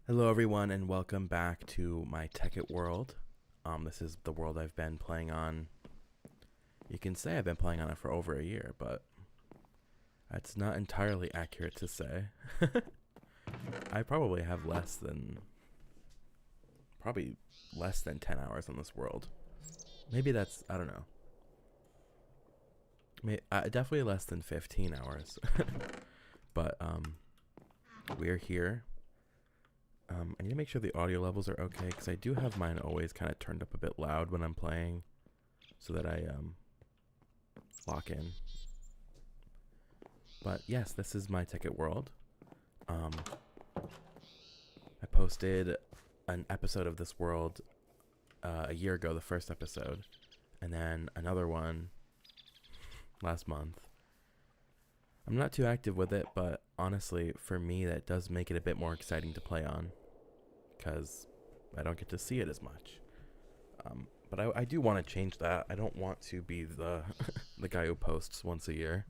Hello everyone and welcome back to my Tekkit world. This is the world I've been playing on. You can say I've been playing on it for over a year, but that's not entirely accurate to say. I probably have probably less than 10 hours on this world. Maybe that's, I don't know. Definitely less than 15 hours. But we're here. I need to make sure the audio levels are okay because I do have mine always kind of turned up a bit loud when I'm playing so that I lock in. But yes, this is my Tekkit world. I posted an episode of this world a year ago, the first episode, and then another one last month. I'm not too active with it, but honestly, for me, that does make it a bit more exciting to play on because I don't get to see it as much. But I do want to change that. I don't want to be the the guy who posts once a year.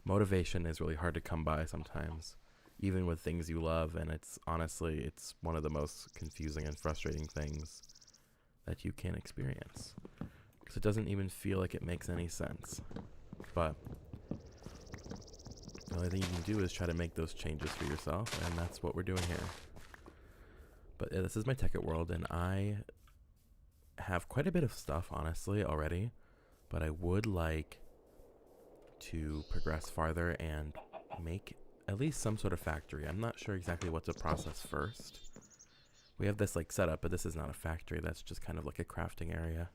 Motivation is really hard to come by sometimes, even with things you love, and it's one of the most confusing and frustrating things that you can experience because it doesn't even feel like it makes any sense. But the only thing you can do is try to make those changes for yourself, and that's what we're doing here. But yeah, this is my Tekkit world, and I have quite a bit of stuff, honestly, already. But I would like to progress farther and make at least some sort of factory. I'm not sure exactly what to process first. We have this like setup, but this is not a factory. That's just kind of like a crafting area.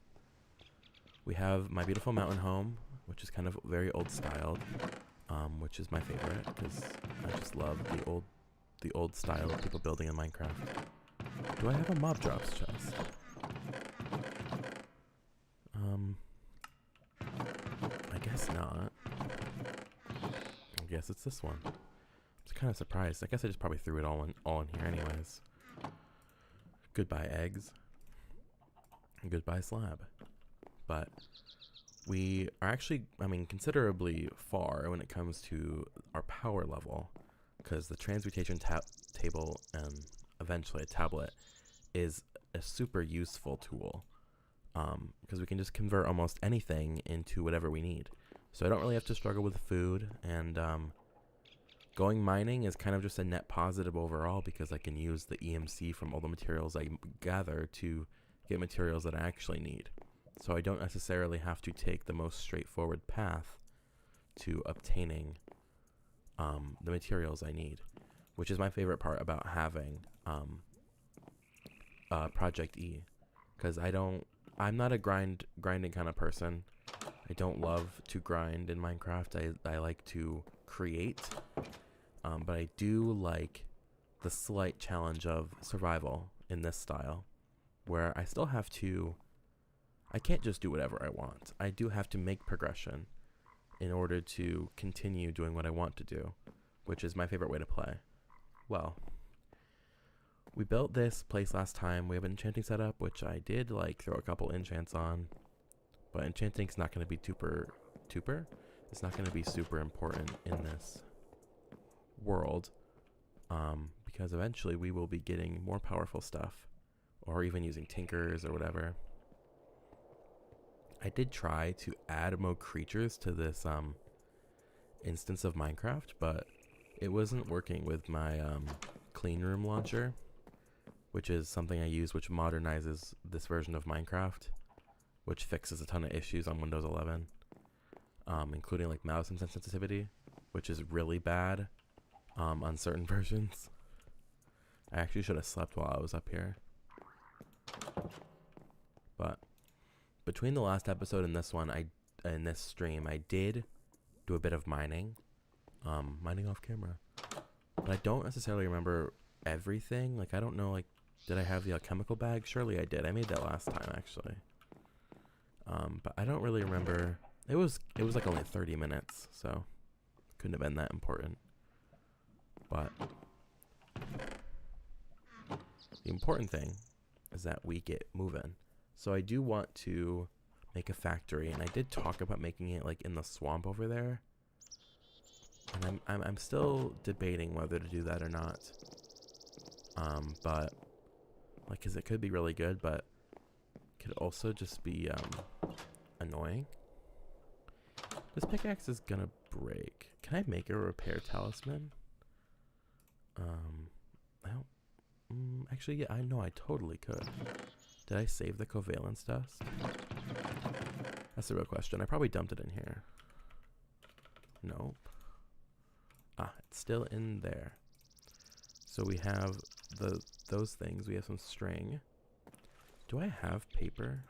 We have my beautiful mountain home, which is kind of very old styled. Which is my favorite because I just love the old style of people building in Minecraft. Do I have a mob drops chest? I guess not. I guess it's this one. I'm just kind of surprised. I guess I just probably threw it all in here anyways. Goodbye eggs. Goodbye slab. But we are actually, considerably far when it comes to our power level, because the transmutation table and eventually a tablet is a super useful tool, because we can just convert almost anything into whatever we need. So I don't really have to struggle with food, and going mining is kind of just a net positive overall because I can use the EMC from all the materials I gather to get materials that I actually need. So I don't necessarily have to take the most straightforward path to obtaining the materials I need, which is my favorite part about having ProjectE, because I'm not a grinding kind of person. I don't love to grind in Minecraft. I like to create, but I do like the slight challenge of survival in this style, where I can't just do whatever I want. I do have to make progression in order to continue doing what I want to do, which is my favorite way to play. Well, we built this place last time. We have an enchanting setup, which I did throw a couple enchants on, but enchanting's not going to be tuper. It's not going to be super important in this world, because eventually we will be getting more powerful stuff, or even using tinkers or whatever. I did try to add more creatures to this instance of Minecraft, but it wasn't working with my clean room launcher, which is something I use, which modernizes this version of Minecraft, which fixes a ton of issues on Windows 11, including mouse insensitivity, which is really bad on certain versions. I actually should have slept while I was up here. But between the last episode and this one, in this stream, I did do a bit of mining off camera, but I don't necessarily remember everything. I don't know, did I have the alchemical bag? Surely I did. I made that last time, actually. But I don't really remember. It was only 30 minutes, so couldn't have been that important. But the important thing is that we get moving. So I do want to make a factory, and I did talk about making it in the swamp over there. And I'm still debating whether to do that or not. But like, cause it could be really good, but could also just be annoying. This pickaxe is gonna break. Can I make a repair talisman? I don't. Actually, yeah, I know I totally could. Did I save the covalence dust? That's the real question. I probably dumped it in here. Nope. Ah, it's still in there. So we have those things. We have some string. Do I have paper?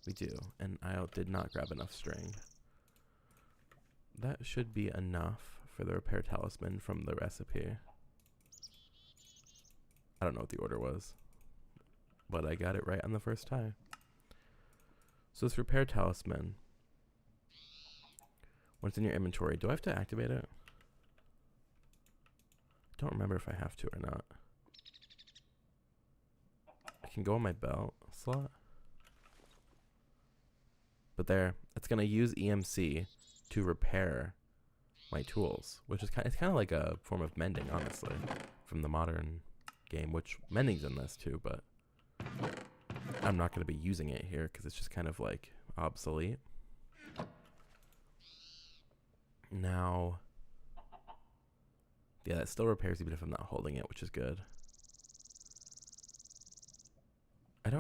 We do, and I did not grab enough string. That should be enough for the repair talisman from the recipe. I don't know what the order was, but I got it right on the first try. So this repair talisman, when it's in your inventory, do I have to activate it? I don't remember if I have to or not. I can go on my belt slot. But there, it's gonna use EMC to repair my tools, which is it's kind of like a form of mending, honestly, from the modern game, which mending's in this too, but I'm not gonna be using it here because it's just kind of like obsolete. Now, yeah, that still repairs even if I'm not holding it, which is good. I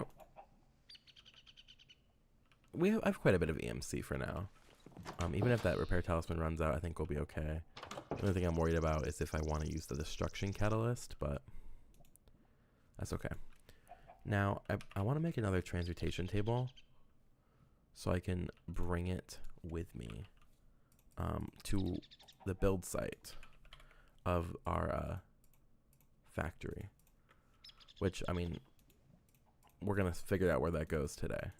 have quite a bit of EMC for now. Even if that repair talisman runs out, I think we'll be okay. The only thing I'm worried about is if I want to use the destruction catalyst, but that's okay. Now, I want to make another transmutation table so I can bring it with me to the build site of our factory, which, I mean, we're going to figure out where that goes today.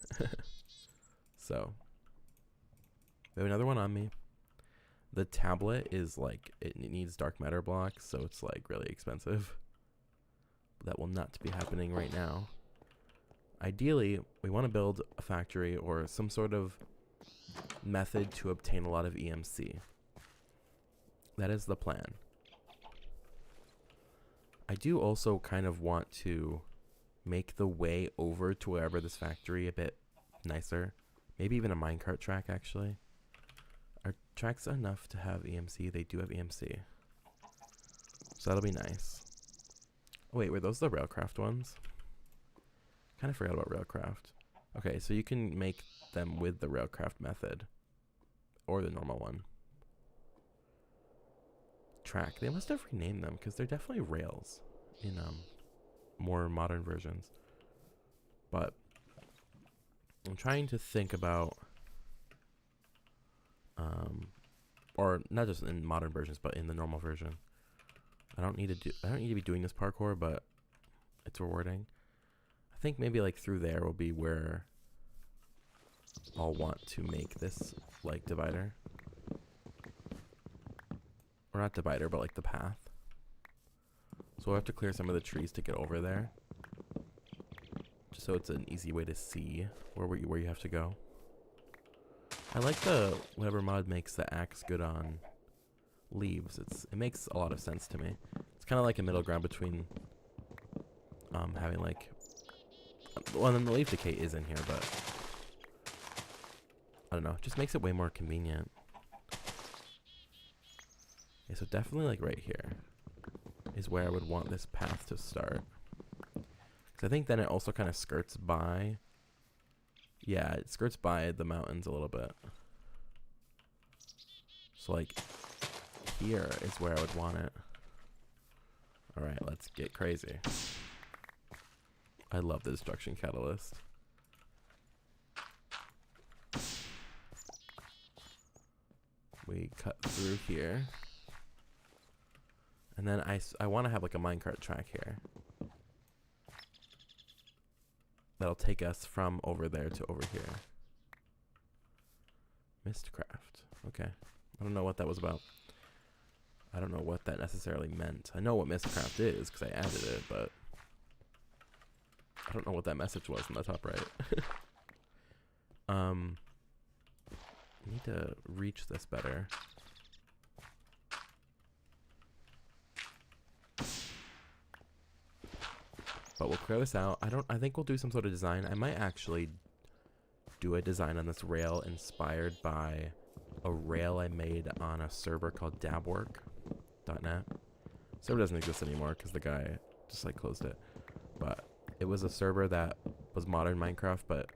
So, we have another one on me. The tablet is like, it needs dark matter blocks, so it's like really expensive. That will not be happening right now. Ideally, we want to build a factory or some sort of method to obtain a lot of EMC. That is the plan. I do also kind of want to make the way over to wherever this factory a bit nicer. Maybe even a minecart track, actually. Are tracks enough to have EMC? They do have EMC. So that'll be nice. Oh, wait, were those the RailCraft ones? Kind of forgot about RailCraft. Okay, so you can make them with the RailCraft method. Or the normal one. Track. They must have renamed them, because they're definitely rails in more modern versions. But I'm trying to think about, or not just in modern versions, but in the normal version. I don't need to be doing this parkour, but it's rewarding. I think maybe like through there will be where I'll want to make this like divider, or not divider, but like the path. So we'll have to clear some of the trees to get over there, just so it's an easy way to see where you have to go. I like the whatever mod makes the axe good on leaves. It makes a lot of sense to me. It's kind of like a middle ground between having like, well, then the leaf decay is in here, but I don't know, it just makes it way more convenient. Okay, so definitely like right here is where I would want this path to start. I think then it also kind of skirts by, yeah, it skirts by the mountains a little bit. So like here is where I would want it. All right, let's get crazy. I love the destruction catalyst. We cut through here. And then I want to have like a minecart track here. That'll take us from over there to over here. Mistcraft. Okay. I don't know what that was about. I don't know what that necessarily meant. I know what Mistcraft is because I added it, but I don't know what that message was in the top right. I need to reach this better. But we'll clear this out. I think we'll do some sort of design. I might actually do a design on this rail inspired by a rail I made on a server called dabwork.net. Server doesn't exist anymore because the guy just like closed it. But it was a server that was modern Minecraft, but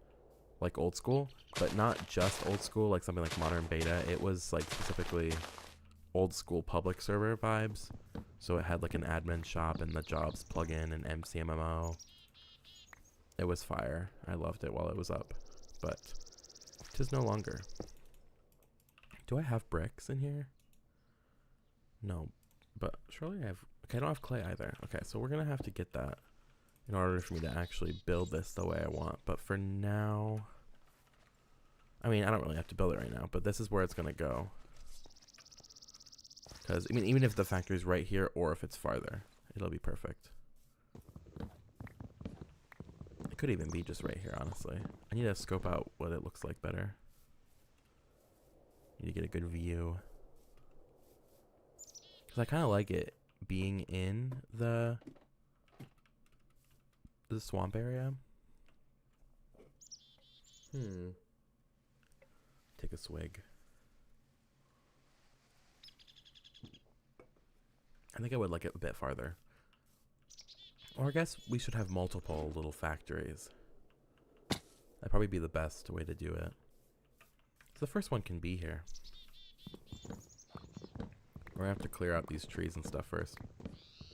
like old school, but not just old school, like something like modern beta. It was like specifically old school public server vibes. So it had like an admin shop and the jobs plugin and MCMMO. It was fire. I loved it while it was up, but it is no longer. Do I have bricks in here? No, but surely I have. Okay, I don't have clay either. Okay, so we're gonna have to get that in order for me to actually build this the way I want. But for now, I mean, I don't really have to build it right now, but this is where it's gonna go. Because, I mean, even if the factory's right here or if it's farther, it'll be perfect. It could even be just right here, honestly. I need to scope out what it looks like better. Need to get a good view. Because I kind of like it being in the swamp area. Take a swig. I think I would like it a bit farther. Or I guess we should have multiple little factories. That'd probably be the best way to do it. So the first one can be here. We're gonna have to clear out these trees and stuff first.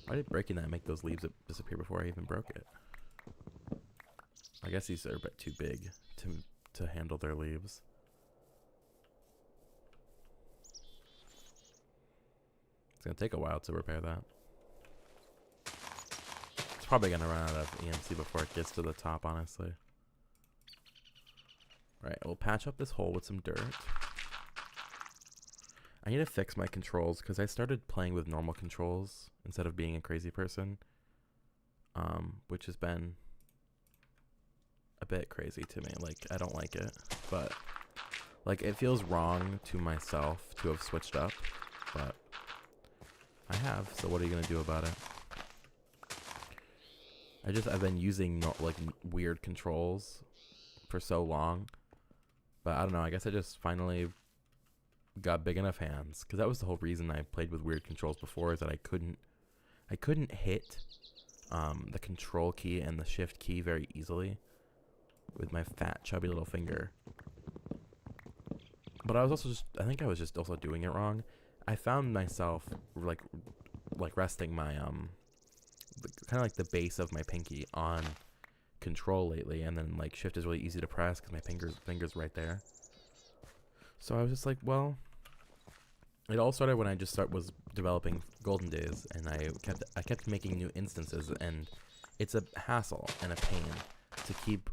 Why did breaking that make those leaves disappear before I even broke it? I guess these are a bit too big to handle their leaves. It's gonna take a while to repair that. It's probably gonna run out of EMC before it gets to the top, honestly. Right, we'll patch up this hole with some dirt. I need to fix my controls because I started playing with normal controls instead of being a crazy person, which has been a bit crazy to me. Like, I don't like it, but like it feels wrong to myself to have switched up, but I have, so what are you gonna do about it? I've been using like weird controls for so long, but I don't know, I guess I just finally got big enough hands, because that was the whole reason I played with weird controls before, is that I couldn't hit the control key and the shift key very easily with my fat chubby little finger. But I was also I think I was just also doing it wrong. I found myself like resting my kind of like the base of my pinky on control lately, and then like shift is really easy to press because my fingers right there. So I was just like, well, it all started when I just was developing Golden Days, and I kept making new instances, and it's a hassle and a pain to keep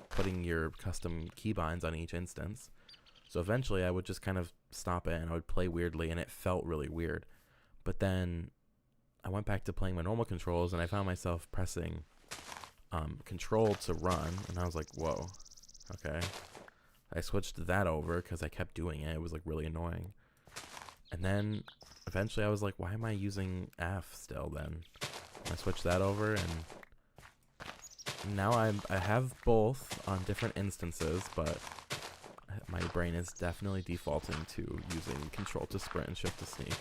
putting your custom keybinds on each instance. So eventually I would just kind of stop it and I would play weirdly, and it felt really weird. But then I went back to playing my normal controls, and I found myself pressing control to run, and I was like, whoa, okay. I switched that over because I kept doing it. It was like really annoying. And then eventually I was like, why am I using F still then? I switched that over, and now I have both on different instances, but my brain is definitely defaulting to using control to sprint and shift to sneak,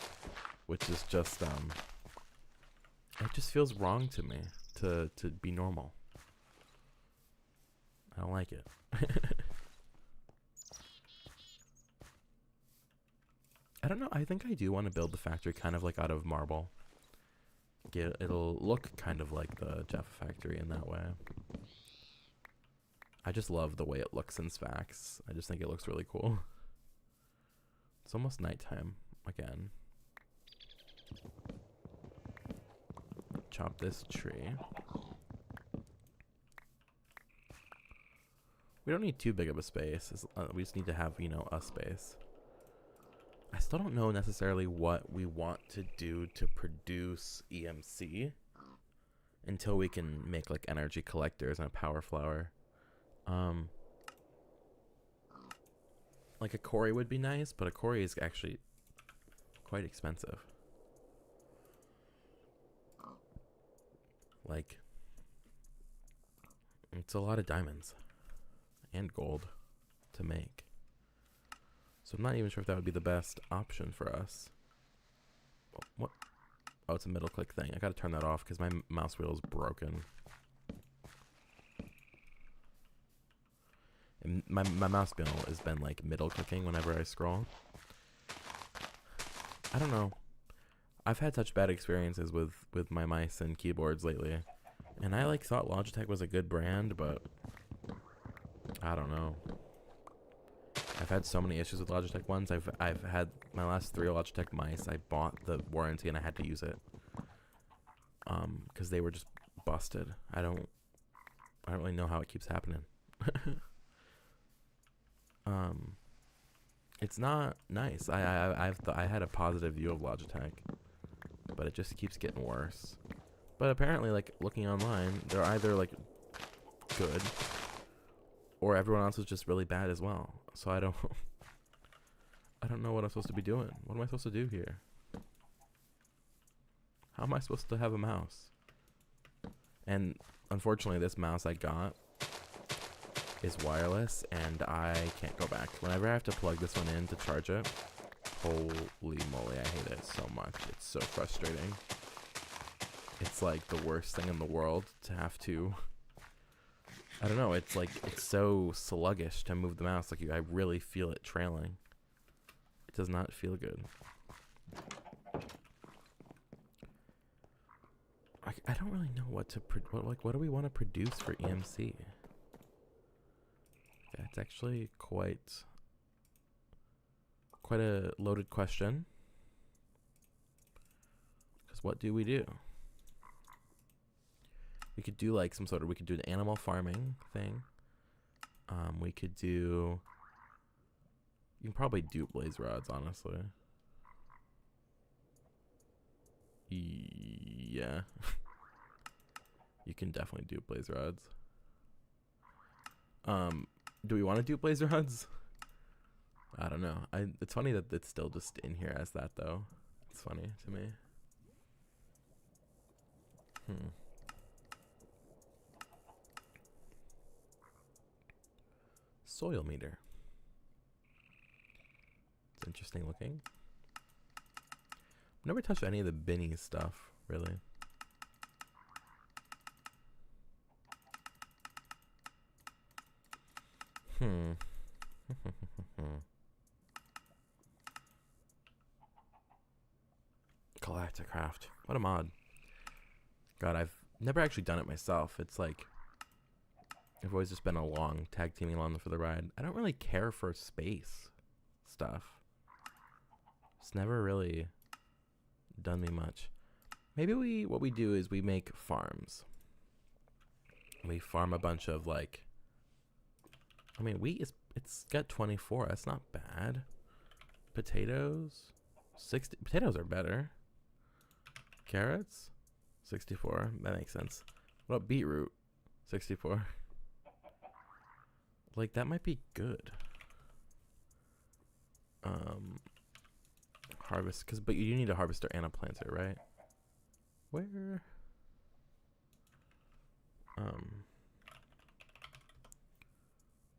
which is just it just feels wrong to me to be normal. I don't like it. I don't know, I think I do want to build the factory kind of like out of marble. It'll look kind of like the Jaffa factory in that way. I just love the way it looks in Sphax. I just think it looks really cool. It's almost nighttime again. Chop this tree. We don't need too big of a space. We just need to have, you know, a space. I still don't know necessarily what we want to do to produce EMC until we can make like energy collectors and a power flower. Like a quarry would be nice, but a quarry is actually quite expensive. Like, It's a lot of diamonds and gold to make. So I'm not even sure if that would be the best option for us. What? Oh, it's a middle click thing. I gotta turn that off because my mouse wheel is broken. And my mouse wheel has been like middle clicking whenever I scroll. I don't know. I've had such bad experiences with my mice and keyboards lately. And I like thought Logitech was a good brand, but I don't know. I've had so many issues with Logitech ones. I've had my last 3 Logitech mice. I bought the warranty and I had to use it. Because they were just busted. I don't really know how it keeps happening. It's not nice. I had a positive view of Logitech, but it just keeps getting worse. But apparently, like, looking online, they're either like good or everyone else is just really bad as well. So I don't know what I'm supposed to be doing. What am I supposed to do here? How am I supposed to have a mouse? And unfortunately, this mouse I got is wireless, and I can't go back. Whenever I have to plug this one in to charge it, holy moly, I hate it so much. It's so frustrating. It's like the worst thing in the world to have to... I don't know, it's like, it's so sluggish to move the mouse. Like, I really feel it trailing. It does not feel good. I don't really know what to... what do we want to produce for EMC? Yeah, it's actually quite a loaded question. Because what do we do? We could do like we could do an animal farming thing. We could do... You can probably do blaze rods, honestly. Yeah. You can definitely do blaze rods. Do we want to do blaze rods? I don't know. It's funny that it's still just in here as that, though. It's funny to me. Soil meter. It's interesting looking. I've never touched any of the Binny stuff, really. CollectorCraft. What a mod. God, I've never actually done it myself. It's like... I've always just been tag teaming along for the ride. I don't really care for space stuff. It's never really done me much. Maybe what we do is we make farms. We farm a bunch of like... I mean, wheat is... It's got 24. That's not bad. Potatoes... 60. Potatoes are better. Carrots? 64. That makes sense. What about beetroot? 64. Like, that might be good. Harvest, but you need a harvester and a planter, right? Where?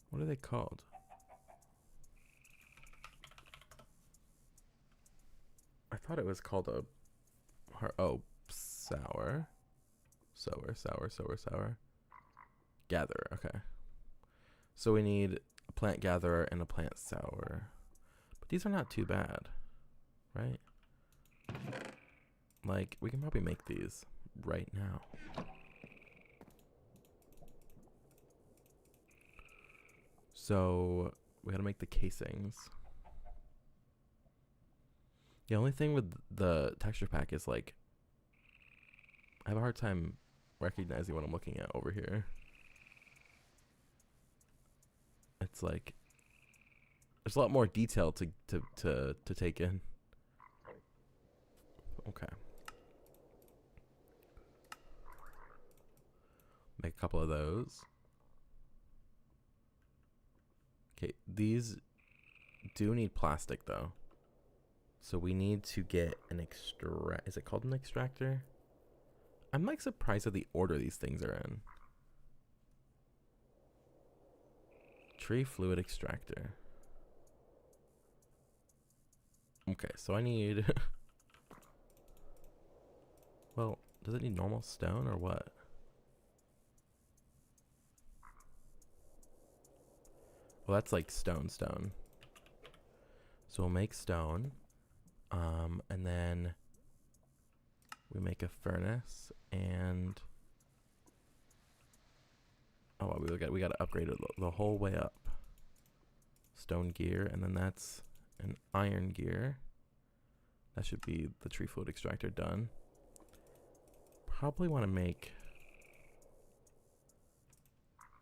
What are they called? I thought it was called a... sour. Sower. Gatherer, okay. So we need a plant gatherer and a plant sower. But these are not too bad, right? Like, we can probably make these right now. So, we gotta make the casings. The only thing with the texture pack is, like, I have a hard time recognizing what I'm looking at over here. It's like there's a lot more detail to take in. Okay. Make a couple of those. Okay, these do need plastic though. So we need to get an is it called an extractor? I'm like surprised at the order these things are in. Tree fluid extractor. Okay, so I need... Well, does it need normal stone or what? Well, that's like stone. So we'll make stone. And then we make a furnace and... Oh, we got to upgrade it the whole way up. Stone gear, and then that's an iron gear. That should be the tree fluid extractor done. Probably want to make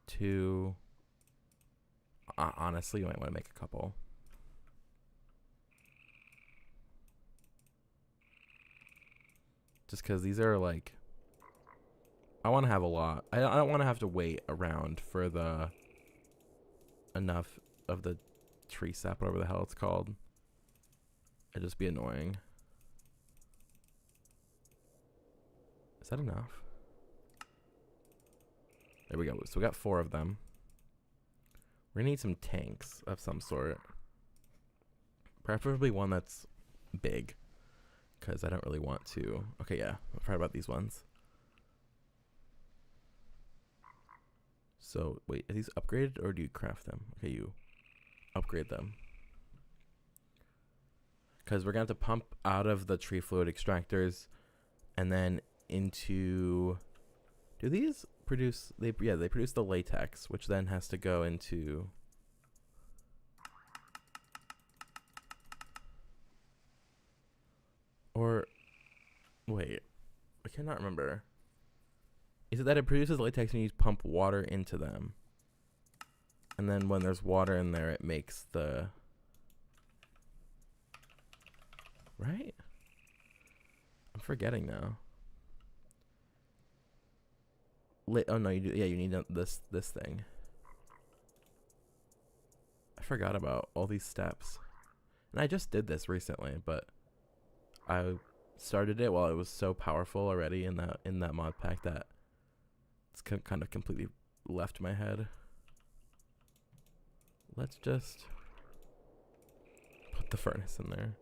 2. Honestly, you might want to make a couple. Just because these are like... I want to have a lot. I don't want to have to wait around for the... enough of the tree sap, whatever the hell it's called. It'd just be annoying. Is that enough? There we go. So we got 4 of them. We're gonna need some tanks of some sort. Preferably one that's big, because I don't really want to... Okay, yeah. I forgot about these ones. So, wait. Are these upgraded, or do you craft them? Okay, you upgrade them. Because we're going to have to pump out of the tree fluid extractors and then into... Do these produce... They produce the latex, which then has to go into... Or... Wait. I cannot remember. Is it that it produces latex and you pump water into them? And then when there's water in there, it makes the... Right? I'm forgetting now. Oh no, you do. Yeah, you need this thing. I forgot about all these steps, and I just did this recently, but I started it while it was so powerful already in that mod pack that it's kind of completely left my head. Let's just put the furnace in there.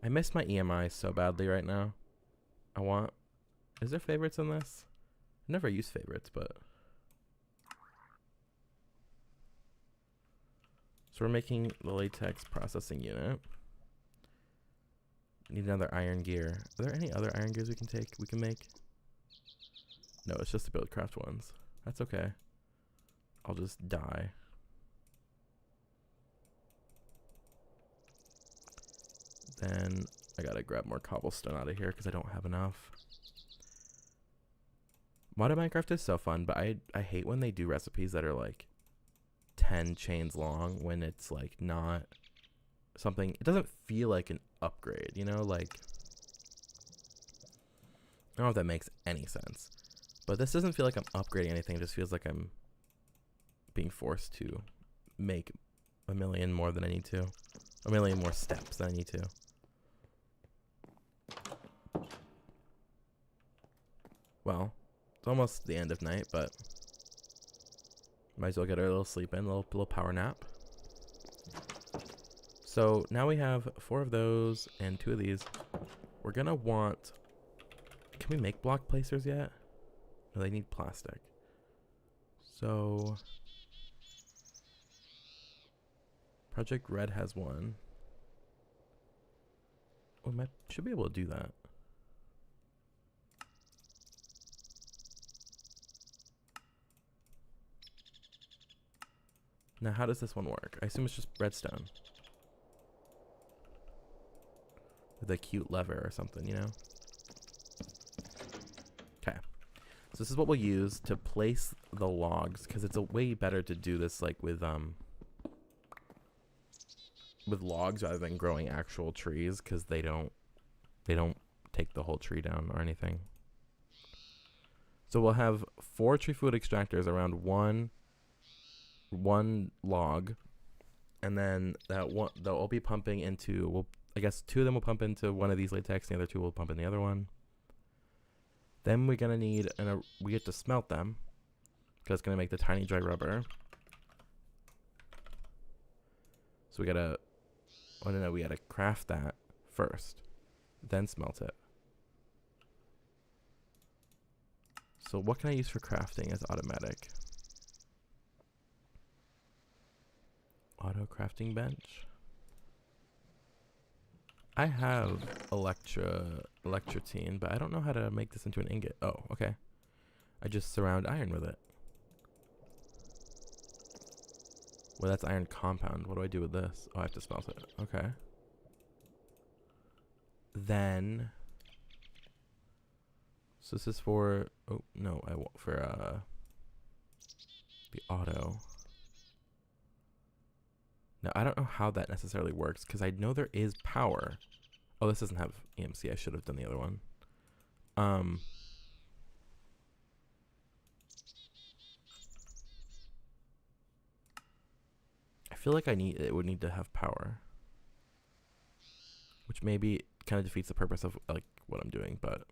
I miss my EMI so badly right now. Is there favorites in this? I never use favorites, but... So we're making the latex processing unit. Need another iron gear. Are there any other iron gears we can make? No, it's just the BuildCraft ones. That's okay. I'll just die. Then I gotta grab more cobblestone out of here because I don't have enough. Modded Minecraft is so fun, but I hate when they do recipes that are like 10 chains long when it's like not something... It doesn't feel like an upgrade, you know? Like, I don't know if that makes any sense. But this doesn't feel like I'm upgrading anything. It just feels like I'm being forced to make a million more than I need to. A million more steps than I need to. Well, it's almost the end of night, but might as well get our little sleep in, a little power nap. So now we have 4 of those and 2 of these. We're gonna want... Can we make block placers yet? No, they need plastic. So... Project Red has one. Oh, we should be able to do that. Now, how does this one work? I assume it's just redstone. With a cute lever or something, you know? Okay. So this is what we'll use to place the logs, because it's a way better to do this like with logs rather than growing actual trees, because they don't take the whole tree down or anything. So we'll have 4 tree food extractors around one log, and then they'll all be pumping into, I guess 2 of them will pump into one of these latex, and the other 2 will pump in the other one. Then we're gonna need, we get to smelt them, Because it's going to make the tiny dry rubber. So we gotta, oh no, we gotta craft that first, then smelt it. So what can I use for crafting as automatic? Auto crafting bench. I have electrotine, but I don't know how to make this into an ingot. Oh, okay. I just surround iron with it. Well, that's iron compound. What do I do with this? Oh, I have to smelt it. Okay. Then, so this is for, oh, no, I want for, the auto. Now, I don't know how that necessarily works, because I know there is power. Oh, this doesn't have EMC. I should have done the other one. I feel like it would need to have power, which maybe kind of defeats the purpose of like what I'm doing, but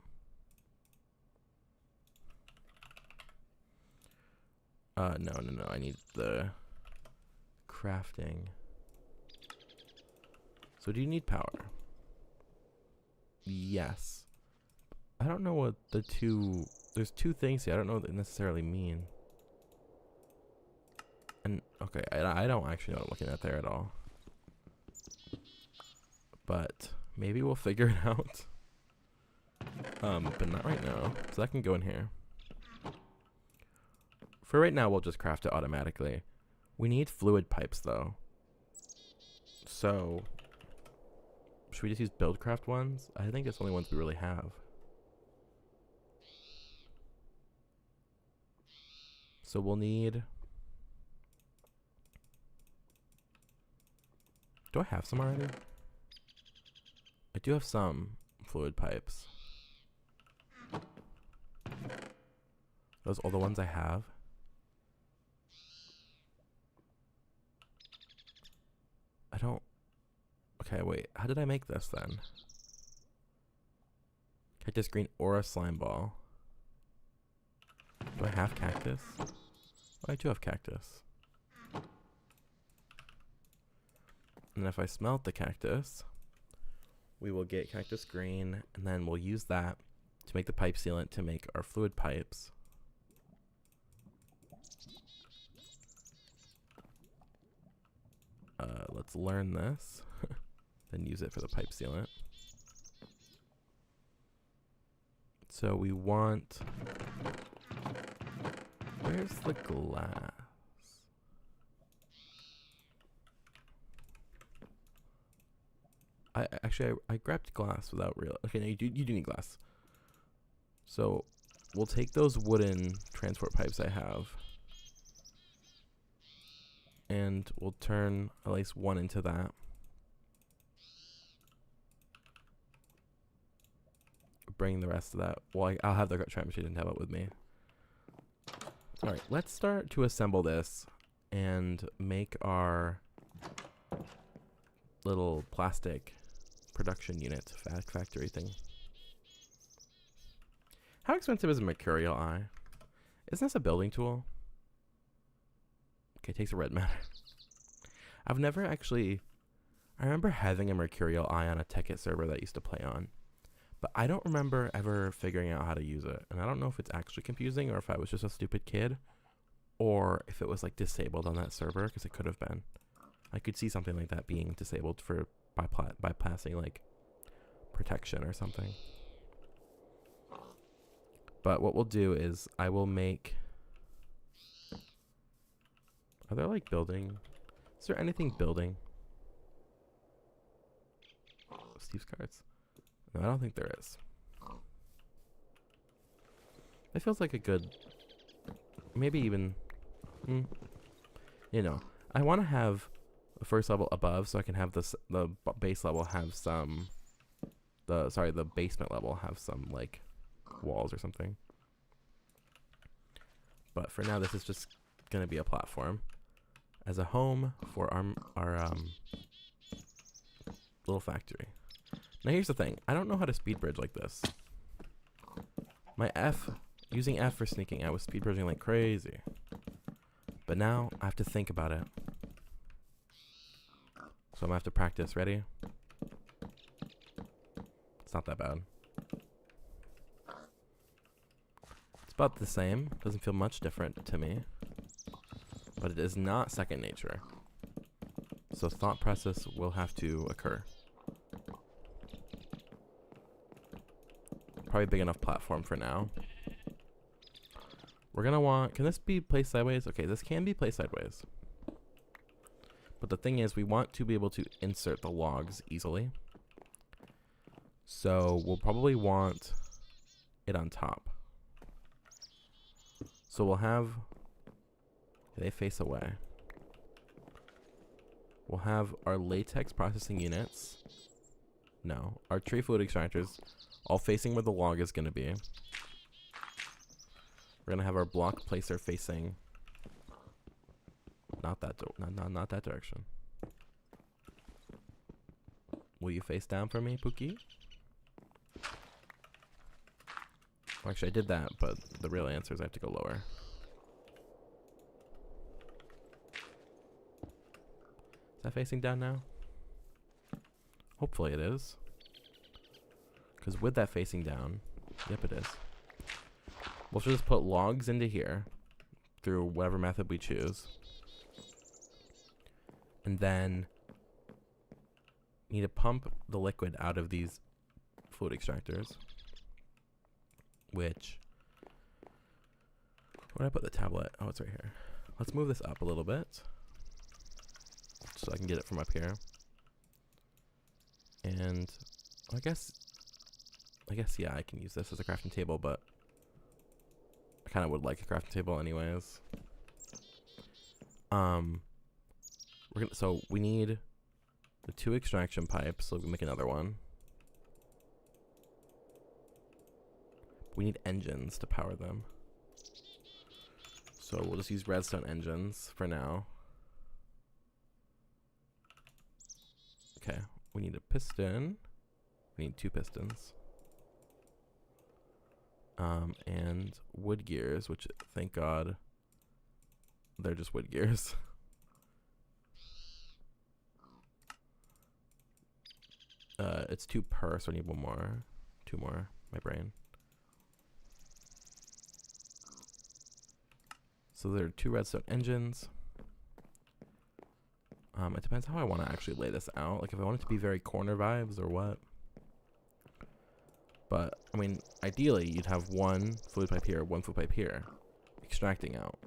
no, I need the crafting. So do you need power? Yes. I don't know what the two, there's two things here. I don't know what they necessarily mean. And okay, I don't actually know what I'm looking at there at all. But maybe we'll figure it out. But not right now. So that can go in here. For right now, we'll just craft it automatically. We need fluid pipes though. So should we just use BuildCraft ones? I think it's the only ones we really have. So we'll need, do I have some already? I do have some fluid pipes. Those are all the ones I have. I don't, okay, wait, how did I make this then? Cactus green or a slime ball. Do I have cactus? Oh, I do have cactus. And if I smelt the cactus, we will get cactus green, and then we'll use that to make the pipe sealant to make our fluid pipes. Let's learn this, then use it for the pipe sealant. So we want, where's the glass? I grabbed glass without real. Okay, no, you do need glass. So we'll take those wooden transport pipes I have, and we'll turn at least one into that. Bring the rest of that. Well, I'll have the try machine and have it with me. All right, let's start to assemble this and make our little plastic production unit factory thing. How expensive is a mercurial eye? Isn't this a building tool? Okay, takes a red matter. I've never actually, I remember having a mercurial eye on a Tekkit server that I used to play on, but I don't remember ever figuring out how to use it. And I don't know if it's actually confusing or if I was just a stupid kid or if it was like disabled on that server, because it could have been. I could see something like that being disabled for bypassing like protection or something. But what we'll do is I will make, are there like building? Is there anything building? Steve's cards. No, I don't think there is. It feels like a good, maybe even, you know, I want to have the first level above so I can have this, the base level have some, the basement level have some like walls or something. But for now, this is just gonna be a platform as a home for our little factory. Now here's the thing, I don't know how to speed bridge like this. My using F for sneaking, I was speed bridging like crazy. But now I have to think about it. So I'm gonna have to practice. Ready? It's not that bad. It's about the same. Doesn't feel much different to me. But it is not second nature. So thought process will have to occur. Probably big enough platform for now. We're gonna want, can this be placed sideways? Okay, this can be placed sideways. But the thing is, we want to be able to insert the logs easily. So we'll probably want it on top. So we'll have, they face away. We'll have our latex processing units. No, our tree food extractors all facing where the log is going to be. We're going to have our block placer facing not that not that direction. Will you face down for me, Pookie? Well, actually, I did that, but the real answer is I have to go lower. Is that facing down now? Hopefully it is. Because with that facing down, yep, it is. We'll just put logs into here through whatever method we choose. And then need to pump the liquid out of these fluid extractors. Which, where did I put the tablet? Oh, it's right here. Let's move this up a little bit so I can get it from up here. And I guess, yeah, I can use this as a crafting table, but I kind of would like a crafting table anyways. So we need the 2 extraction pipes, so we can make another one. We need engines to power them. So we'll just use redstone engines for now. Okay, we need a piston. We need 2 pistons. And wood gears, which, thank God, they're just wood gears. It's 2 per, so I need 1 more. 2 more, my brain. So there are 2 redstone engines. It depends how I want to actually lay this out. Like if I want it to be very corner vibes or what. But, I mean, ideally you'd have 1 fluid pipe here, 1 fluid pipe here, extracting out.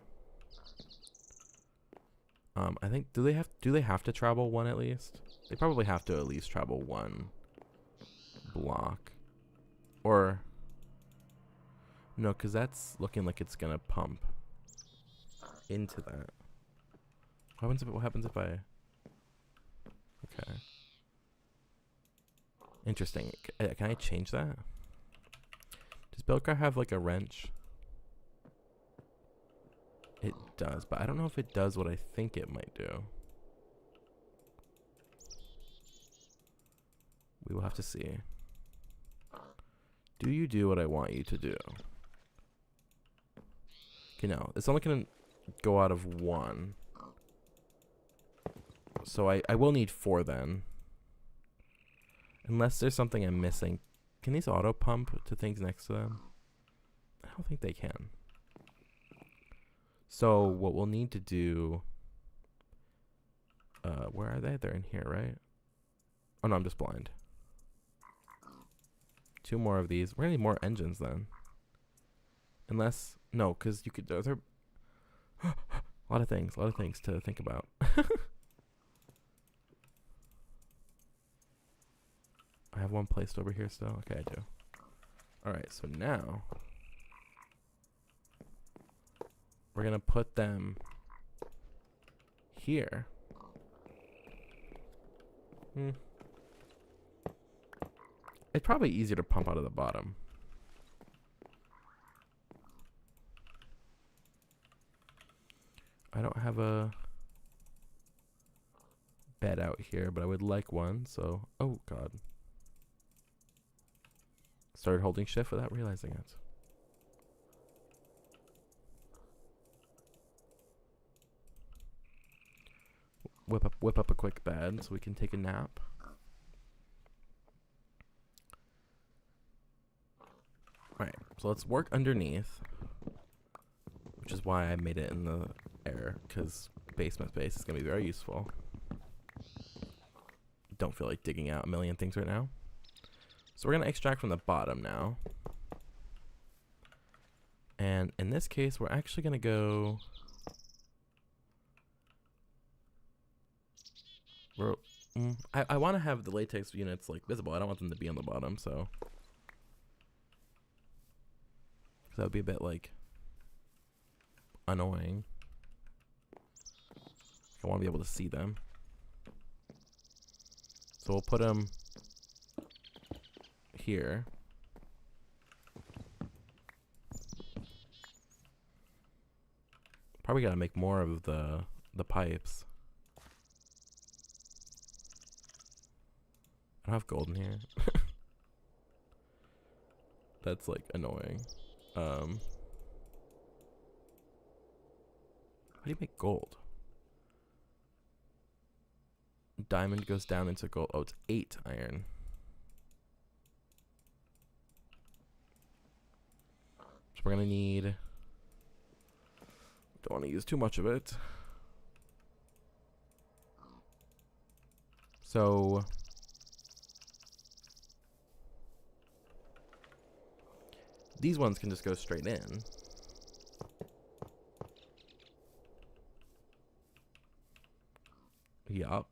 I think, do they have to travel 1 at least? They probably have to at least travel 1 block. Or, no, because that's looking like it's going to pump into that. What happens if I... Okay. Interesting. Can I change that? Does BuildCraft have like a wrench? It does, but I don't know if it does what I think it might do. We will have to see. Do you do what I want you to do? Okay, no. It's only going to go out of 1. So I will need 4 then. Unless there's something I'm missing. Can these auto pump to things next to them? I don't think they can. So what we'll need to do... where are they? They're in here, right? Oh no, I'm just blind. 2 more of these. We're gonna need more engines then. Unless... No, because you could... There a lot of things to think about. I have 1 placed over here still? Okay, I do. Alright, so now we're going to put them here. It's probably easier to pump out of the bottom. I don't have a bed out here, but I would like one, so... Oh, God. Started holding shift without realizing it. whip up a quick bed so we can take a nap. Alright, so let's work underneath, which is why I made it in the air, because basement space is going to be very useful. Don't feel like digging out a million things right now. So we're going to extract from the bottom now. And in this case, we're actually going to go... I want to have the latex units like visible. I don't want them to be on the bottom, so... that would be a bit like annoying. I want to be able to see them. So we'll put them here. Probably gotta make more of the pipes. I don't have gold in here. That's like annoying. How do you make gold? Diamond goes down into gold. Oh, it's 8 iron. So we're gonna need... don't want to use too much of it. So... these ones can just go straight in. Yup.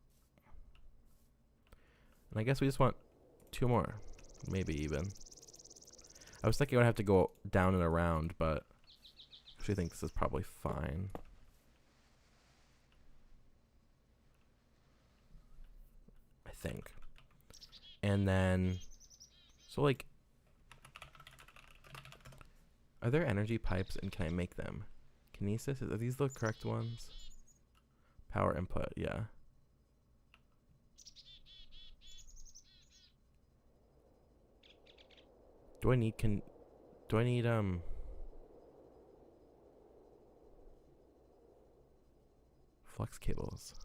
And I guess we just want 2 more. Maybe even. I was thinking I would have to go down and around, but I actually think this is probably fine. I think. And then... so like... are there energy pipes and can I make them? Kinesis? Are these the correct ones? Power input, yeah. Do I need flux cables?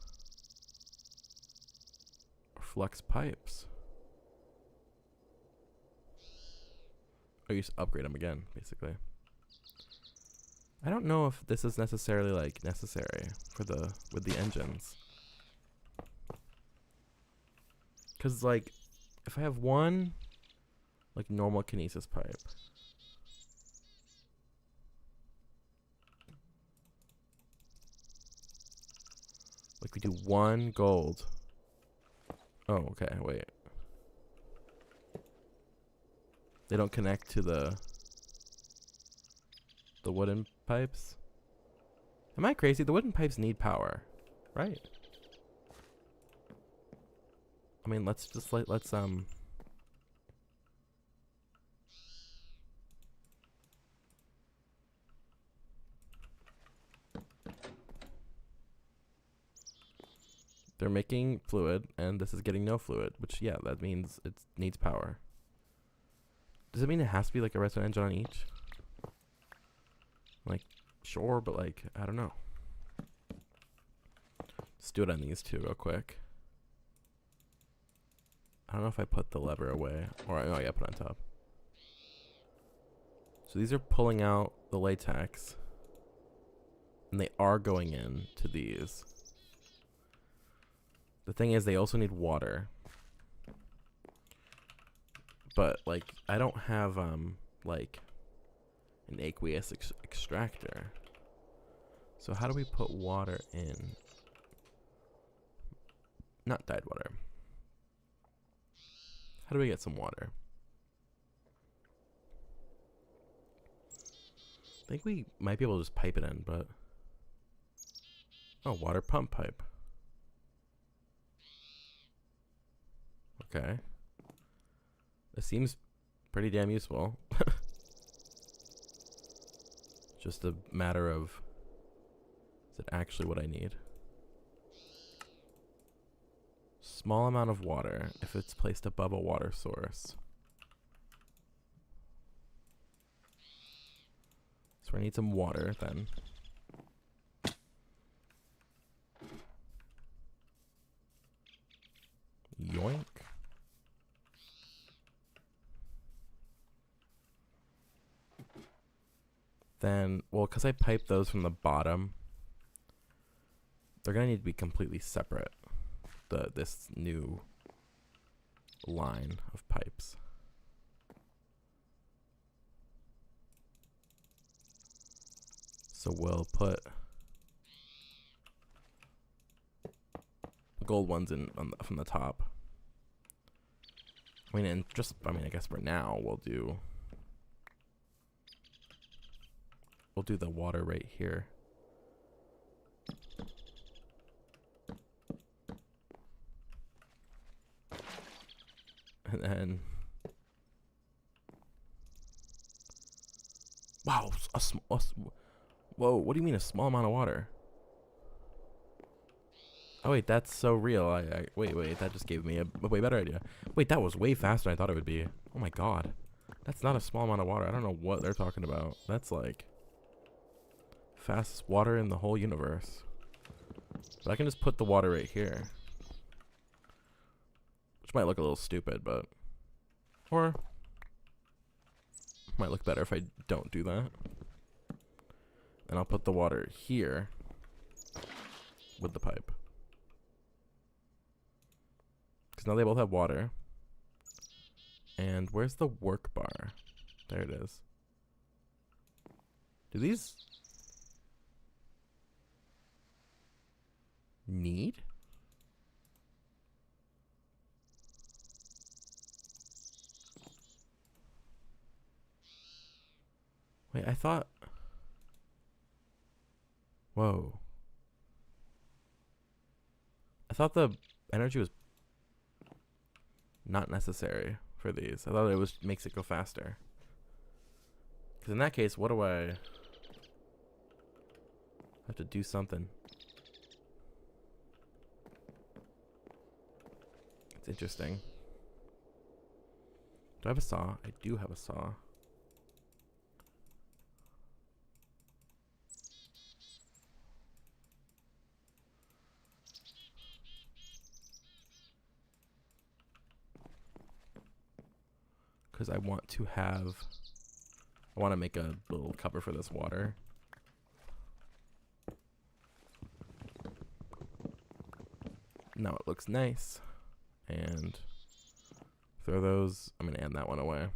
Or flux pipes? Or you just upgrade them again, basically. I don't know if this is necessarily like necessary for with the engines. Cause like if I have one like normal kinesis pipe. Like we do 1 gold. Oh, okay, wait. They don't connect to the wooden pipes? Am I crazy? The wooden pipes need power, right? I mean, let's just let's they're making fluid and this is getting no fluid, which yeah, that means it needs power. Does it mean it has to be like a redstone engine on each? Like, sure, but like, I don't know. Let's do it on these 2 real quick. I don't know if I put the lever away. Or, oh, yeah, put it on top. So these are pulling out the latex. And they are going in to these. The thing is, they also need water. But, like, I don't have, like... an aqueous extractor. So how do we put water in? Not dyed water. How do we get some water? I think we might be able to just pipe it in, but... oh, water pump pipe. Okay. This seems pretty damn useful. Just a matter of, is it actually what I need? Small amount of water if it's placed above a water source. So I need some water then. Yoink. Then, well, because I piped those from the bottom, they're going to need to be completely separate, this new line of pipes. So we'll put gold ones in from the top. I mean, and just, I mean, I guess for now we'll do the water right here. And then, wow, whoa, what do you mean a small amount of water? Oh wait, that's so real. Wait, that just gave me a way better idea. Wait, that was way faster than I thought it would be. Oh my god. That's not a small amount of water. I don't know what they're talking about. That's like fastest water in the whole universe. But I can just put the water right here. Which might look a little stupid, but or might look better if I don't do that. And I'll put the water here with the pipe. Because now they both have water. And where's the work bar? There it is. Do these need? Wait, I thought... Whoa. I thought the energy was not necessary for these. I thought it was makes it go faster. Because in that case, what do I have to do something? It's interesting. Do I have a saw? I do have a saw. Because I want to have, I want to make a little cover for this water. Now it looks nice. And throw those, I'm going to add that one away.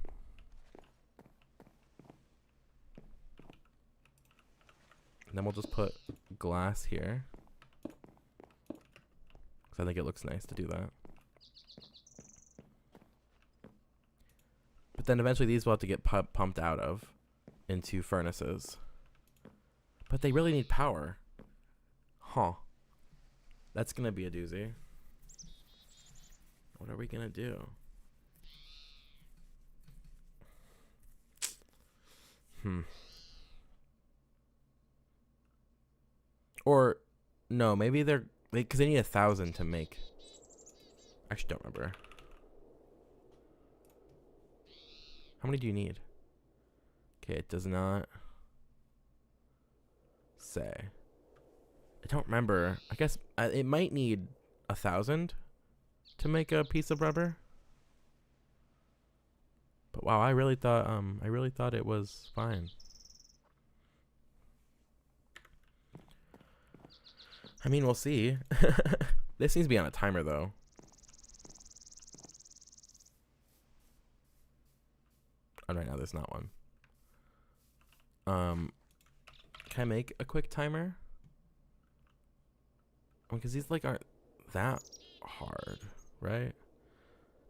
And then we'll just put glass here. Because I think it looks nice to do that. But then eventually these will have to get pumped out of into furnaces. But they really need power. Huh. That's going to be a doozy. What are we going to do? Or, no, maybe they're... Because they need 1,000 to make... I actually don't remember. How many do you need? Okay, it does not say. I don't remember. I guess it might need 1,000 to make a piece of rubber. But wow, I really thought it was fine. I mean, we'll see. This needs to be on a timer though. Oh, right now there's not one. Can I make a quick timer? Because these like aren't that hard, right?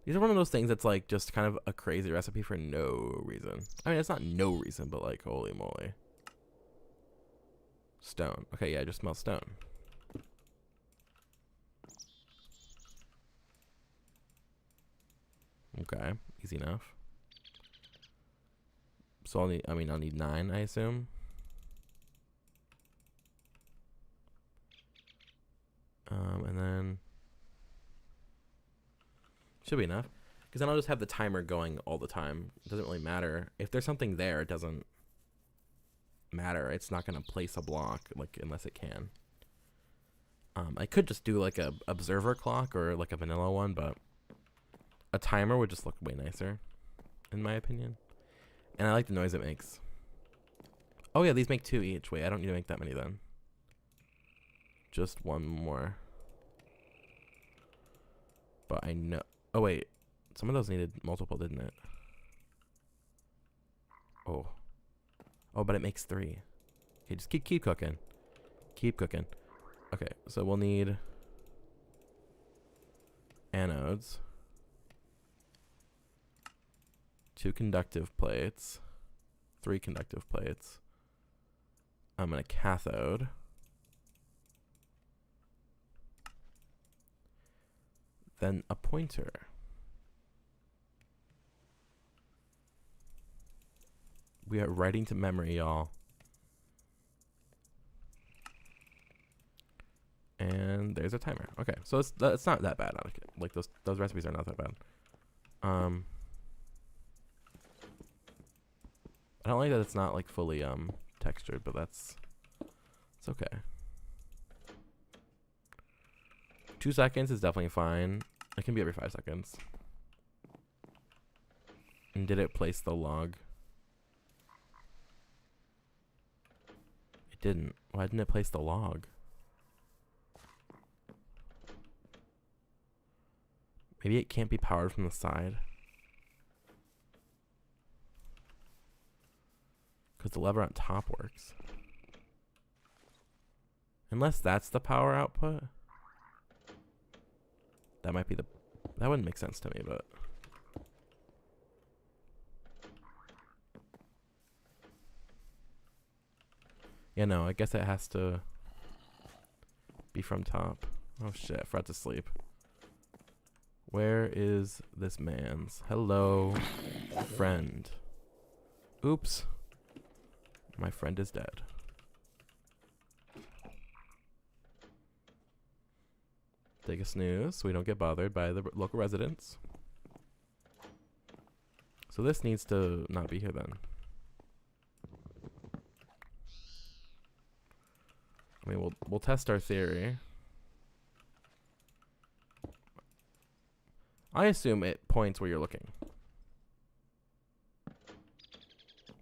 These are one of those things that's like just kind of a crazy recipe for no reason. I mean, it's not no reason, but like, holy moly. Stone. Okay, yeah, I just smell stone. Okay, easy enough. So I'll need 9, I assume. And then should be enough. Because then I'll just have the timer going all the time. It doesn't really matter. If there's something there, it doesn't matter. It's not going to place a block, like, unless it can. I could just do like a observer clock or like a vanilla one, but a timer would just look way nicer, in my opinion. And I like the noise it makes. Oh yeah, these make 2 each. Wait, I don't need to make that many then. Just one more. But I know. Oh wait, some of those needed multiple, didn't it? Oh. Oh, but it makes 3. Okay, just keep cooking. Keep cooking. Okay, so we'll need anodes, 2 conductive plates, 3 conductive plates. I'm gonna cathode. Then a pointer. We are writing to memory, y'all. And there's a timer. Okay, so it's not that bad. Like those recipes are not that bad. I don't like that it's not like fully textured, but it's okay. 2 seconds is definitely fine. It can be every 5 seconds. And did it place the log? It didn't. Why didn't it place the log? Maybe it can't be powered from the side. Because the lever on top works. Unless that's the power output. That might be the... That wouldn't make sense to me, but... Yeah, no, I guess it has to be from top. Oh shit, I forgot to sleep. Where is this man's? Hello, friend. Oops. My friend is dead. Take a snooze so we don't get bothered by the local residents. So this needs to not be here then. I mean, we'll test our theory. I assume it points where you're looking.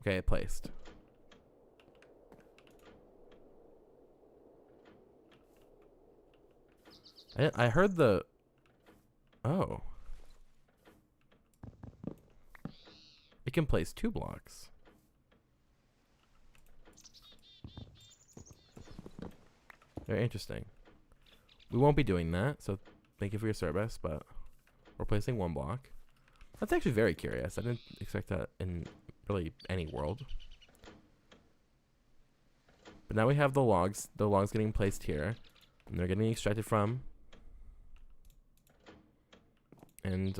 Okay, it placed. I heard the... Oh. It can place 2 blocks. Very interesting. We won't be doing that, so thank you for your service, but we're placing 1 block. That's actually very curious. I didn't expect that in really any world. But now we have the logs getting placed here, and they're getting extracted from. And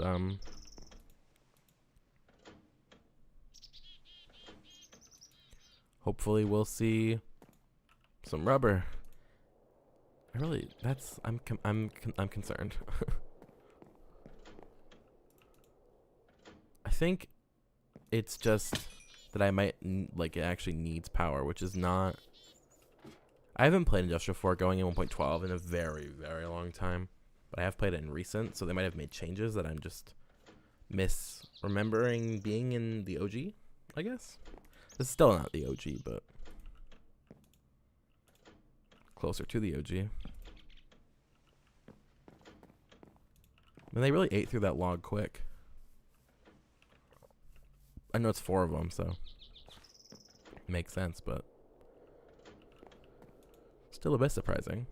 hopefully we'll see some rubber. I'm concerned. I think it's just that I might like it actually needs power, which is not. I haven't played Industrial 4 going in 1.12 in a very, very long time, but I have played it in recent, so they might have made changes that I'm just misremembering being in the OG, I guess. This is still not the OG, but closer to the OG. And they really ate through that log quick. I know it's 4 of them, so it makes sense, but still a bit surprising.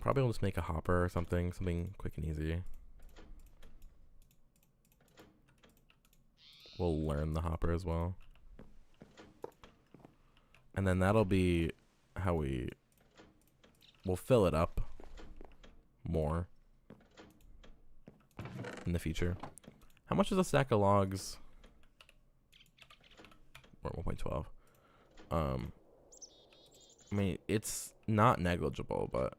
Probably will just make a hopper or something quick and easy. We'll learn the hopper as well. And then that'll be how we'll fill it up more in the future. How much is a stack of logs? Or 1.12. I mean, it's not negligible, but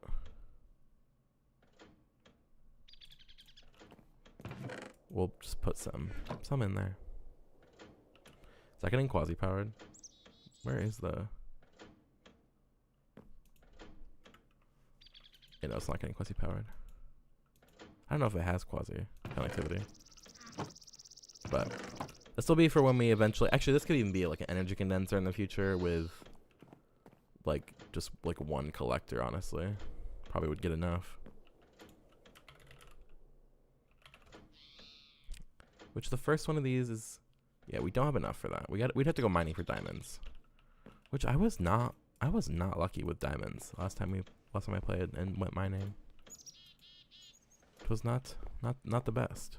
we'll just put some in there. Is that getting quasi-powered? Where is the... You know, it's not getting quasi powered. I don't know if it has quasi connectivity. But this will be for when we eventually... Actually, this could even be like an energy condenser in the future with like just like one collector, honestly. Probably would get enough. Which the first one of these is... Yeah, we don't have enough for that. We'd have to go mining for diamonds. Which I was not lucky with diamonds last time I played and went mining. It was not the best.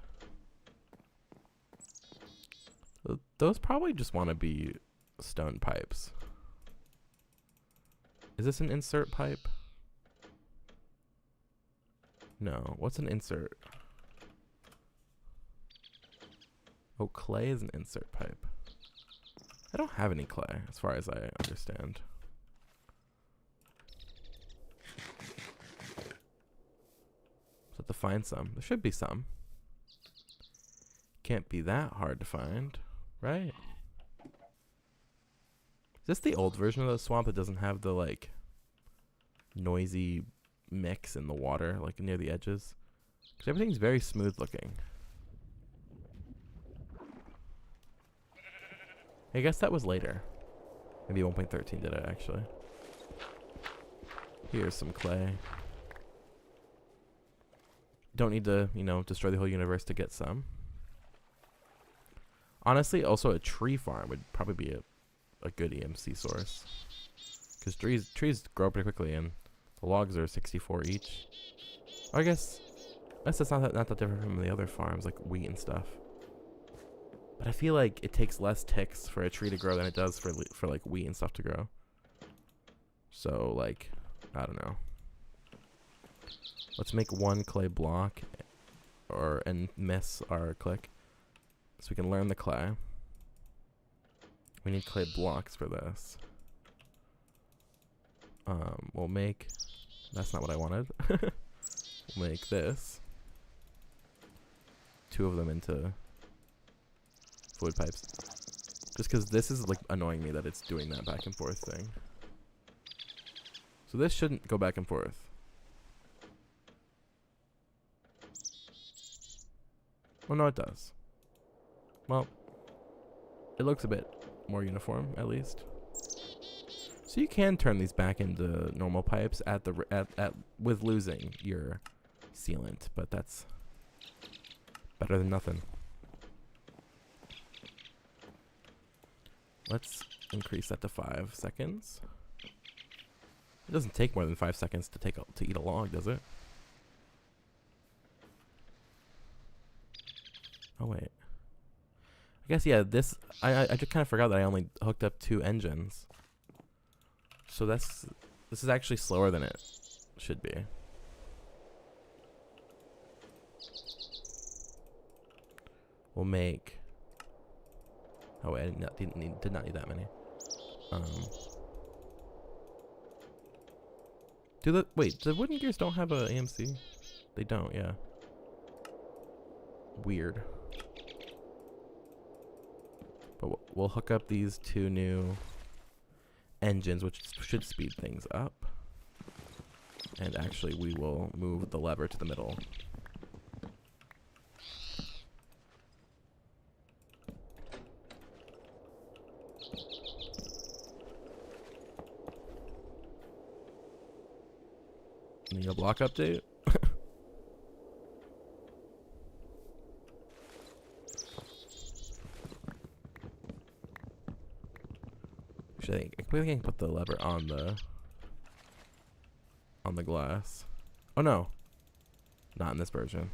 Those probably just want to be stone pipes. Is this an insert pipe? No. What's an insert? Oh, clay is an insert pipe. I don't have any clay, as far as I understand. So to find some. There should be some. Can't be that hard to find, right? Is this the old version of the swamp that doesn't have the, like, noisy mix in the water, like, near the edges? Because everything's very smooth looking. I guess that was later. Maybe 1.13 did it, actually. Here's some clay. Don't need to, you know, destroy the whole universe to get some. Honestly, also a tree farm would probably be a good EMC source. Because trees grow pretty quickly, and the logs are 64 each. I guess that's not that different from the other farms, like wheat and stuff. But I feel like it takes less ticks for a tree to grow than it does for like wheat and stuff to grow. So like, I don't know. Let's make one clay block, and miss our click, so we can learn the clay. We need clay blocks for this. We'll make. That's not what I wanted. We'll make this. 2 of them into fluid pipes. Just because this is like annoying me that it's doing that back and forth thing. So this shouldn't go back and forth. Well, no, it does. Well, it looks a bit more uniform, at least. So you can turn these back into normal pipes with losing your sealant, but that's better than nothing. Let's increase that to 5 seconds. It doesn't take more than 5 seconds to eat a log, does it? Oh wait. I guess yeah. This I just kind of forgot that I only hooked up 2 engines. So this is actually slower than it should be. We'll make. Oh wait, I did not need that many. Wait, the wooden gears don't have a AMC? They don't, yeah. Weird. But we'll hook up these 2 new engines, which should speed things up. And actually, we will move the lever to the middle. Need a block update? I completely can put the lever on the glass. Oh no, not in this version.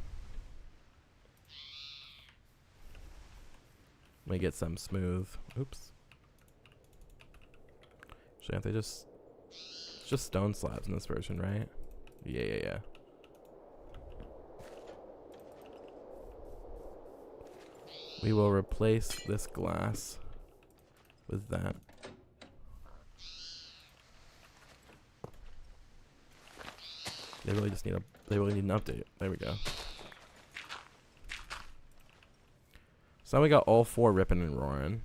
Let me get some smooth. Oops. Actually, aren't they just stone slabs in this version, right? Yeah. We will replace this glass with that. They really just need they really need an update. There we go. So now we got all 4 ripping and roaring.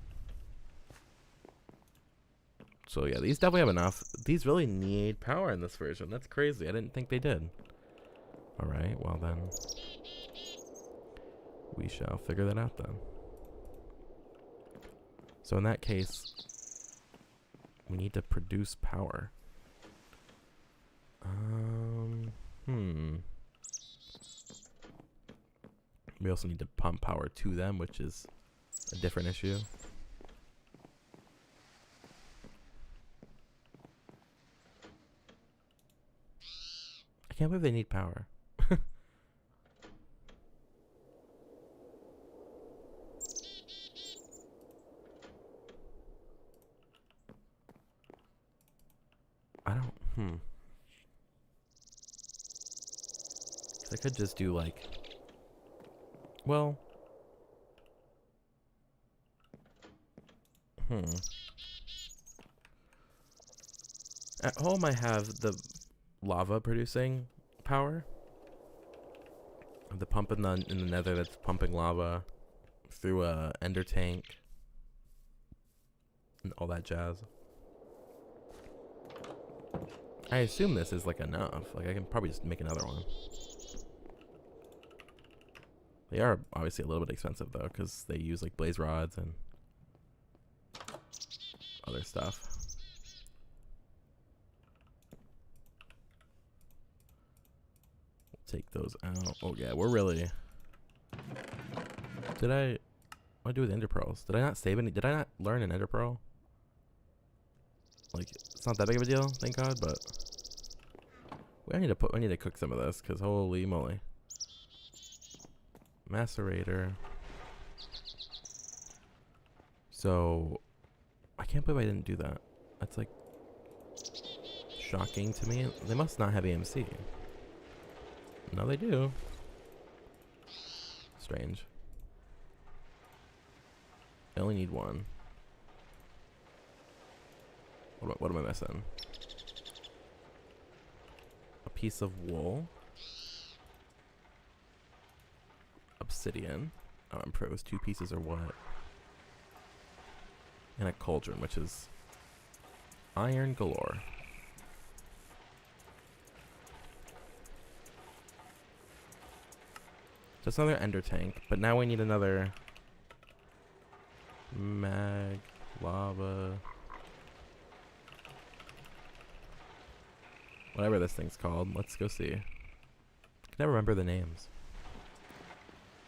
So yeah, these definitely have enough. These really need power in this version. That's crazy. I didn't think they did. Alright, well then. We shall figure that out then. So in that case, we need to produce power. We also need to pump power to them, which is a different issue. I can't believe they need power. I don't, I could just do like, well, at home I have the lava producing power. The pump in the nether that's pumping lava through a ender tank and all that jazz. I assume this is like enough. Like I can probably just make another one. They are obviously a little bit expensive though, because they use like blaze rods and other stuff. We'll take those out. Oh yeah, we're really. What do I do with ender pearls? Did I not save any? Did I not learn an ender pearl? Like it's not that big of a deal, thank God. But we need to cook some of this, because holy moly. Macerator. So I can't believe I didn't do that. That's like shocking to me. They must not have AMC. No, they do. Strange. I only need one. What am I missing? A piece of wool. Obsidian. Oh, I'm pros. 2 pieces or what? And a cauldron, which is iron galore. Just another ender tank, but now we need another mag lava. Whatever this thing's called. Let's go see. I can never remember the names.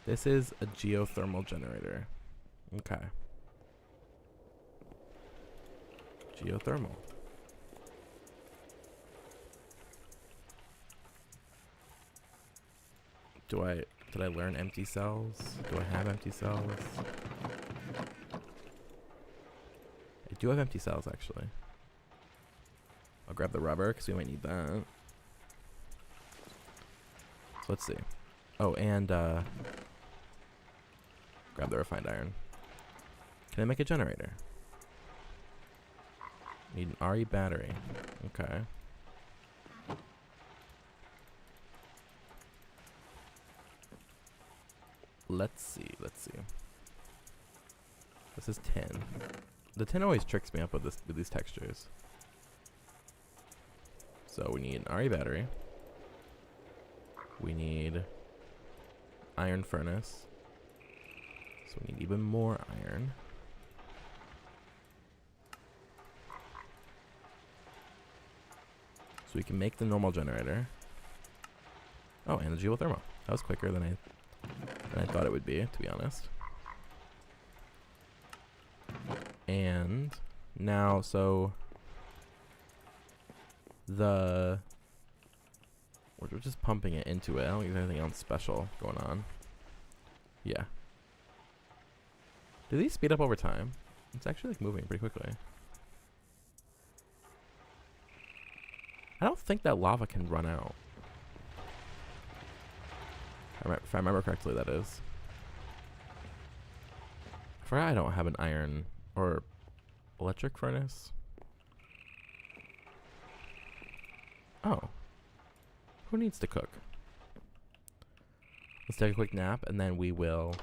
This is a geothermal generator. Okay. Geothermal. Did I learn empty cells? Do I have empty cells? I do have empty cells actually. I'll grab the rubber because we might need that. So let's see. Oh, and grab the refined iron. Can I make a generator? Need an RE battery. Okay. Let's see. This is tin. The tin always tricks me up with these textures. So we need an RE battery. We need iron furnace. So we need even more iron. So we can make the normal generator. Oh, and the geothermal. That was quicker than I thought it would be, to be honest. And now, so we're just pumping it into it. I don't think there's anything else special going on. Yeah. Do these speed up over time? It's actually like moving pretty quickly. I don't think that lava can run out. If I remember correctly, that is. I forgot I don't have an iron or electric furnace. Oh. Who needs to cook? Let's take a quick nap and then we will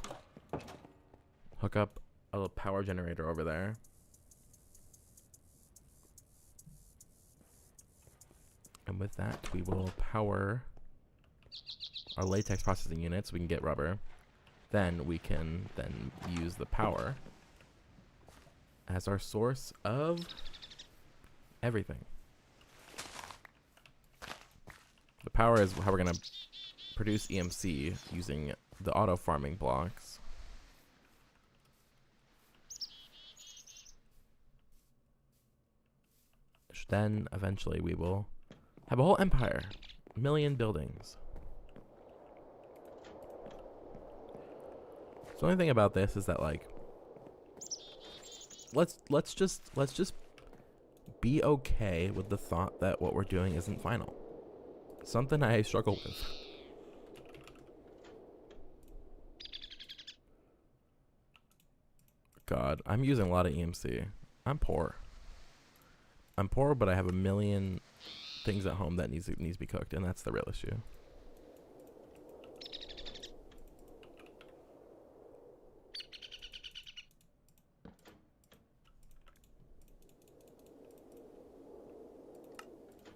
hook up a little power generator over there. And with that, we will power our latex processing unit so we can get rubber. Then we can then use the power as our source of everything. The power is how we're going to produce EMC using the auto farming blocks. Then eventually we will have a whole empire, 1 million buildings. So the only thing about this is that, like, let's just be okay with the thought that what we're doing isn't final. Something I struggle with. God, I'm using a lot of EMC. I'm poor. I'm poor, but I have 1 million things at home that needs to be cooked, and that's the real issue.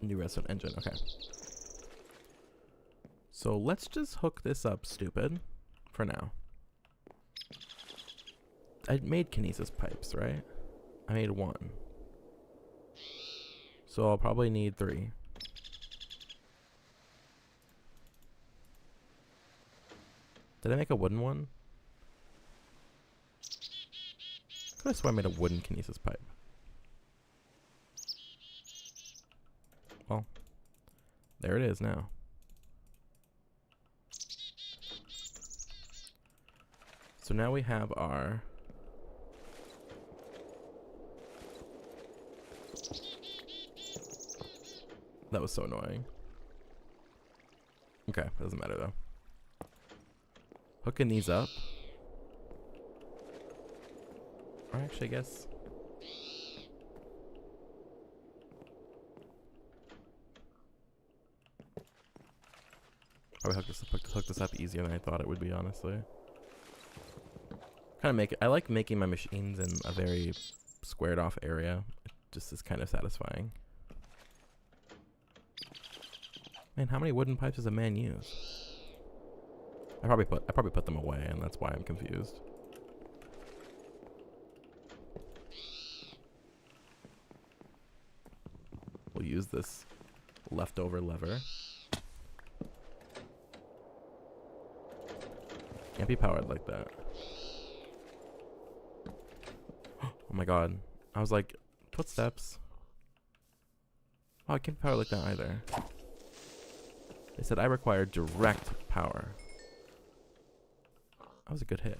New redstone engine, okay. So let's just hook this up, stupid, for now. I made kinesis pipes, right? I made 1. So I'll probably need 3. Did I make a wooden one? I could have sworn I made a wooden kinesis pipe. Well, there it is now. So now we have our that was so annoying. Okay, doesn't matter though. Hooking these up. Or actually, I guess. Probably hook this up easier than I thought it would be, honestly. I like making my machines in a very squared off area. It just is kind of satisfying. Man, how many wooden pipes does a man use? I probably put them away, and that's why I'm confused. We'll use this leftover lever. Can't be powered like that. Oh my god. I was like, footsteps. Oh, I can't power like that either. They said I require direct power. That was a good hit.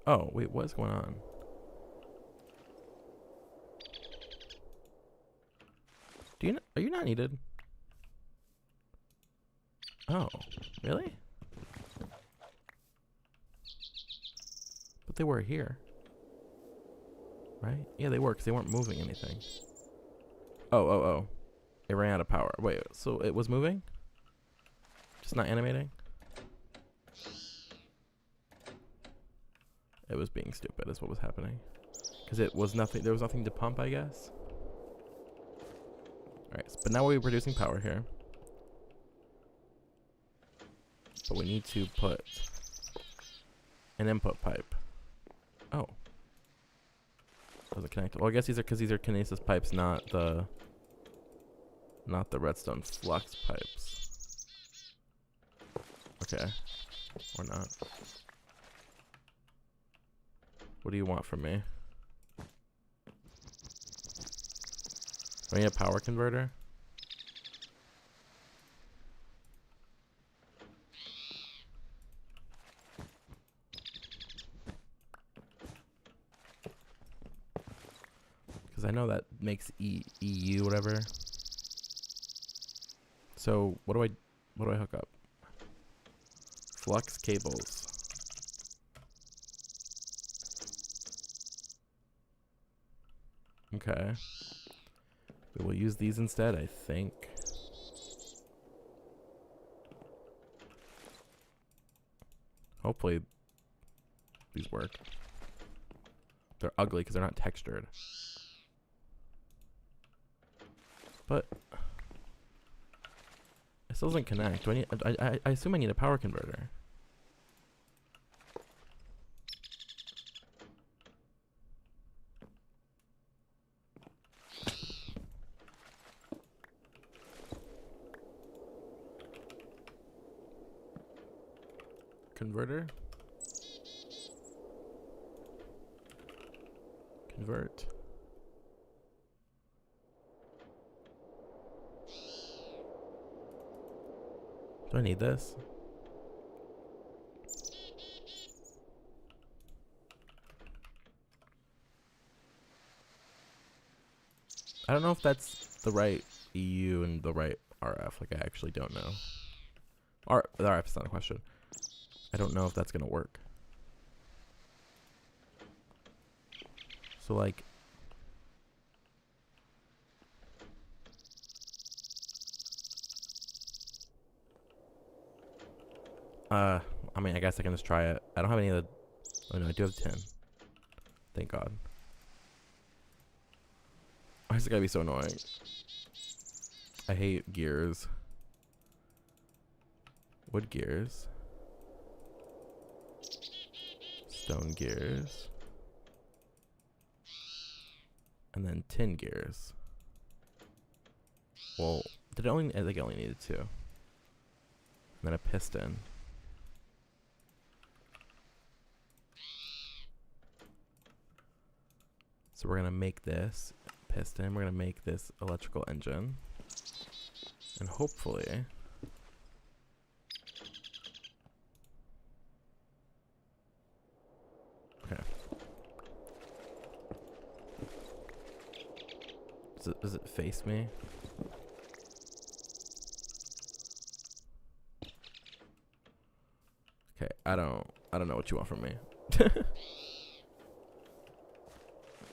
Oh, wait, what's going on? Are you not needed? Oh, really? But they were here. Right? Yeah, they were, because they weren't moving anything. Oh. It ran out of power. Wait, so it was moving? Just not animating? It was being stupid is what was happening. Because it was nothing, there was nothing to pump, I guess. Alright, but now we're producing power here. But we need to put an input pipe. Oh. Doesn't connect. Well, I guess these are because these are kinesis pipes, not the redstone flux pipes. Okay. Or not. What do you want from me? Do I need a power converter? Because I know that makes EU whatever. So what do I hook up? Flux cables. Okay. We will use these instead, I think. Hopefully these work. They're ugly because they're not textured. But it still doesn't connect. Do I need? I assume I need a power converter. Converter. Convert. Do I need this? I don't know if that's the right EU and the right RF. Like, I actually don't know. The RF is not a question. I don't know if that's gonna work. So, like, I mean, I guess I can just try it. I don't have any of the... Oh, no, I do have 10. Thank God. Why is it gotta be so annoying? I hate gears. Wood gears. Stone gears. And then tin gears. Well, did it only... I think I only needed 2. And then a piston. So we're gonna make this piston, we're gonna make this electrical engine, and hopefully okay. Does it face me? Okay, I don't know what you want from me.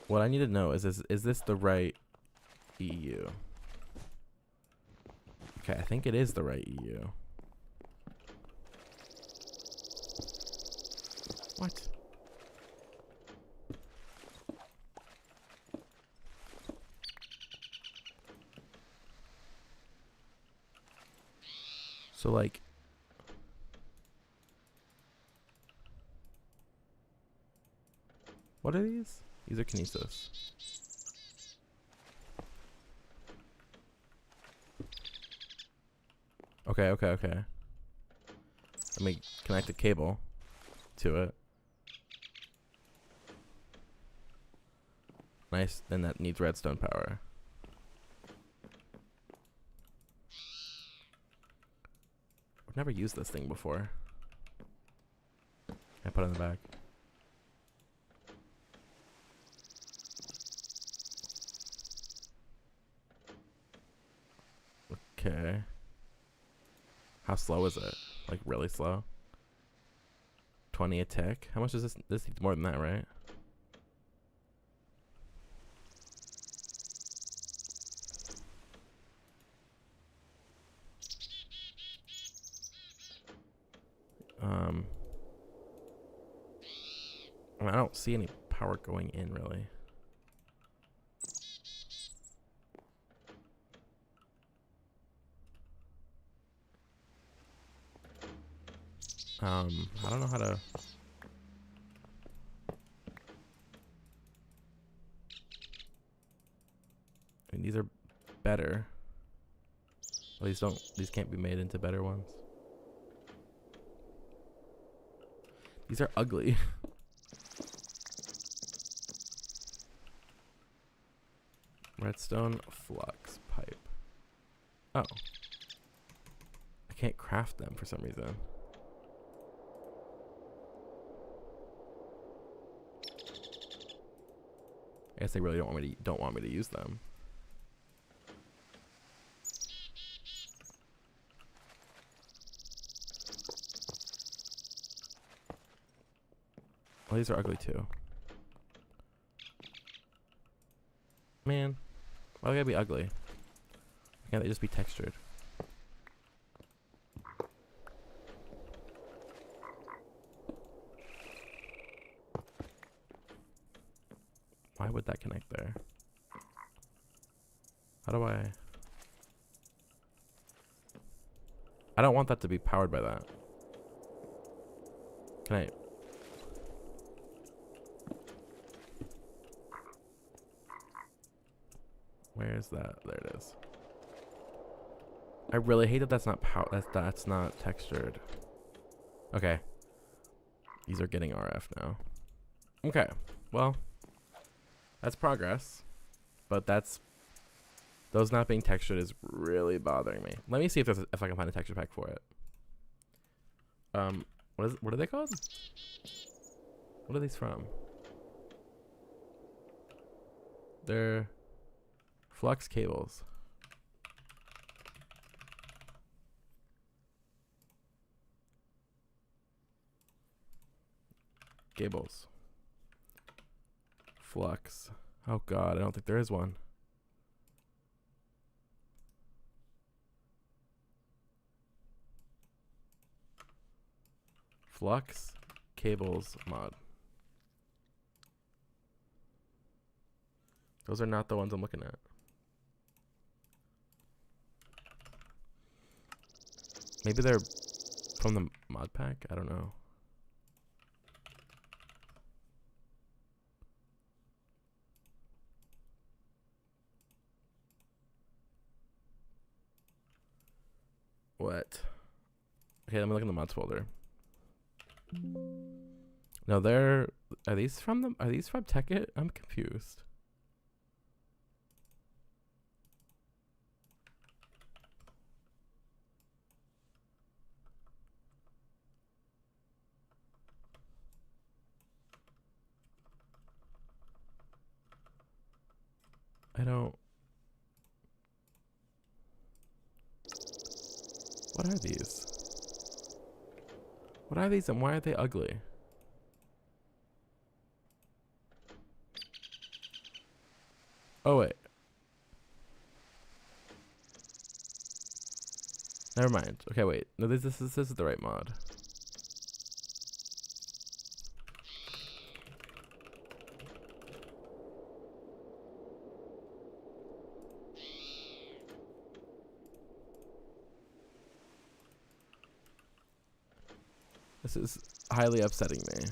What I need to know is this the right EU? Okay, I think it is the right EU. What? So, like, what are these? These are kinesis. Okay. Let me connect a cable to it. Nice, then that needs redstone power. I've never used this thing before. I put it in the back. Okay. How slow is it? Like, really slow? 20 a tick? How much is this? This needs more than that, right? I mean, I don't see any power going in, really. I don't know how to... I mean, these are better. Well, these can't be made into better ones. These are ugly. Redstone flux pipe. Oh. I can't craft them for some reason. I guess they really don't want me to use them. Well, these are ugly too. Man. Why they gotta be ugly? Why can't they just be textured? Why would that connect there? How do I don't want that to be powered by that. Can I? Where is that? There it is. I really hate that that's not that's not textured. Okay. These are getting RF now. Okay. Well, that's progress. But those not being textured is really bothering me. Let me see if I can find a texture pack for it. What are they called? What are these from? They're flux cables. Cables. Flux. Oh god, I don't think there is one. Flux cables mod. Those are not the ones I'm looking at. Maybe they're from the mod pack? I don't know. What? Okay, let me look in the mods folder. No, are these from Tekkit? I'm confused. I don't. What are these? What are these and why are they ugly? Oh wait. Never mind. Okay, wait. No, this is the right mod. This is highly upsetting me.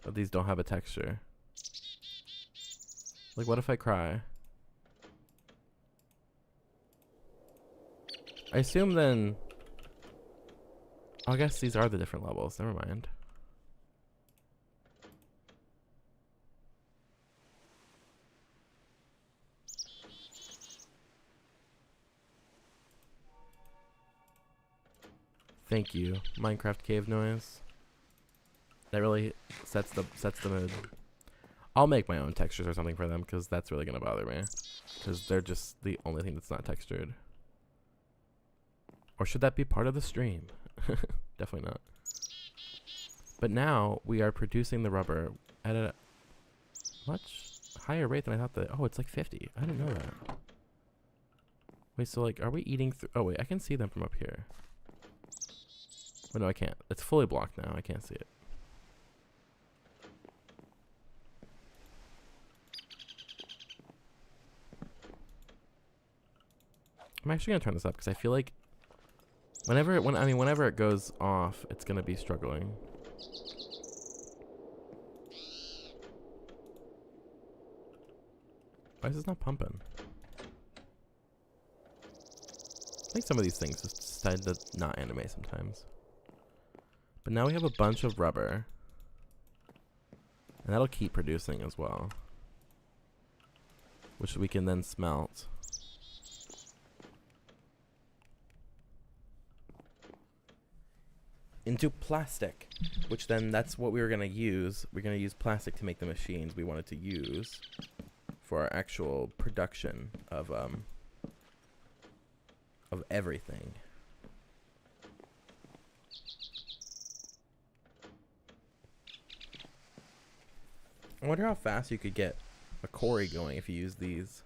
But these don't have a texture. Like, what if I cry? I assume then... I guess these are the different levels. Never mind. Thank you, Minecraft cave noise. That really sets the mood. I'll make my own textures or something for them because that's really gonna bother me. Because they're just the only thing that's not textured. Or should that be part of the stream? Definitely not. But now we are producing the rubber at a much higher rate than I thought that. Oh, it's like 50. I didn't know that. Wait, so like, are we eating through? Oh wait, I can see them from up here. Oh no, I can't. It's fully blocked now. I can't see it. I'm actually gonna turn this up because I feel like whenever it goes off, it's gonna be struggling. Why is this not pumping? I think some of these things just decide to not animate sometimes. But now we have a bunch of rubber. And that'll keep producing as well. Which we can then smelt. Into plastic. Which then, that's what we were going to use. We're going to use plastic to make the machines we wanted to use for our actual production of everything. I wonder how fast you could get a quarry going if you use these.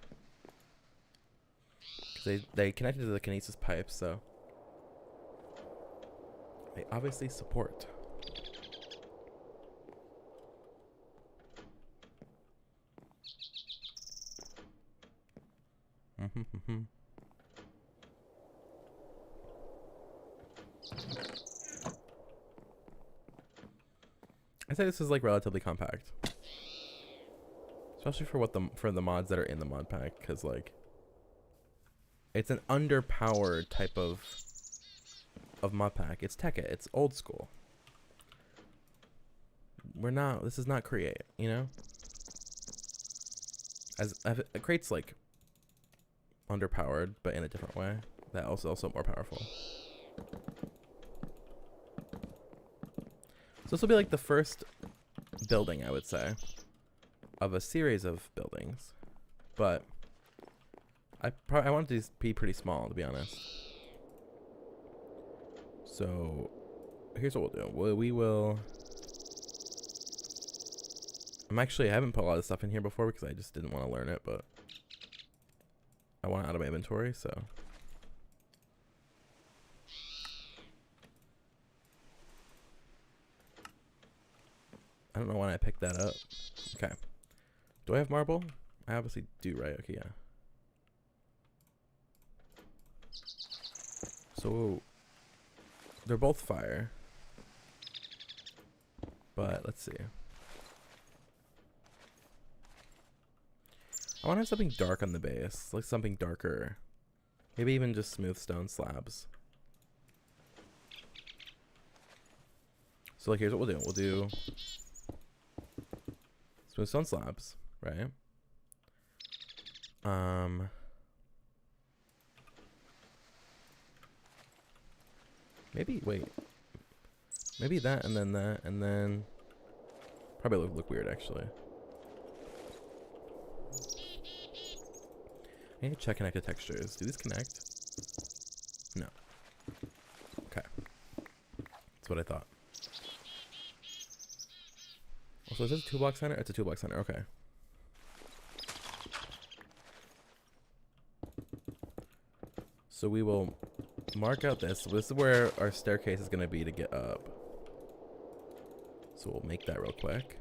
They connected to the kinesis pipes, so they obviously support. I'd say this is like relatively compact, especially for the mods that are in the mod pack, because like it's an underpowered type of mod pack. It's Tekkit. It's old school. This is not Create, you know? Create's like underpowered, but in a different way. That also more powerful. So this will be like the first building, I would say, of a series of buildings. But I want these to be pretty small, to be honest. So here's what we'll do. We will... I haven't put a lot of stuff in here before because I just didn't want to learn it, but I want it out of my inventory, so... I don't know when I picked that up. Okay. Do I have marble? I obviously do, right? Okay, yeah. So they're both fire. But let's see. I want to have something dark on the base. Like something darker. Maybe even just smooth stone slabs. So like here's what we'll do. We'll do smooth stone slabs, right? Maybe maybe that, and then probably look weird actually. I need to check connected textures. Do these connect? No. Okay. That's what I thought. So is this a 2-block center? It's a 2-block center. Okay. So we will mark out this. This is where our staircase is going to be to get up. So we'll make that real quick.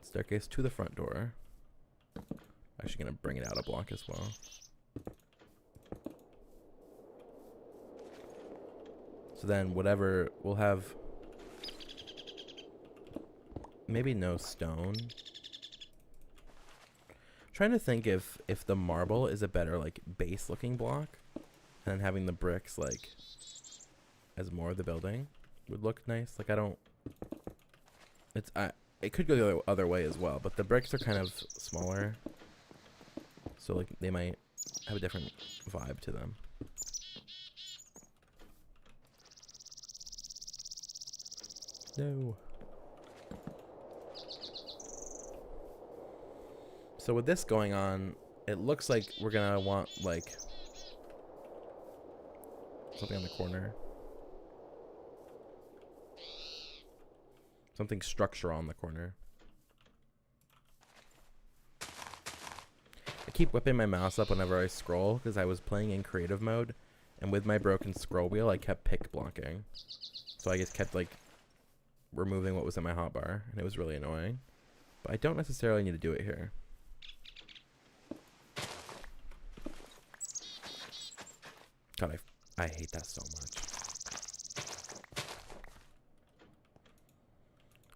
Staircase to the front door. Actually going to bring it out a block as well. So then whatever, we'll have maybe no stone. Trying to think if the marble is a better like base looking block, and then having the bricks like as more of the building would look nice. Like it could go the other way as well, but the bricks are kind of smaller, so like they might have a different vibe to them. No. So with this going on, it looks like we're gonna want like something on the corner. Something structural on the corner. I keep whipping my mouse up whenever I scroll because I was playing in creative mode, and with my broken scroll wheel I kept pick blocking. So I just kept like removing what was in my hotbar, and it was really annoying. But I don't necessarily need to do it here. God, I hate that so much.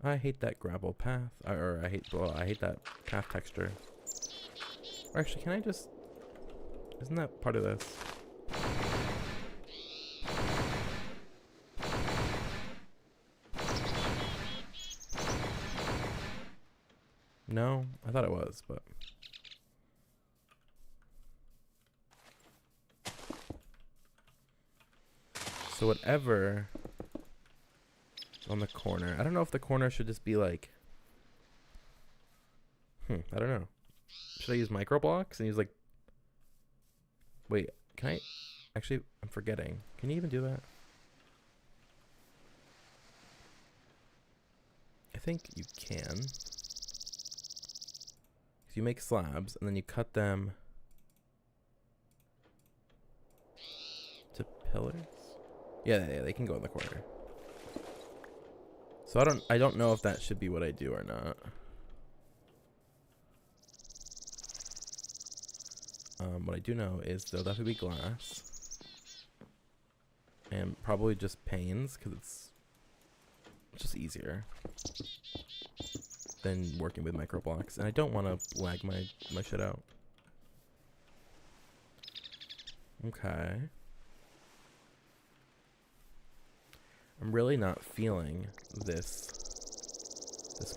I hate that gravel path, I hate that path texture. Or actually, can I just... Isn't that part of this? No? I thought it was, but... So whatever on the corner. I don't know if the corner should just be like... I don't know. Should I use micro blocks and use like... Wait, can I... Actually, I'm forgetting. Can you even do that? I think you can. So you make slabs, and then you cut them to pillars. Yeah, they can go in the corner. So I don't know if that should be what I do or not. What I do know is there'll definitely be glass. And probably just panes, because it's just easier than working with micro blocks. And I don't want to lag my shit out. Okay. I'm really not feeling this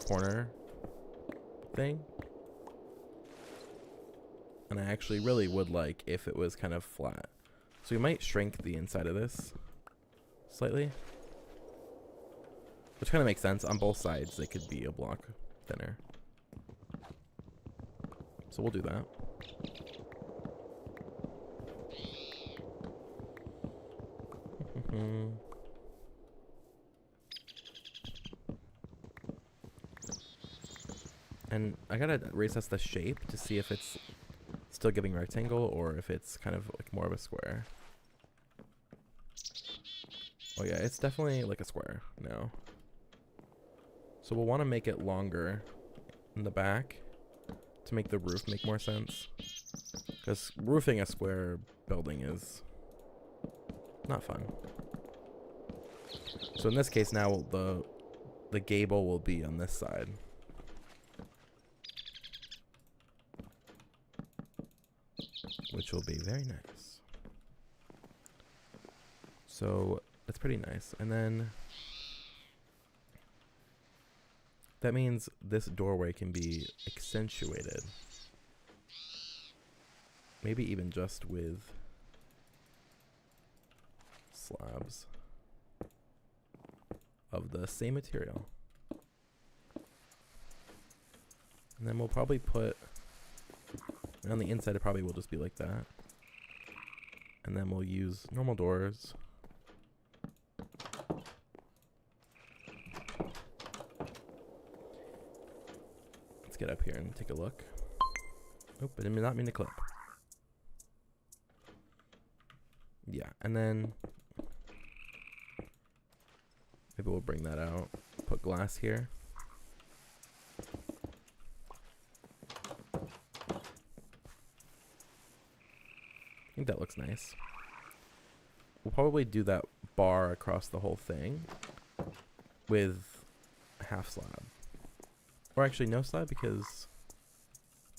corner thing. And I actually really would like if it was kind of flat. So we might shrink the inside of this slightly. Which kind of makes sense. On both sides, they could be a block thinner. So we'll do that. And I gotta reassess the shape to see if it's still giving rectangle or if it's kind of like more of a square. Oh yeah, it's definitely like a square now. So we'll want to make it longer in the back to make the roof make more sense. Because roofing a square building is not fun. So in this case now the gable will be on this side. Which will be very nice. So that's pretty nice. And then that means this doorway can be accentuated. Maybe even just with slabs of the same material. And then we'll probably put, and on the inside it probably will just be like that. And then we'll use normal doors. Let's get up here and take a look. Oh, I did not mean to clip. Yeah, and then maybe we'll bring that out. Put glass here. I think that looks nice. We'll probably do that bar across the whole thing with a half slab. Or actually no slab because...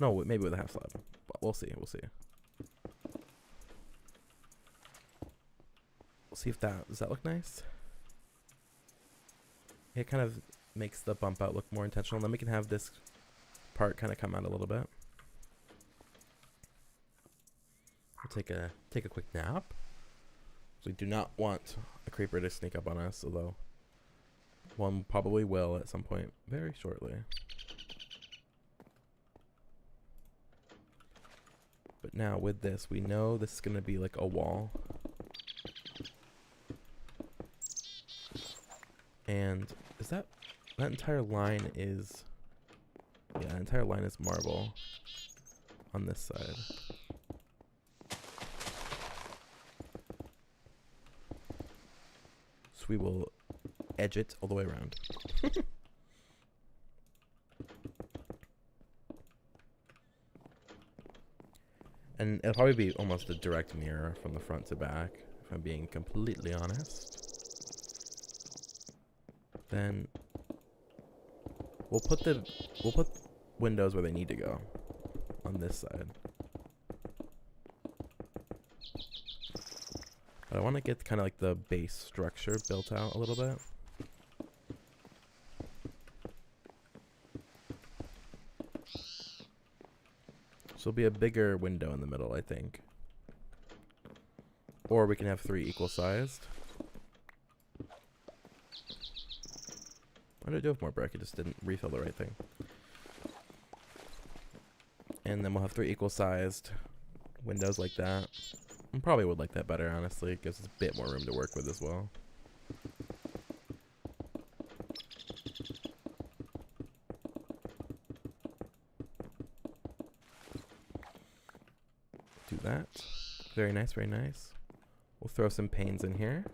No, maybe with a half slab. But we'll see, we'll see. We'll see if that... Does that look nice? It kind of makes the bump out look more intentional. Then we can have this part kind of come out a little bit. We'll take a quick nap. We do not want a creeper to sneak up on us, although one probably will at some point very shortly. But now with this, we know this is going to be like a wall. And is that entire line is, yeah, that entire line is marble on this side. So we will edge it all the way around. And it'll probably be almost a direct mirror from the front to back, if I'm being completely honest. Then we'll put windows where they need to go on this side. But I want to get kind of like the base structure built out a little bit. So it'll be a bigger window in the middle, I think. Or we can have 3 equal sized. What did I do with more brick? I just didn't refill the right thing. And then we'll have 3 equal sized windows like that. I probably would like that better, honestly. It gives us a bit more room to work with as well. that. Very nice, very nice. We'll throw some panes in here.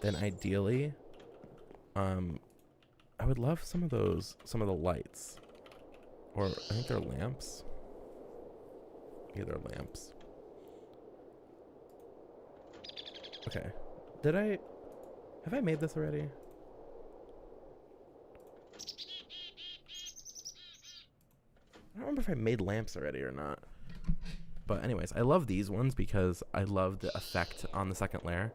Then ideally, I would love some of the lights. Or I think they're lamps. Yeah, they're lamps. Okay. Have I made this already? I don't remember if I made lamps already or not. But anyways, I love these ones because I love the effect on the second layer,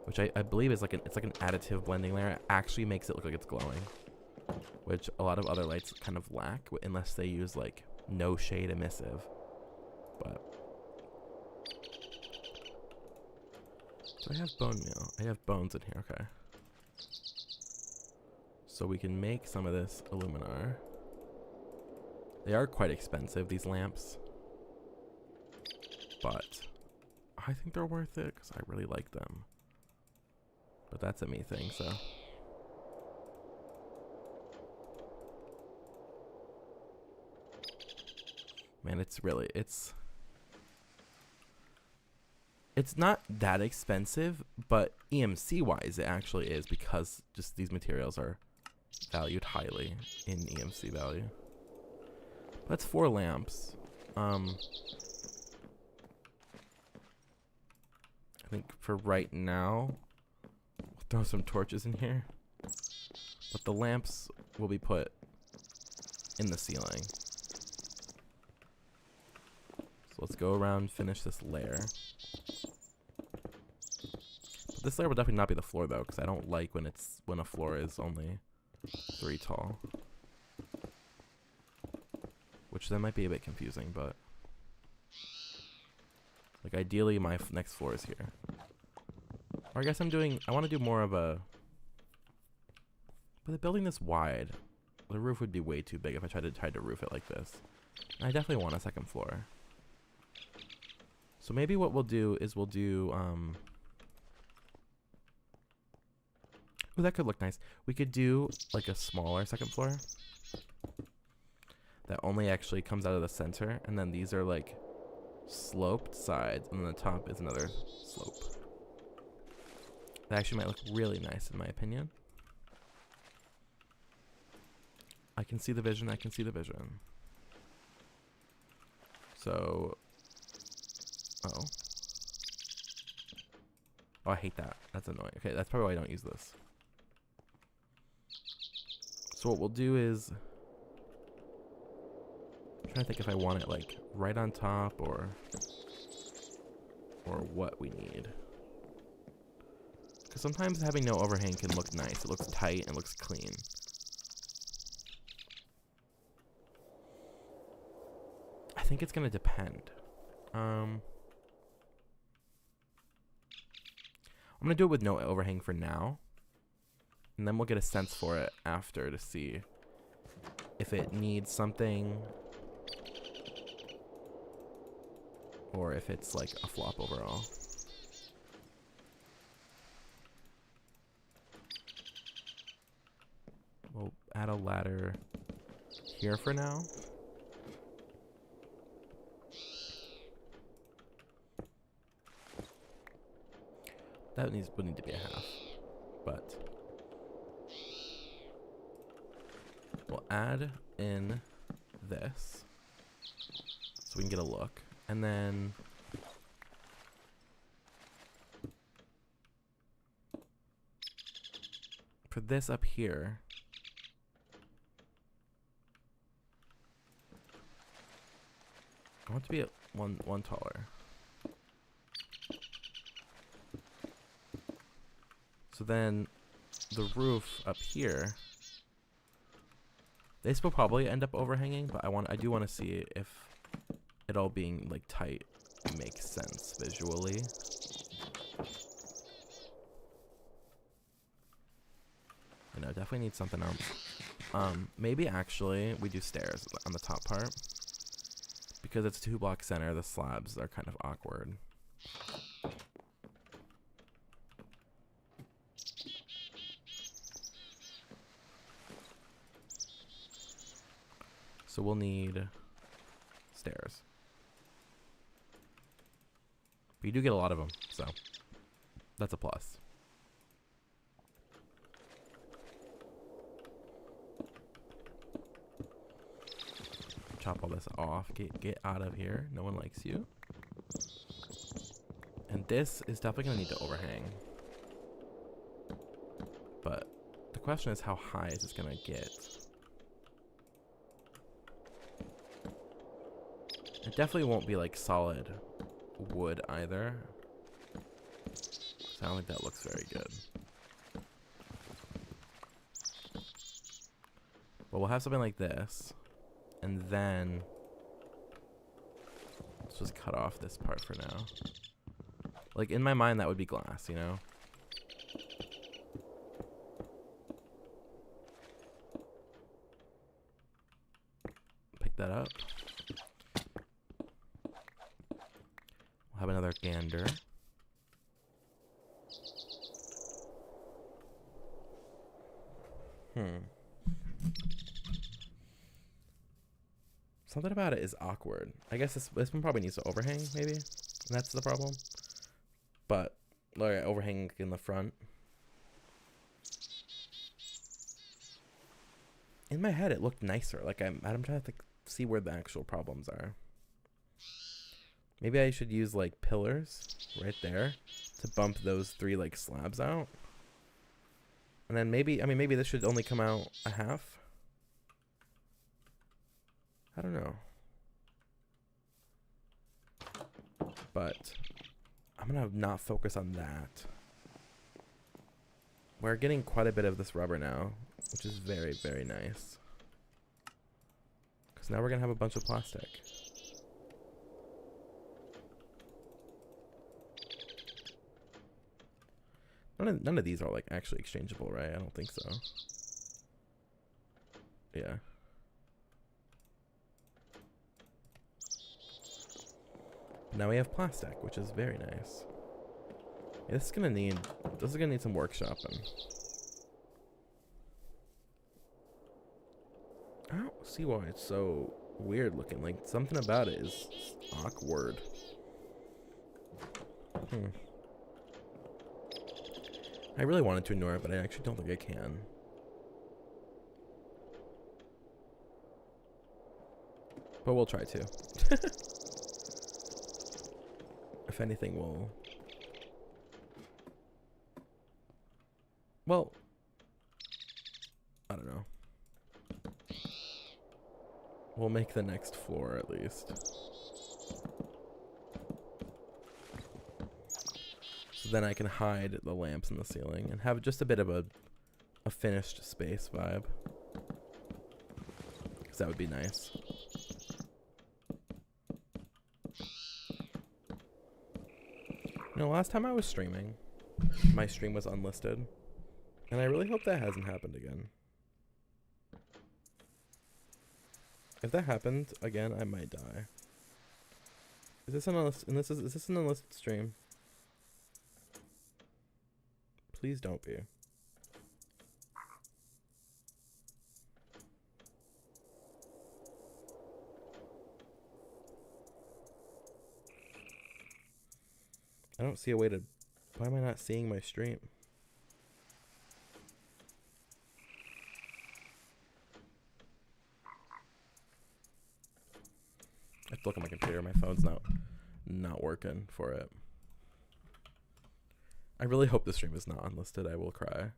which I believe is it's like an additive blending layer. It actually makes it look like it's glowing, which a lot of other lights kind of lack unless they use like no shade emissive. But do I have bone meal? I have bones in here. Okay. So we can make some of this aluminar. They are quite expensive, these lamps. But I think they're worth it because I really like them. But that's a me thing, so. Man, it's not that expensive, but EMC wise it actually is because just these materials are valued highly in EMC value. That's 4 lamps. I think for right now, we'll throw some torches in here. But the lamps will be put in the ceiling. So let's go around, finish this layer. But this layer will definitely not be the floor though, because I don't like when a floor is only 3 tall. Which then might be a bit confusing, but like ideally my next floor is here. Or I guess I want to do more of a, but the building this wide, the roof would be way too big if I tried to roof it like this. And I definitely want a second floor. So maybe what we'll do is ooh, that could look nice. We could do like a smaller second floor that only actually comes out of the center, and then these are like sloped sides, and then the top is another slope. That actually might look really nice in my opinion. I can see the vision, I can see the vision. So, oh, I hate that. That's annoying. Okay, that's probably why I don't use this. So what we'll do is, I'm trying to think if I want it like right on top or what we need. Because sometimes having no overhang can look nice. It looks tight and looks clean. I think it's gonna depend. I'm gonna do it with no overhang for now, and then we'll get a sense for it after to see if it needs something or if it's like a flop overall. We'll add a ladder here for now. That would need to be a half, but we'll add in this so we can get a look, and then for this up here, I want it to be at one taller. So then the roof up here, this will probably end up overhanging, but I do want to see if it all being like tight makes sense visually. I know, definitely need something else. Maybe actually we do stairs on the top part. Because it's 2 block center, the slabs are kind of awkward. So we'll need stairs. But you do get a lot of them, so that's a plus. Chop all this off. Get out of here. No one likes you. And this is definitely going to need to overhang. But the question is, how high is this going to get? It definitely won't be like solid wood either. So I don't think that looks very good. But we'll have something like this. And then let's just cut off this part for now. Like in my mind, that would be glass, you know? Pick that up. We'll have another gander. Something about it is awkward. I guess this one probably needs to overhang, maybe? And that's the problem. But, like, overhang in the front. In my head, it looked nicer. Like, I'm trying to see where the actual problems are. Maybe I should use, like, pillars right there to bump those 3, like, slabs out. And then maybe, I mean, maybe this should only come out a half. I don't know. But I'm going to not focus on that. We're getting quite a bit of this rubber now, which is very, very nice. Because now we're going to have a bunch of plastic. None of these are like actually exchangeable, right? I don't think so. Yeah. Now we have plastic, which is very nice. Yeah, this is gonna need some workshopping. I don't see why it's so weird looking. Like something about it is awkward. I really wanted to ignore it, but I actually don't think I can. But we'll try to. If anything, well, I don't know. We'll make the next floor at least. So then I can hide the lamps in the ceiling and have just a bit of a finished space vibe. Because that would be nice. You know, last time I was streaming, my stream was unlisted. And I really hope that hasn't happened again. If that happened again, I might die. Is this an unlisted stream? Please don't be. I don't see a way to... Why am I not seeing my stream? I have to look at my computer. My phone's not working for it. I really hope the stream is not unlisted. I will cry.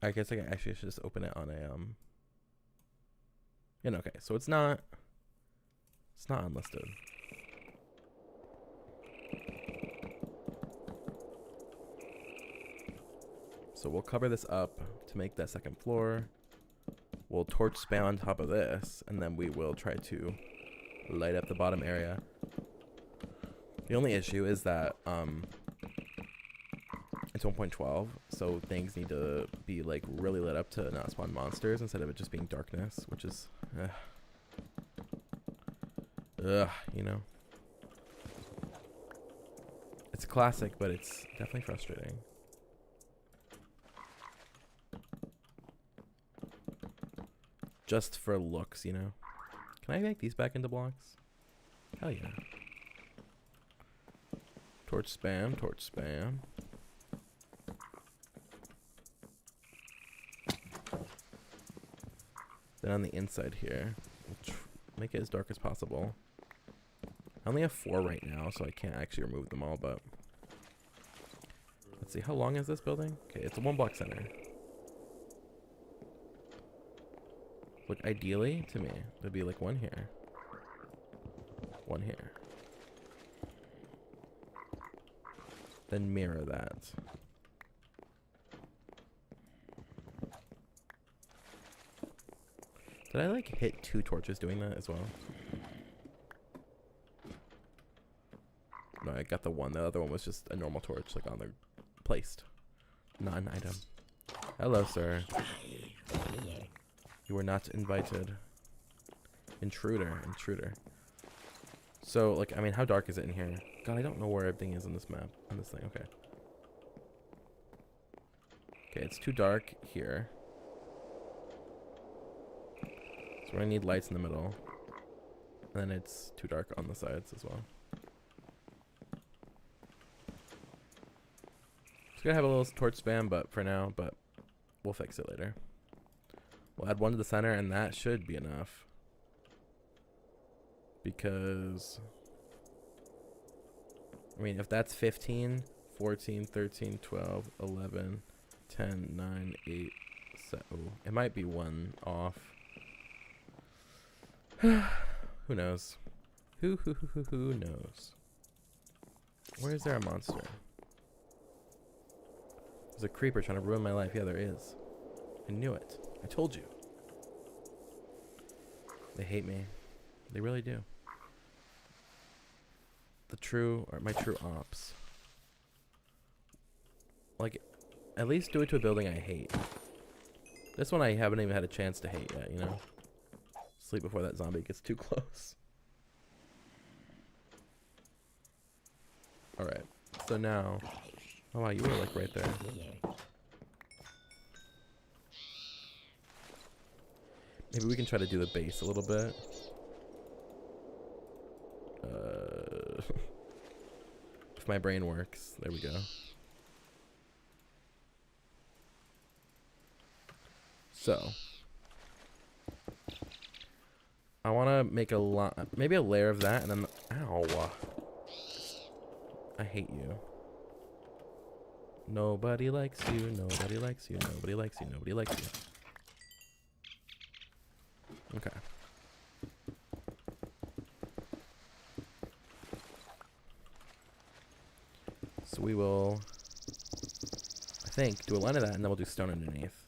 I guess I actually should just open it on a okay, so it's not unlisted. So we'll cover this up to make that second floor. We'll torch spam on top of this, and then we will try to light up the bottom area. The only issue is that it's 1.12, so things need to be like really lit up to not spawn monsters instead of it just being darkness, which is you know. It's a classic, but it's definitely frustrating. Just for looks, you know? Can I make these back into blocks? Hell yeah. Torch spam, torch spam. Then on the inside here, we'll make it as dark as possible. I only have 4 right now, so I can't actually remove them all, but... Let's see, how long is this building? Okay, it's a 1 block center. Like, ideally, to me, there'd be like 1 here. 1 here. Then mirror that. Did I like hit 2 torches doing that as well? No, I got the one. The other one was just a normal torch, like on the placed. Not an item. Hello, sir. You were not invited. Intruder, intruder. So, like, I mean, how dark is it in here? God, I don't know where everything is on this map. On this thing, okay. Okay, it's too dark here. So we're gonna need lights in the middle. And then it's too dark on the sides as well. It's gonna have a little torch spam, but for now, but we'll fix it later. We'll add 1 to the center, and that should be enough. Because, I mean, if that's 15, 14, 13, 12, 11, 10, 9, 8, 7, oh, it might be 1 off. Who knows? Who knows? Where is there a monster? There's a creeper trying to ruin my life. Yeah, there is. I knew it. I told you. They hate me. They really do. My true ops. Like, at least do it to a building I hate. This one I haven't even had a chance to hate yet, you know? Sleep before that zombie gets too close. Alright, so now... Oh wow, you were like right there. Maybe we can try to do the base a little bit. If my brain works. There we go. So. I want to make a lot, maybe a layer of that, and then, ow. I hate you. Nobody likes you, nobody likes you, nobody likes you, nobody likes you. Okay. So we will, I think, do a line of that, and then we'll do stone underneath.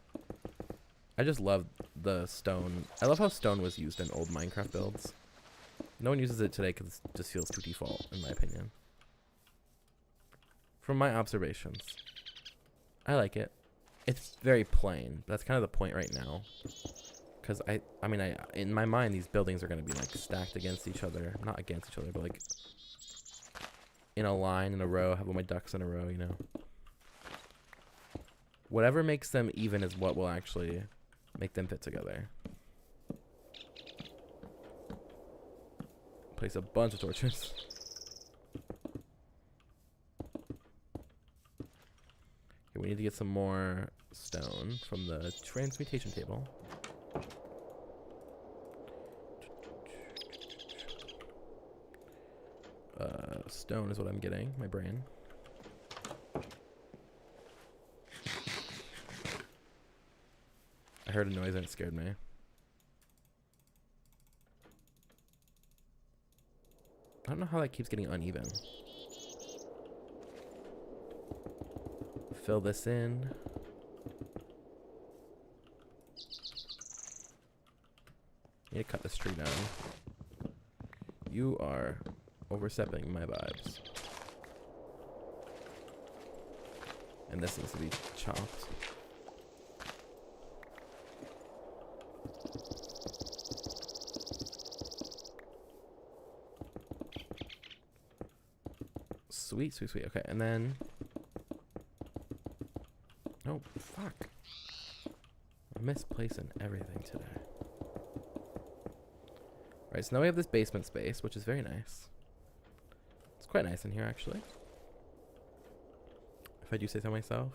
I just love the stone. I love how stone was used in old Minecraft builds. No one uses it today because it just feels too default, in my opinion. From my observations. I like it. It's very plain. That's kind of the point right now. Because I mean, in my mind, these buildings are going to be like stacked against each other. Not against each other, but like in a line, in a row. Have all my ducks in a row, you know. Whatever makes them even is what will actually make them fit together. Place a bunch of torches. Okay, we need to get some more stone from the transmutation table. Stone is what I'm getting, my brain. I heard a noise and it scared me. I don't know how that keeps getting uneven. Fill this in. Need to cut this tree down. You are overstepping my vibes. And this needs to be chopped. Sweet, sweet, sweet. Okay, and then... Oh, fuck. I'm misplacing everything today. Alright, so now we have this basement space, which is very nice. It's quite nice in here, actually. If I do say so myself.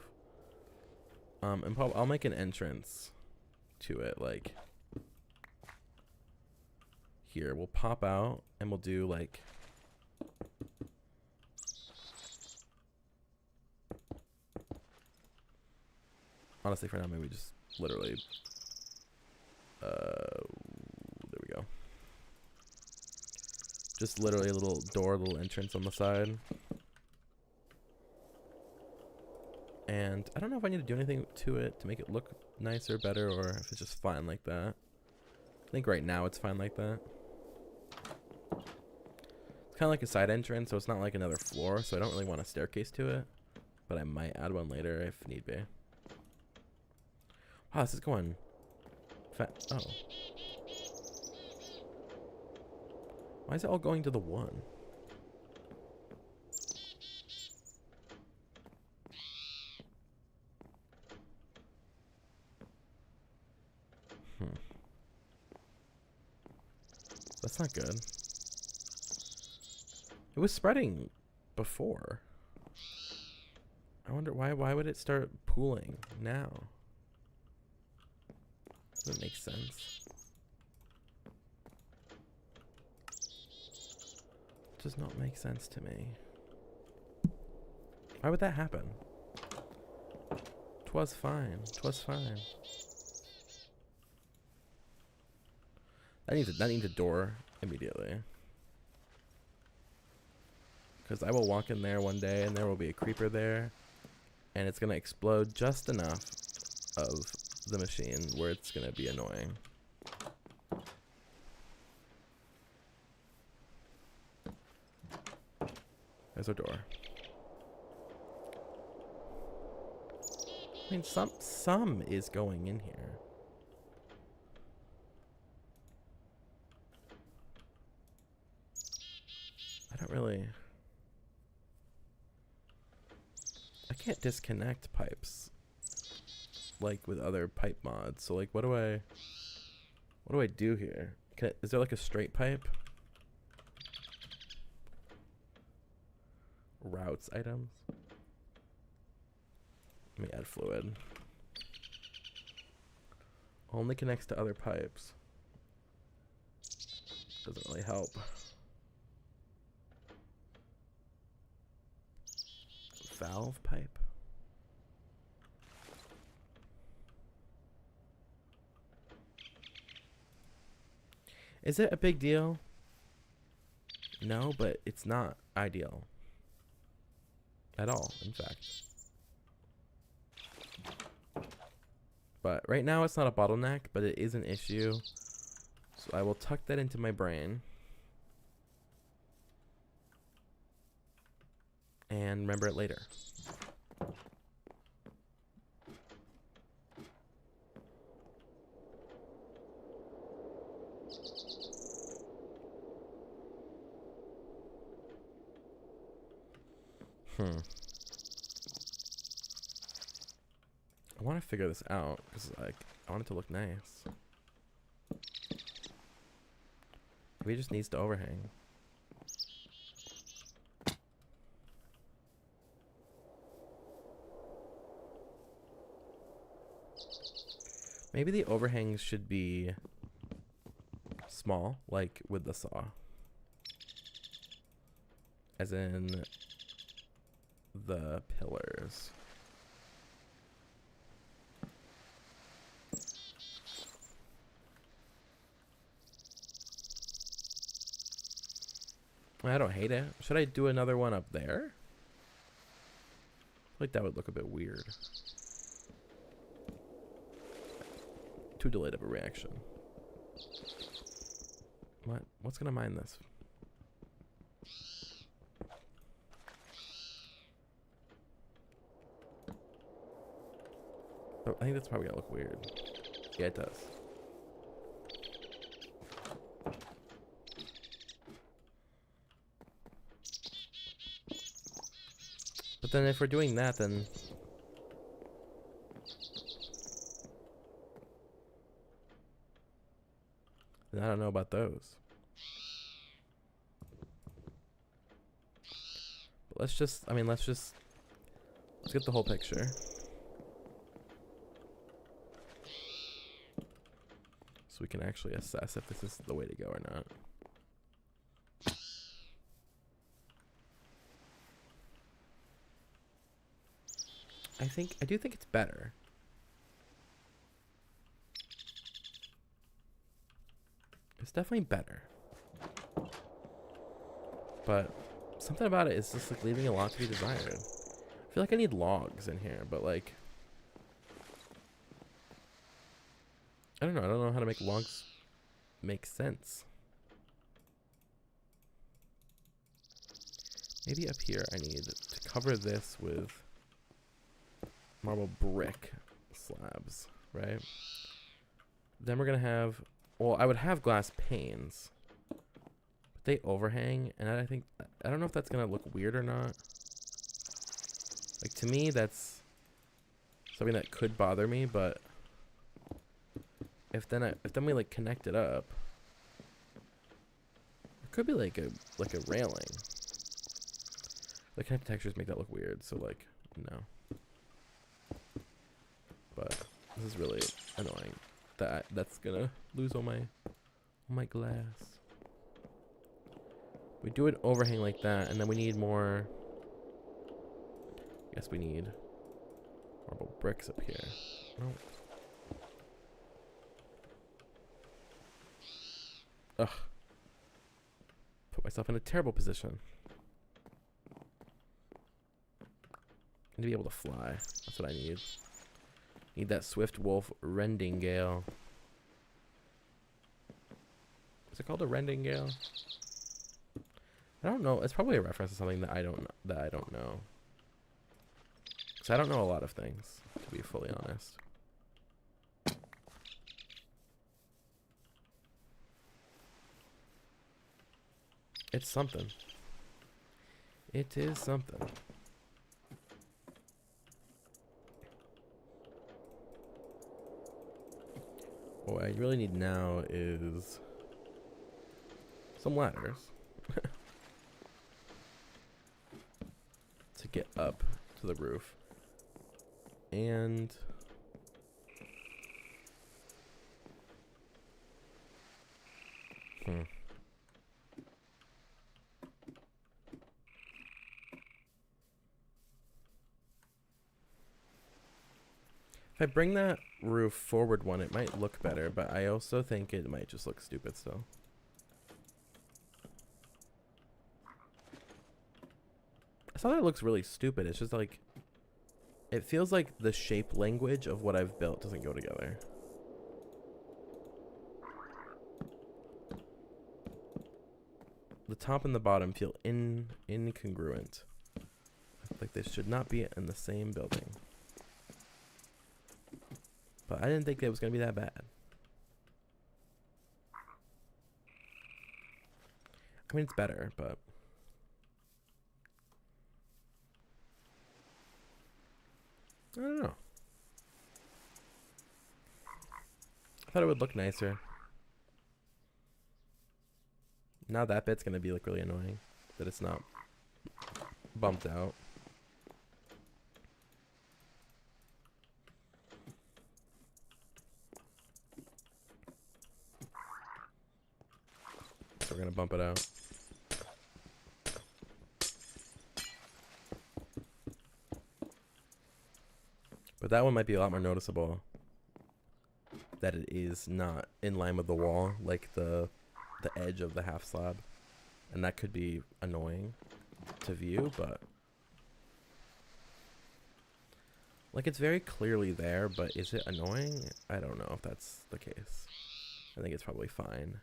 And I'll make an entrance to it, like... Here, we'll pop out, and we'll do, like... Honestly, for now, maybe just literally... there we go. Just literally a little door, little entrance on the side. And I don't know if I need to do anything to it to make it look nicer, better, or if it's just fine like that. I think right now it's fine like that. It's kind of like a side entrance, so it's not like another floor, so I don't really want a staircase to it. But I might add one later if need be. Wow, this is going fast. Oh. Why is it all going to the one? That's not good. It was spreading before. I wonder why would it start pooling now? Doesn't make sense. Does not make sense to me. Why would that happen? 'Twas fine. 'Twas fine. That needs a door immediately. Because I will walk in there one day and there will be a creeper there. And it's going to explode just enough of the machine where it's going to be annoying. There's our door. I mean, some is going in here. I don't really... I can't disconnect pipes like with other pipe mods. So like, what do I do here? Is there like a straight pipe? Routes items. Let me add fluid. Only connects to other pipes. Doesn't really help. Valve pipe. Is it a big deal? No, but it's not ideal. At all, in fact. But right now it's not a bottleneck, but it is an issue. So I will tuck that into my brain. And remember it later. I want to figure this out because like I want it to look nice. Maybe it just needs to overhang. Maybe the overhangs should be small, like with the saw. As in the pillars. I don't hate it. Should I do another one up there? I feel like that would look a bit weird. Too delayed of a reaction. What? What's gonna mine this? Oh, I think that's probably gonna look weird. Yeah, it does. But then if we're doing that, then I don't know about those. But let's just, I mean, let's get the whole picture. So we can actually assess if this is the way to go or not. I do think it's better. It's definitely better. But something about it is just like leaving a lot to be desired. I feel like I need logs in here, but like, I don't know how to make logs make sense. Maybe up here I need to cover this with marble brick slabs, right? Then we're gonna have, well, I would have glass panes, but they overhang, and I don't know if that's gonna look weird or not. Like, to me, that's something that could bother me, but if then we like connect it up, it could be like a railing. The connected textures make that look weird, so like, no. But this is really annoying. That's gonna lose all my glass. We do an overhang like that, and then we need more. I guess we need marble bricks up here. No. Ugh. Put myself in a terrible position. I need to be able to fly. That's what I need. Need that swift wolf rending gale. Is it called a rending gale? I don't know. It's probably a reference to something that I don't know. Because I don't know a lot of things, to be fully honest. It's something. It is something. What I really need now is some ladders to get up to the roof. And if I bring that roof forward one, it might look better, but I also think it might just look stupid still. It's not that it looks really stupid, it's just like, it feels like the shape language of what I've built doesn't go together. The top and the bottom feel incongruent. Like they should not be in the same building. But I didn't think it was going to be that bad. I mean, it's better, but I don't know. I thought it would look nicer. Now that bit's going to be like really annoying that it's not bumped out. So we're going to bump it out. But that one might be a lot more noticeable that it is not in line with the wall, like the edge of the half slab. And that could be annoying to view, but like it's very clearly there, but is it annoying? I don't know if that's the case. I think it's probably fine.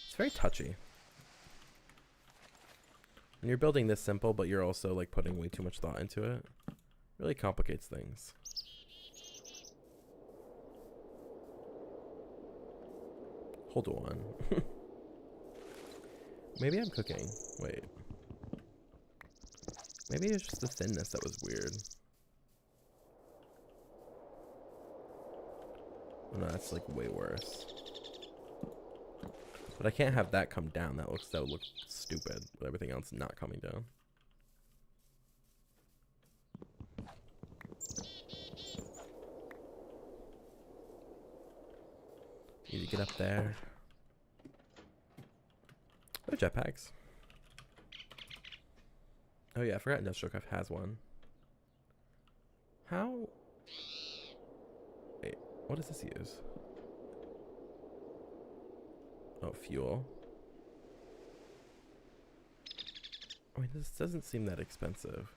It's very touchy. When you're building this simple, but you're also like putting way too much thought into it, really complicates things. Hold on. Maybe I'm cooking. Wait. Maybe it's just the thinness that was weird. Oh, no, that's like way worse. But I can't have that come down. That would look stupid with everything else not coming down. Need to get up there. Oh, jetpacks. Oh yeah, I forgot IndustrialCraft has one. How? Wait, what does this use? Oh, fuel. I mean, this doesn't seem that expensive.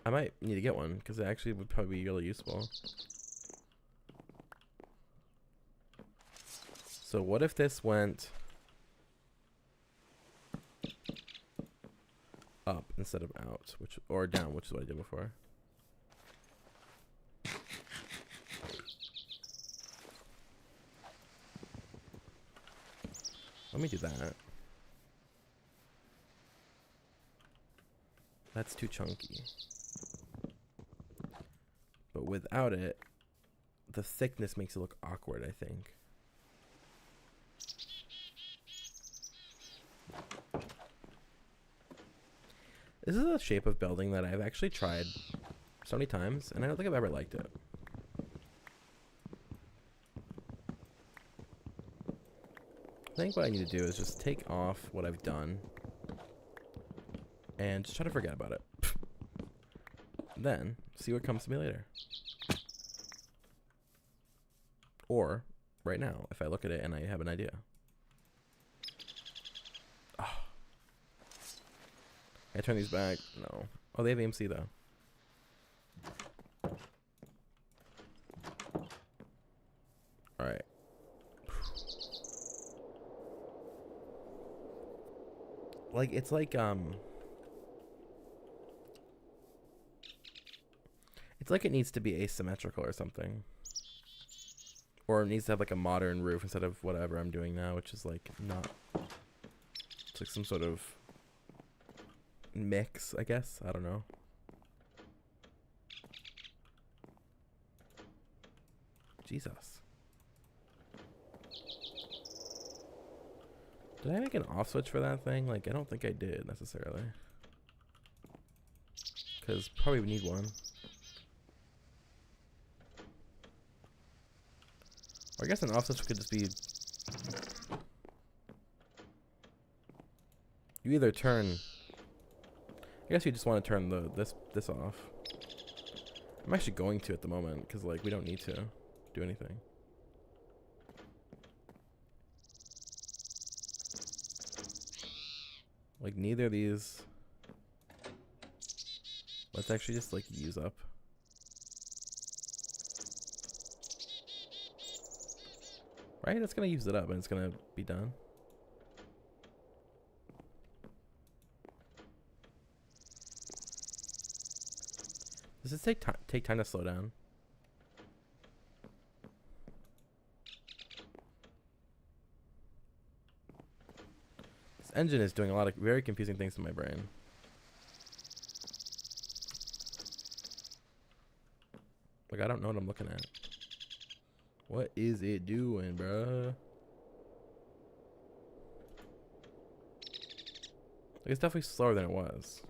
I might need to get one because it actually would probably be really useful. So what if this went up instead of out, or down, which is what I did before. Let me do that. That's too chunky. But without it, the thickness makes it look awkward, I think. This is a shape of building that I've actually tried so many times, and I don't think I've ever liked it. I think what I need to do is just take off what I've done and just try to forget about it. Then see what comes to me later. Or right now, if I look at it and I have an idea. Oh. Can I turn these back? No. Oh, they have AMC though. Alright. Like, it's like it needs to be asymmetrical or something. Or it needs to have like a modern roof instead of whatever I'm doing now, which is like not... It's like some sort of mix, I guess. I don't know. Jesus. Did I make an off switch for that thing? Like, I don't think I did necessarily. Because probably we need one. Or I guess an off switch could just be... You either turn... I guess you just want to turn this off. I'm actually going to at the moment, because like we don't need to do anything. Like neither of these. Let's actually just like use up. Right? It's gonna use it up and it's gonna be done. Does this take time to slow down? This engine is doing a lot of very confusing things to my brain. Like, I don't know what I'm looking at. What is it doing, bruh? Like, it's definitely slower than it was.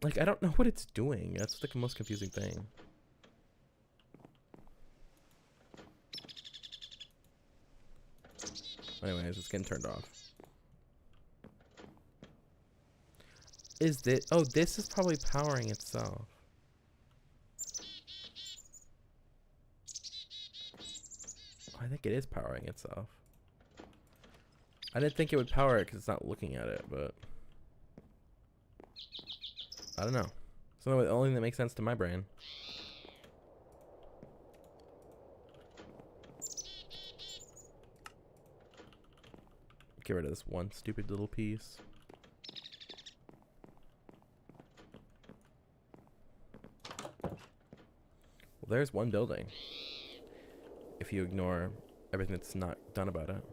Like, I don't know what it's doing. That's the most confusing thing. Anyways, it's getting turned off. Is this... Oh, this is probably powering itself. Oh, I think it is powering itself. I didn't think it would power it because it's not looking at it, but... I don't know. It's the only thing that makes sense to my brain. Get rid of this one stupid little piece. Well, there's one building. If you ignore everything that's not done about it.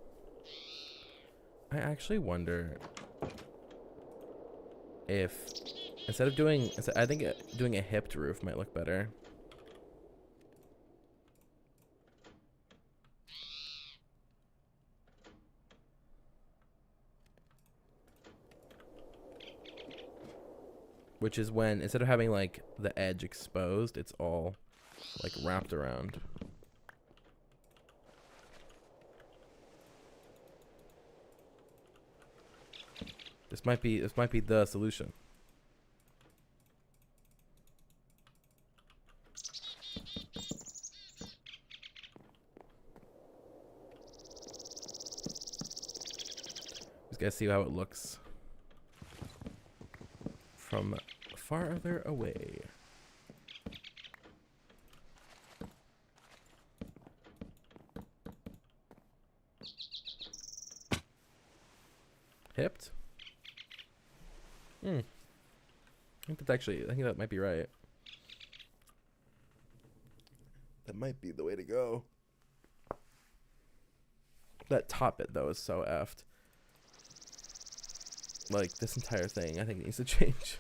I actually wonder if instead of doing, I think doing a hipped roof might look better. Which is when, instead of having like the edge exposed, it's all like wrapped around. This might be the solution. Just gotta see how it looks from farther away. Hipped? I think that's actually, I think that might be right. That might be the way to go. That top bit though is so effed. Like this entire thing I think needs to change.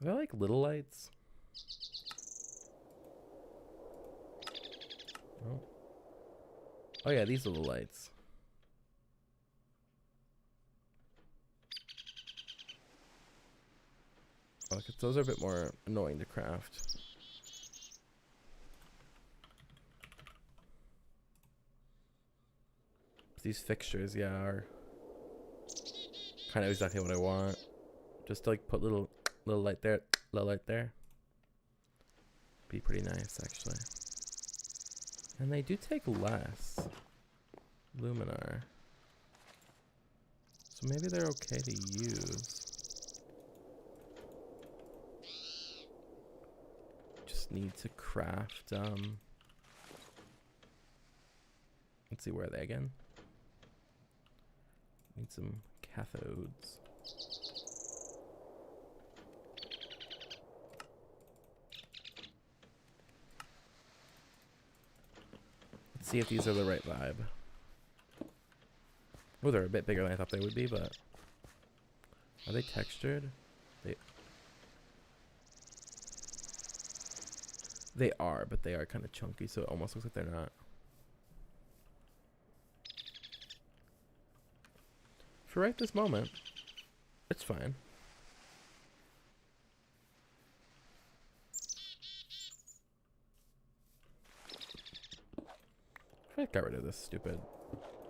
Are there like little lights? Oh. Oh yeah, these are the lights. Oh, 'cause those are a bit more annoying to craft. These fixtures, yeah, are kind of exactly what I want. Just to like put little light there, little light there. Be pretty nice actually. And they do take less luminar. So maybe they're okay to use. Just need to craft, let's see, where are they again? Need some cathodes. Let's see if these are the right vibe. Oh, they're a bit bigger than I thought they would be, but are they textured? They are, but they are kind of chunky, so it almost looks like they're not. For right this moment, it's fine. I got rid of this stupid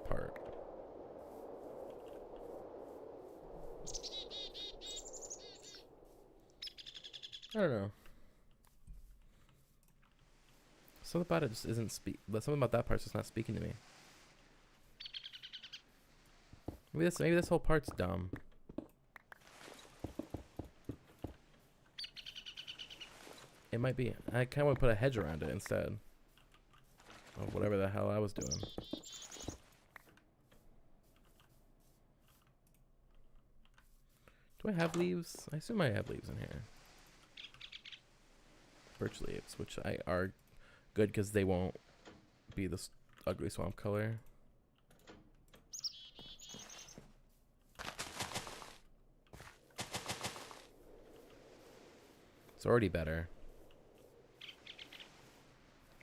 part. I don't know. Something about it just isn't something about that part's just not speaking to me. Maybe this whole part's dumb. It might be. I kind of want to put a hedge around it instead of whatever the hell I was doing. Do I have leaves? I assume I have leaves in here. Birch leaves, which are good because they won't be this ugly swamp color. It's already better.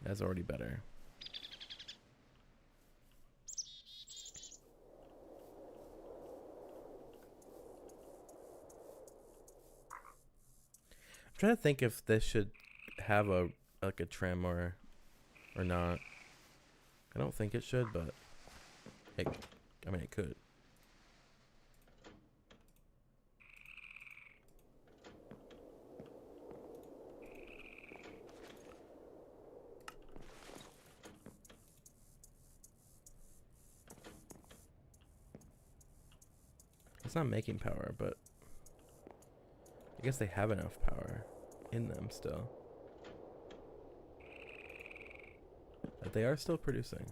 That's already better. I'm trying to think if this should have a trim or not. I don't think it should, but I mean it could. It's not making power, but I guess they have enough power in them still. But they are still producing.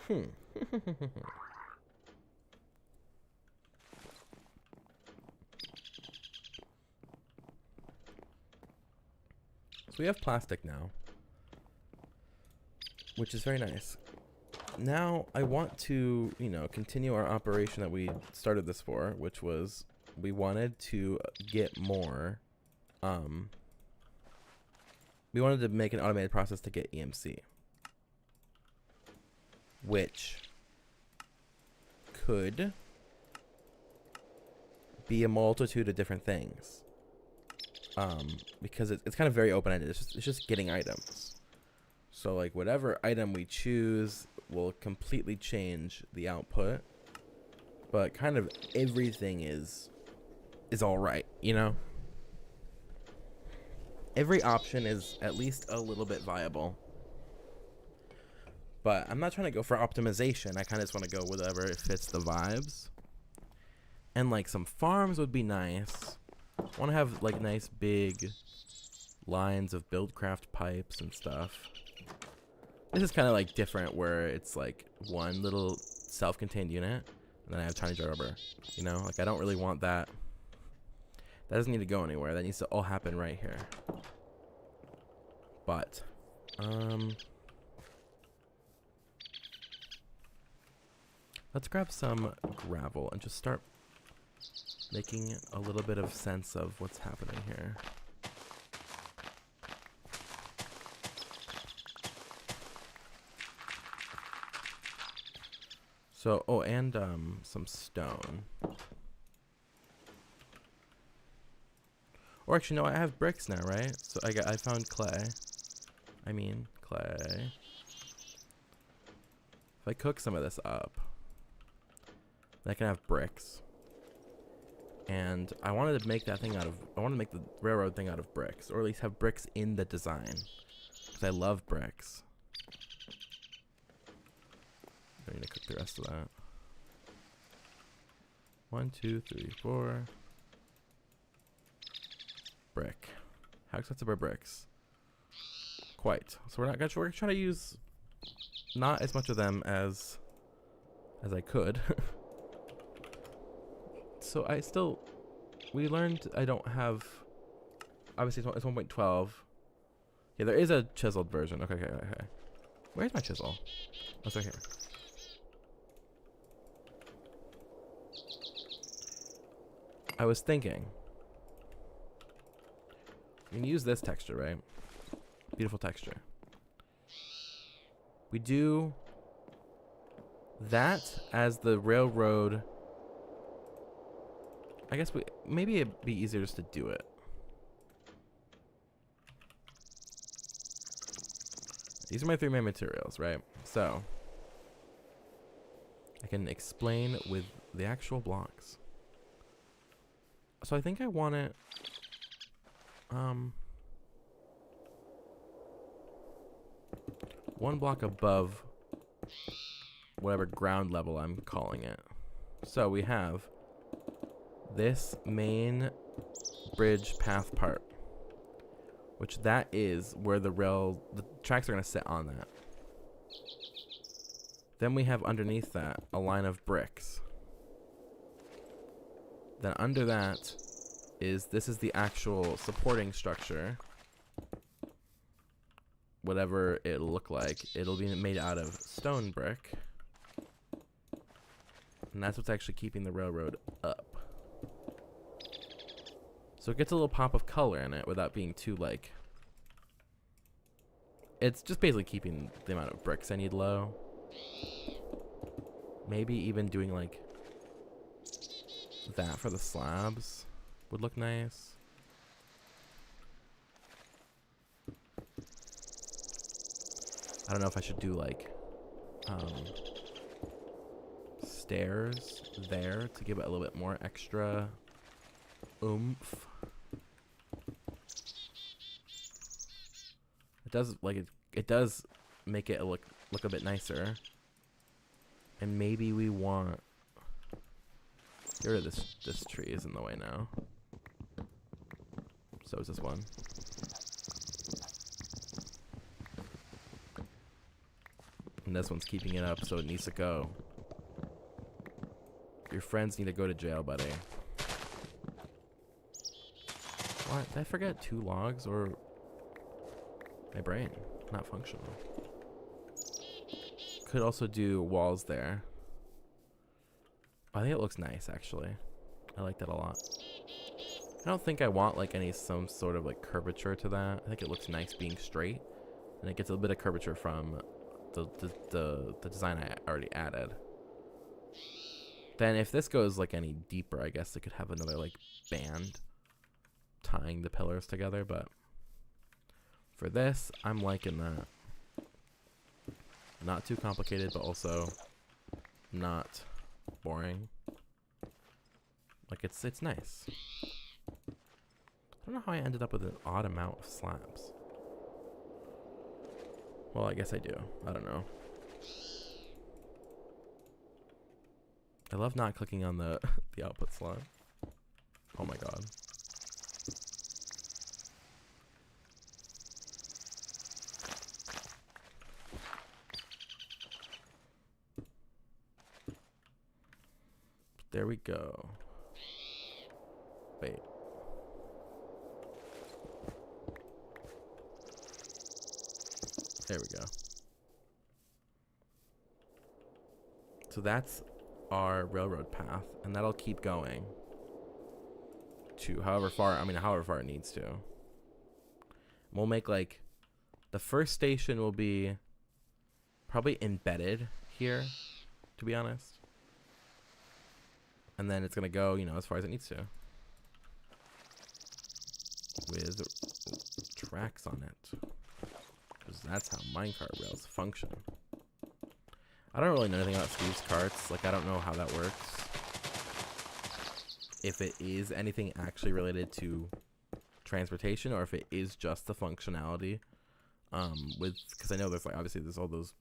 So we have plastic now, which is very nice. Now I want to, you know, continue our operation that we started this for, which was we wanted to get more, we wanted to make an automated process to get EMC, which could be a multitude of different things. Because it's kind of very open-ended. It's just getting items. So like whatever item we choose will completely change the output. But kind of everything is all right, you know? Every option is at least a little bit viable. But I'm not trying to go for optimization. I kind of just want to go whatever fits the vibes. And like some farms would be nice. I want to have like nice big lines of BuildCraft pipes and stuff. This is kind of like different where it's like one little self-contained unit and then I have tiny jar rubber. You know, like I don't really want that. That doesn't need to go anywhere. That needs to all happen right here. But, let's grab some gravel and just start making a little bit of sense of what's happening here. So, oh, and some stone. Or actually, no, I have bricks now, right? So I found clay. I mean, clay. If I cook some of this up, then I can have bricks. And I wanted to make that thing out of, I want to make the railroad thing out of bricks, or at least have bricks in the design, because I love bricks. I need to cook the rest of that. 1, 2, 3, 4. Brick. How expensive are bricks? Quite. So we're trying to use not as much of them as I could. So we learned I don't have, obviously it's 1.12. Yeah, there is a chiseled version. Okay. Where's my chisel? Oh, it's right here. I was thinking, we can use this texture, right? Beautiful texture. We do that as the railroad. I guess maybe it'd be easier just to do it. These are my 3 main materials, right? So I can explain with the actual blocks. So I think I want it one block above whatever ground level I'm calling it. So we have this main bridge path part, which that is where the tracks are going to sit on that. Then we have underneath that a line of bricks. Then under that this is the actual supporting structure. Whatever it'll look like, it'll be made out of stone brick. And that's what's actually keeping the railroad up. So it gets a little pop of color in it without being too like, it's just basically keeping the amount of bricks I need low. Maybe even doing like that for the slabs would look nice. I don't know if I should do like stairs there to give it a little bit more extra oomph. It does like it does make it look look a bit nicer. And maybe we want... Get rid of this tree is in the way now. So is this one. And this one's keeping it up, so it needs to go. Your friends need to go to jail, buddy. What? Did I forget 2 logs or my brain? Not functional. Could also do walls there. I think it looks nice, actually. I like that a lot. I don't think I want like some sort of like curvature to that. I think it looks nice being straight, and it gets a bit of curvature from the design I already added. Then if this goes like any deeper, I guess it could have another like band tying the pillars together, but for this, I'm liking that. Not too complicated, but also not boring. Like it's nice. I don't know how I ended up with an odd amount of slabs. Well, I guess I do. I don't know. I love not clicking on the output slot. Oh my god. There we go. Wait. There we go. So that's our railroad path, and that'll keep going to however far it needs to. We'll make like the first station will be probably embedded here, to be honest. And then it's gonna go, as far as it needs to. With tracks on it. Because that's how minecart rails function. I don't really know anything about Steve's carts. Like, I don't know how that works. If it is anything actually related to transportation, or if it is just the functionality. Because I know there's like, obviously there's all those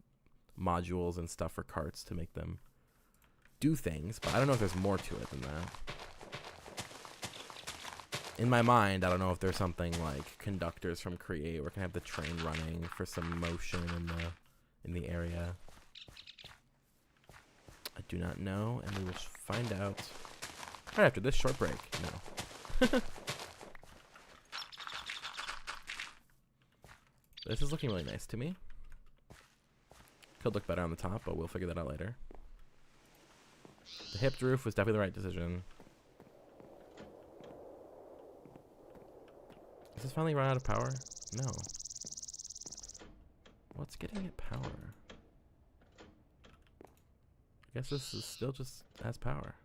modules and stuff for carts to make them do things, but I don't know if there's more to it than that. In my mind, I don't know if there's something like conductors from Create where I can have the train running for some motion in the area. I do not know, and we will find out right after this short break. No. This is looking really nice to me. Could look better on the top, but we'll figure that out later. The hipped roof was definitely the right decision. Does this finally run out of power? No. What's getting it power? I guess this is still just has power.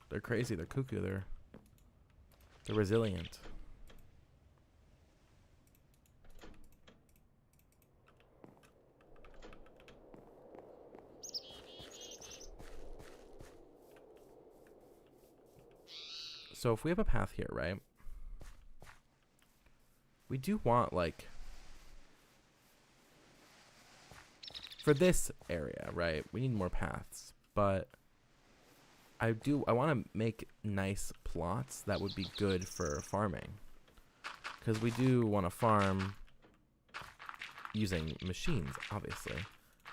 They're crazy, they're cuckoo, they're resilient. So if we have a path here, right? We do want like for this area, right? We need more paths, but I want to make nice plots that would be good for farming, because we do want to farm using machines, obviously.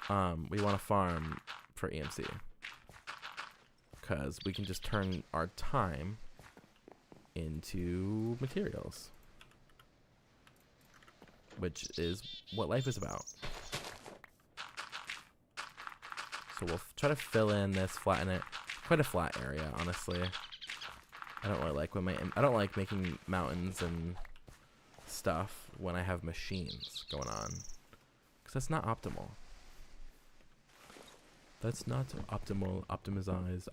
We want to farm for EMC because we can just turn our time into materials, which is what life is about. So we'll try to fill in this, flatten it. Quite a flat area, honestly. I don't really like I don't like making mountains and stuff when I have machines going on, because that's not optimal. That's not optimal, optimized.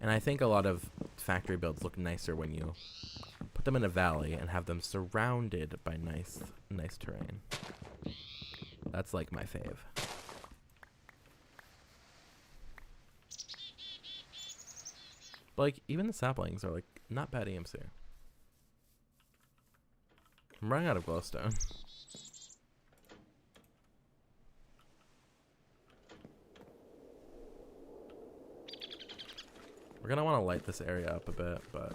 And I think a lot of factory builds look nicer when you put them in a valley and have them surrounded by nice terrain. That's like my fave. But like, even the saplings are like not bad EMC. I'm running out of glowstone. We're gonna want to light this area up a bit, but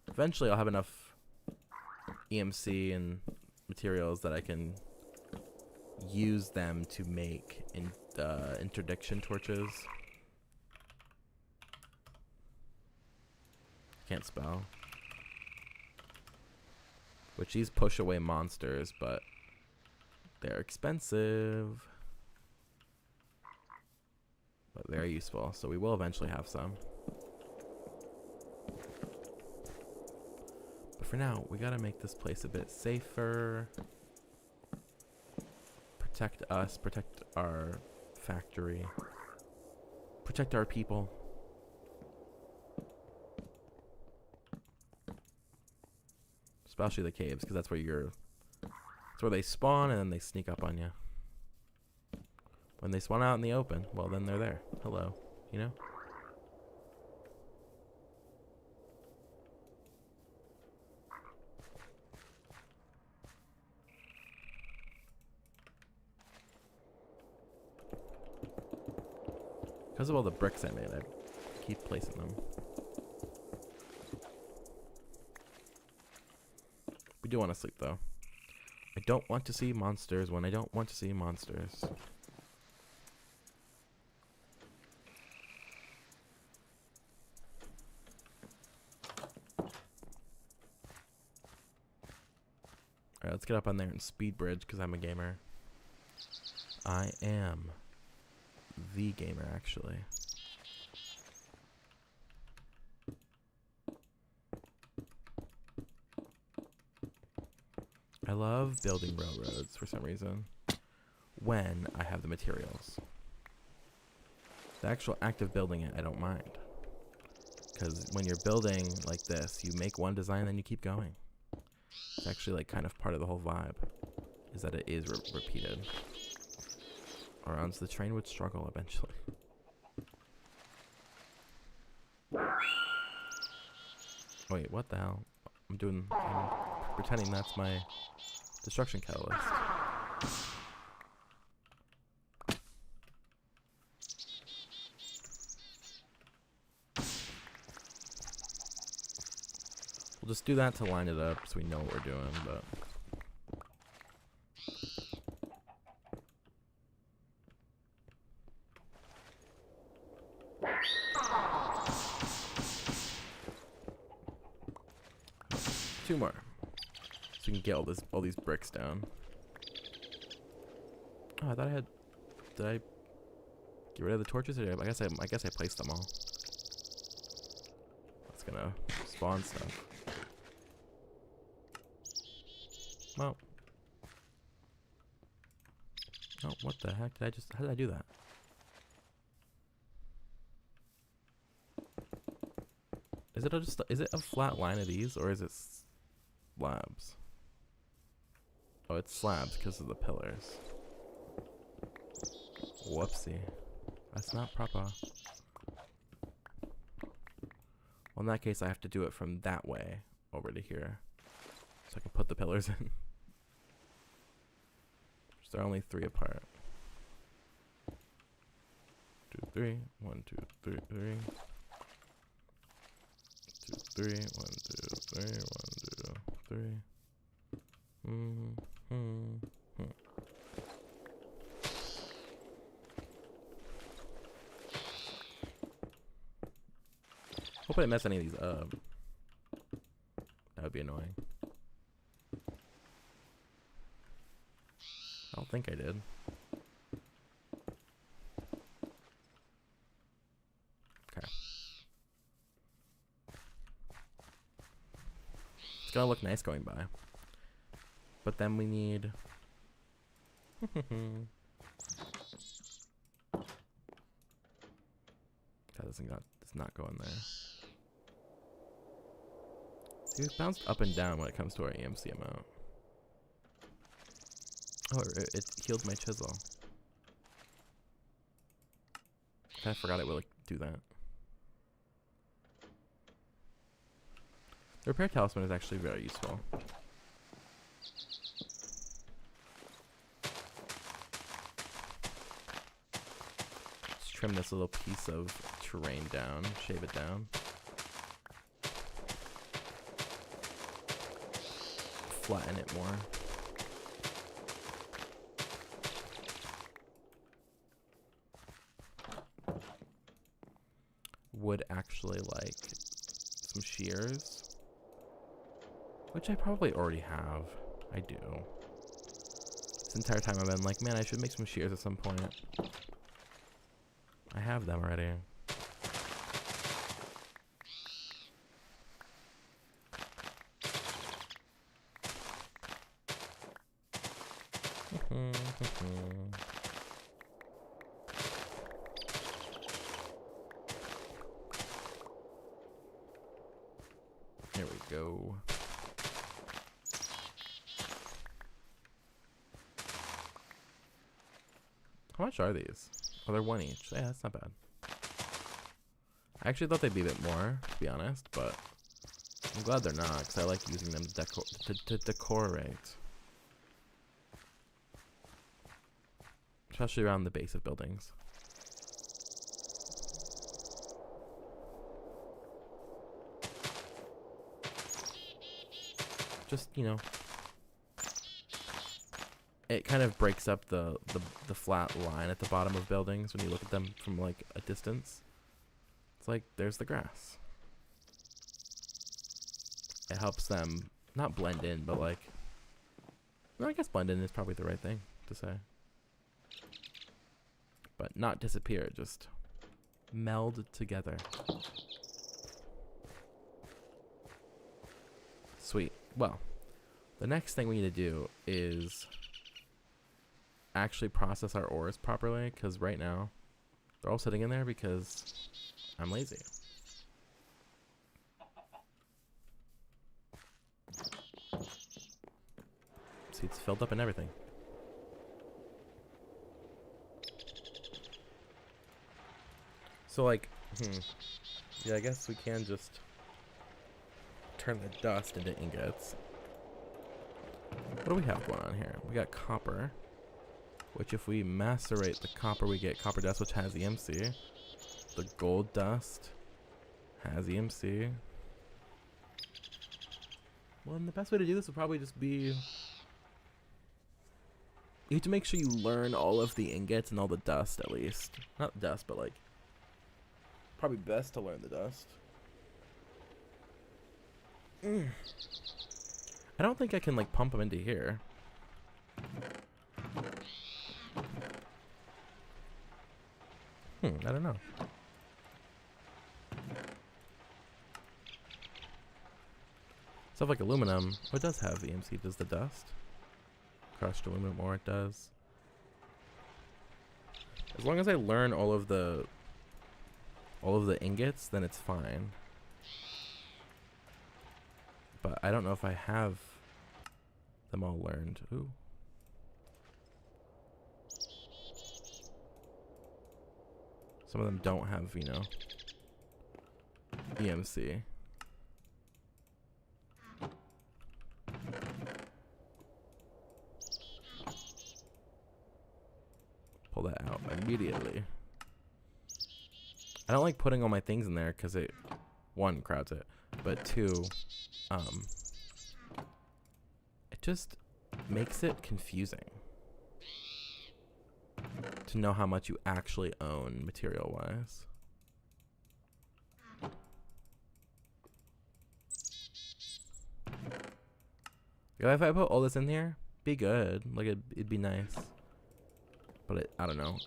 eventually I'll have enough EMC and materials that I can use them to make interdiction torches. Can't spell. Which these push away monsters, but they're expensive. But very useful, so we will eventually have some. But for now, we gotta make this place a bit safer. Protect us, protect our factory. Protect our people. Especially the caves, because that's where they spawn and then they sneak up on you. When they spawn out in the open, well then they're there. Hello, you know? Because of all the bricks I made, I keep placing them. We do want to sleep though. I don't want to see monsters when I don't want to see monsters. Alright, let's get up on there and speed bridge because I'm a gamer. I am the gamer, actually. I love building railroads for some reason when I have the materials. The actual act of building it, I don't mind. Because when you're building like this, you make one design, then you keep going. It's actually like kind of part of the whole vibe, is that it is repeated. Or else the train would struggle eventually. Wait, what the hell? I'm pretending that's my destruction catalyst. We'll just do that to line it up so we know what we're doing, but... Two more. So we can get all these bricks down. Oh, I thought I had... Did I get rid of the torches? Or I guess I placed them all. That's gonna spawn stuff. Well. Oh, what the heck? How did I do that? Is it a flat line of these, or is it slabs? Oh, it's slabs because of the pillars. Whoopsie. That's not proper. Well, in that case, I have to do it from that way over to here. So I can put the pillars in. So they're only 3 apart. 2, 3. 1, 2, 3, 3. 2, 3. 1, 2, 3. 1, 2, 3. Hope I didn't mess any of these up. That would be annoying. I don't think I did. Okay. It's gonna look nice going by. But then we need... That does not go in there. See, it's bounced up and down when it comes to our EMC amount. Oh, it healed my chisel. I forgot it would like do that. The repair talisman is actually very useful. Just trim this little piece of terrain down, shave it down. Flatten it more. Would actually like some shears, which I probably already have. I do. This entire time I've been like, man, I should make some shears at some point. I have them already. There we go. How much are these? Oh, they're one each. Yeah, that's not bad. I actually thought they'd be a bit more, to be honest, but I'm glad they're not, because I like using them to decorate. Especially around the base of buildings. Just, you know, it kind of breaks up the flat line at the bottom of buildings when you look at them from like a distance. It's like, there's the grass. It helps them not blend in, but like, well, I guess blend in is probably the right thing to say. But not disappear, just meld together. Sweet. Well, the next thing we need to do is actually process our ores properly, because right now they're all sitting in there because I'm lazy. See, it's filled up and everything. So like, yeah, I guess we can just turn the dust into ingots. What do we have going on here? We got copper, which if we macerate the copper, we get copper dust, which has EMC. The gold dust has EMC. Well, and the best way to do this would probably just be, you have to make sure you learn all of the ingots and all the dust at least. Not dust, but like, probably best to learn the dust. I don't think I can like pump them into here. I don't know. Stuff like aluminum, oh, it does have EMC, does the dust? Crushed aluminum ore, it does. As long as I learn all of the ingots, then it's fine. But I don't know if I have them all learned. Ooh. Some of them don't have, you know, EMC. Pull that out immediately. I don't like putting all my things in there because it, one, crowds it, but two, it just makes it confusing to know how much you actually own material-wise. If I put all this in here, be good. Like it'd be nice. But I don't know.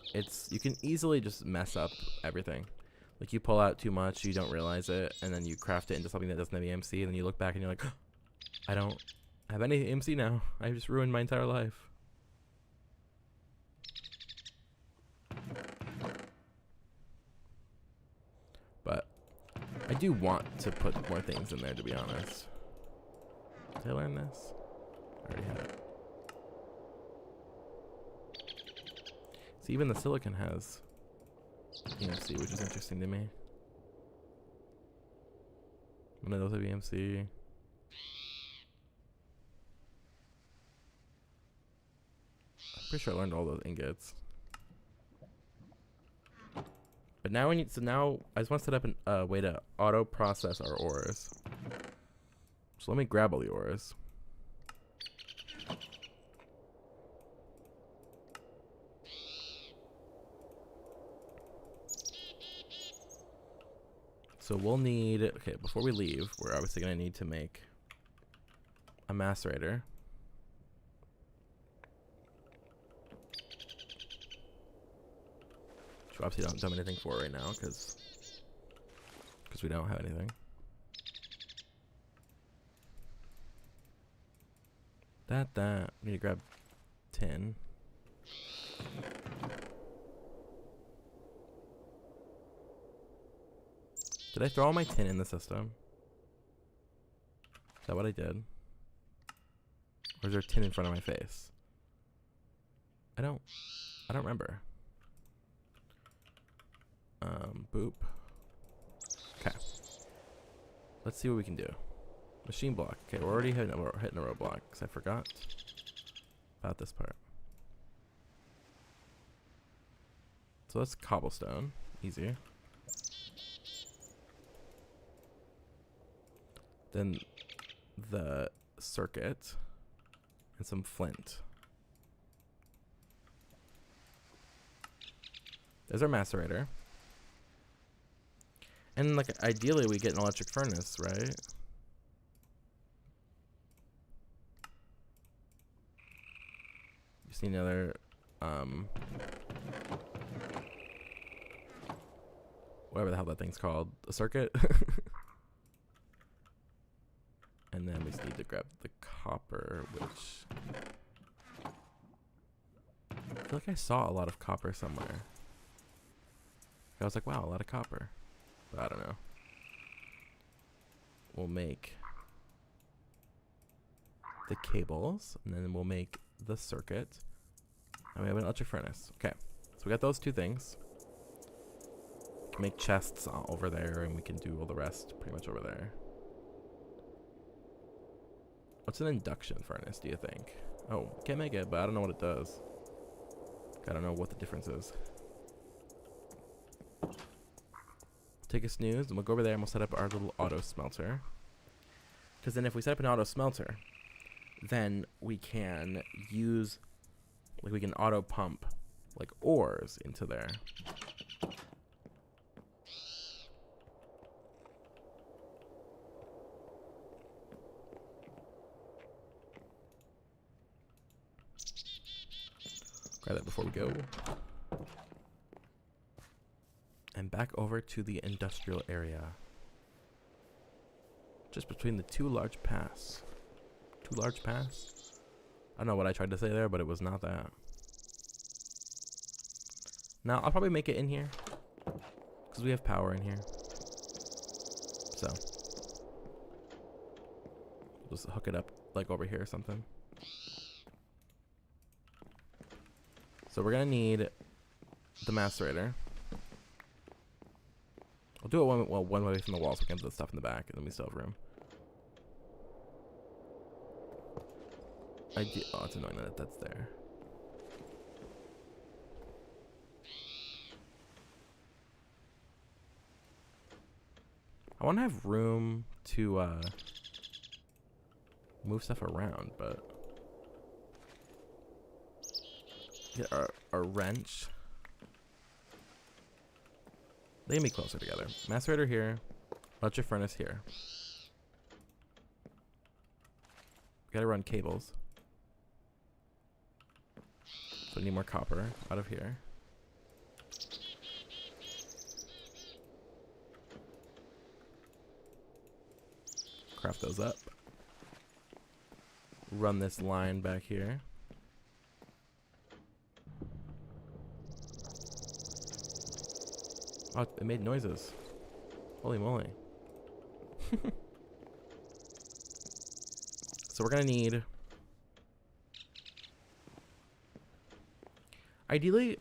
You can easily just mess up everything. Like you pull out too much, you don't realize it, and then you craft it into something that doesn't have EMC, and then you look back and you're like, I don't have any EMC now. I just ruined my entire life. But I do want to put more things in there, to be honest. Did I learn this? I already had it. See, even the silicon has EMC, which is interesting to me. One of those have EMC. Pretty sure I learned all those ingots. But now we need, so now I just want to set up a way to auto process our ores. So let me grab all the ores. So we'll need, okay, before we leave, we're obviously going to need to make a macerator. Which we obviously don't have anything for right now because we don't have anything. That. We need to grab tin. Did I throw all my tin in the system? Is that what I did? Or is there tin in front of my face? I don't remember. Boop. Okay. Let's see what we can do. Machine block. Okay, we're already hitting a roadblock because I forgot about this part. So that's cobblestone. Easy. Then the circuit and some flint. There's our macerator. And like ideally we get an electric furnace, right? Just need another whatever the hell that thing's called. A circuit. And then we just need to grab the copper, which I feel like I saw a lot of copper somewhere. I was like, wow, a lot of copper. But I don't know. We'll make the cables, and then we'll make the circuit. And we have an electric furnace. Okay, so we got those two things. We can make chests over there, and we can do all the rest pretty much over there. What's an induction furnace, do you think? Oh, can't make it, but I don't know what it does. I don't know what the difference is. Take a snooze, and we'll go over there and we'll set up our little auto smelter. Because then if we set up an auto smelter, then we can use, like we can auto pump, like ores into there. Grab that before we go. And back over to the industrial area. Just between the two large paths. Two large paths? I don't know what I tried to say there, but it was not that. Now, I'll probably make it in here. Because we have power in here. So. Just hook it up like over here or something. So we're going to need the macerator. I'll do it one way from the wall so we can put the stuff in the back, and then we still have room. Oh, it's annoying that that's there. I want to have room to move stuff around, but get our wrench. They can be closer together. Macerator here. Electric furnace here. Gotta run cables. So I need more copper out of here. Craft those up. Run this line back here. Oh, it made noises. Holy moly. So we're gonna need, ideally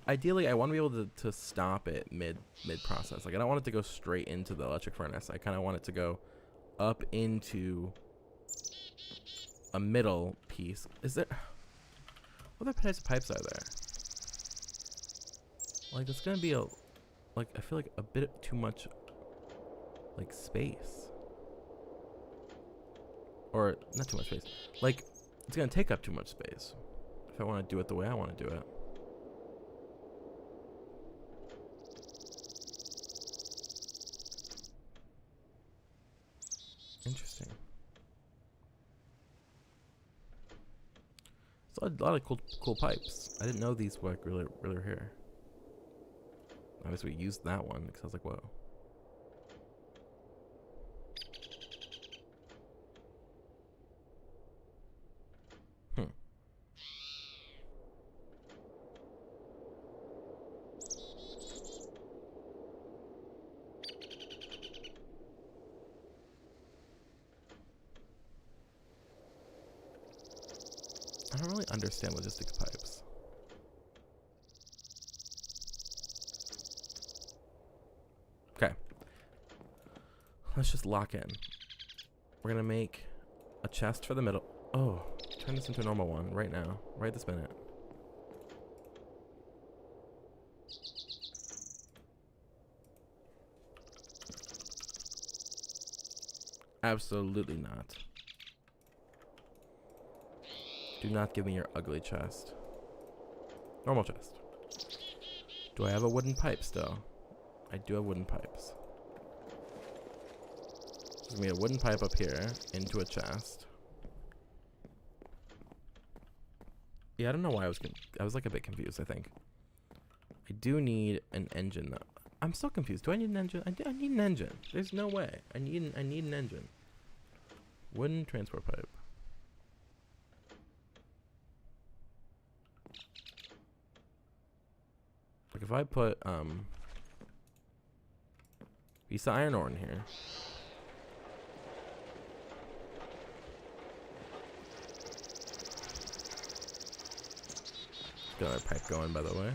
I want to be able to stop it mid process. Like I don't want it to go straight into the electric furnace. I kind of want it to go up into a middle piece. Is there, What other types of pipes are there? Like, it's gonna be a, like, I feel like a bit too much, like, space. Or, not too much space. Like, it's gonna take up too much space if I want to do it the way I want to do it. Interesting. So a lot of cool pipes. I didn't know these were like really were here. Obviously, we used that one because I was like, whoa. I don't really understand logistics pipes. Okay. Let's just lock in. We're gonna make a chest for the middle. Oh, turn this into a normal one right now. Right this minute. Absolutely not. Do not give me your ugly chest. Normal chest. Do I have a wooden pipe still? I do have wooden pipes. There's gonna be a wooden pipe up here into a chest. Yeah, I don't know why I was like a bit confused, I think. I do need an engine though. I'm still confused. Do I need an engine? I need an engine. There's no way. I need an engine. Wooden transport pipe. Like if I put piece of iron ore in here. Got our pipe going, by the way.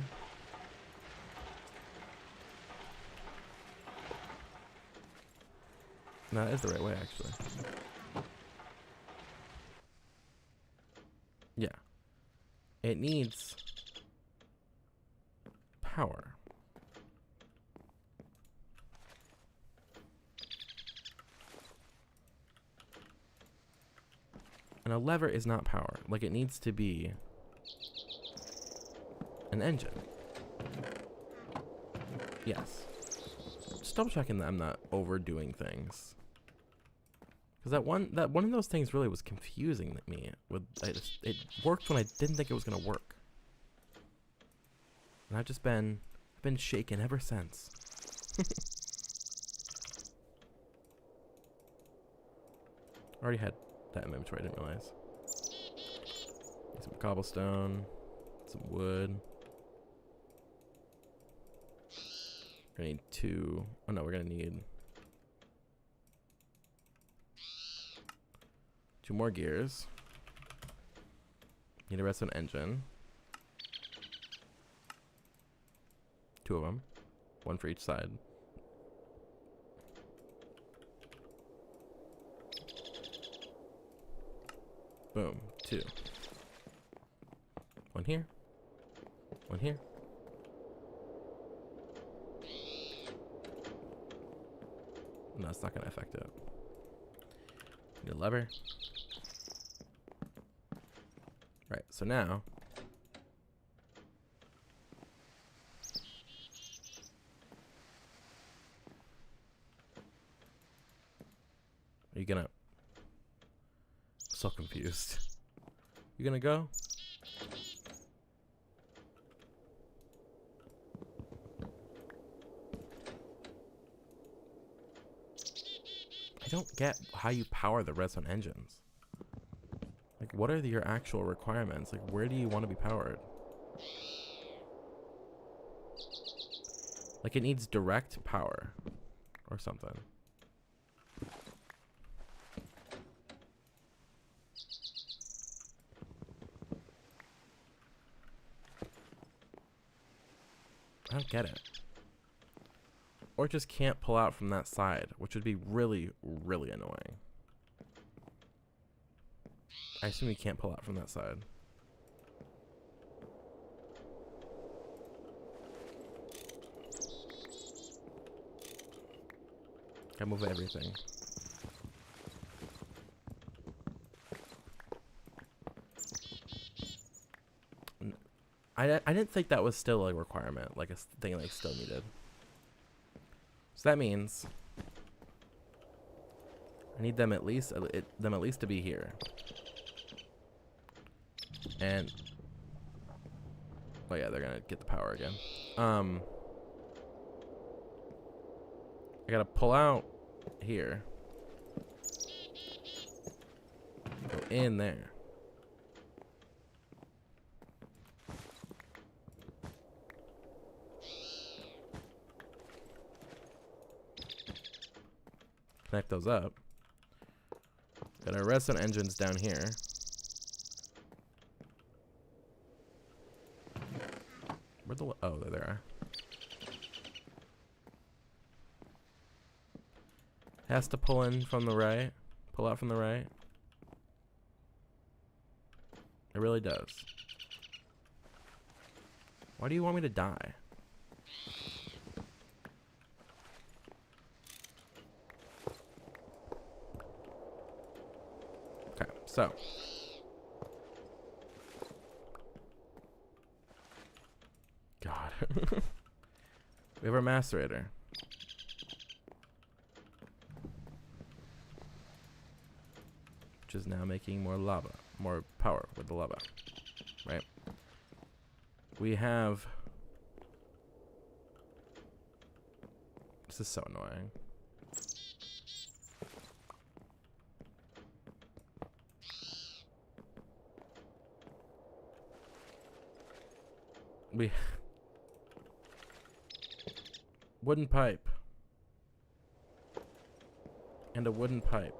No, that is the right way, actually. Yeah. It needs power. And a lever is not power. Like, it needs to be an engine. Yes. Just double checking that I'm not overdoing things. Because that one of those things really was confusing me. It worked when I didn't think it was gonna work. And I've been shaken ever since. Already had that in my inventory, I didn't realize. Some cobblestone, some wood. We're gonna need 2. Oh no, we're gonna need 2 more gears. Need a redstone engine. 2 of them. 1 for each side. Boom. 2. 1 here. 1 here. No, it's not going to affect it. Need a lever. Right, so now are you gonna... So confused. You gonna go? I don't get how you power the redstone engines. Like, what are your actual requirements? Like, where do you want to be powered? Like, it needs direct power or something. I don't get it. Or it just can't pull out from that side, which would be really, really annoying. I assume you can't pull out from that side. Gotta move everything. I didn't think that was still a requirement, like a thing they still needed. So that means I need them at least to be here. And oh yeah, they're gonna get the power again. I gotta pull out here. Go in there. Connect those up. Got our redstone engines down here. Where the oh, there they are. Has to pull in from the right. Pull out from the right. It really does. Why do you want me to die? Okay, so. God. We have our macerator. Which is now making more lava. More power with the lava. Right? We have... This is so annoying. We... Wooden pipe. And a wooden pipe.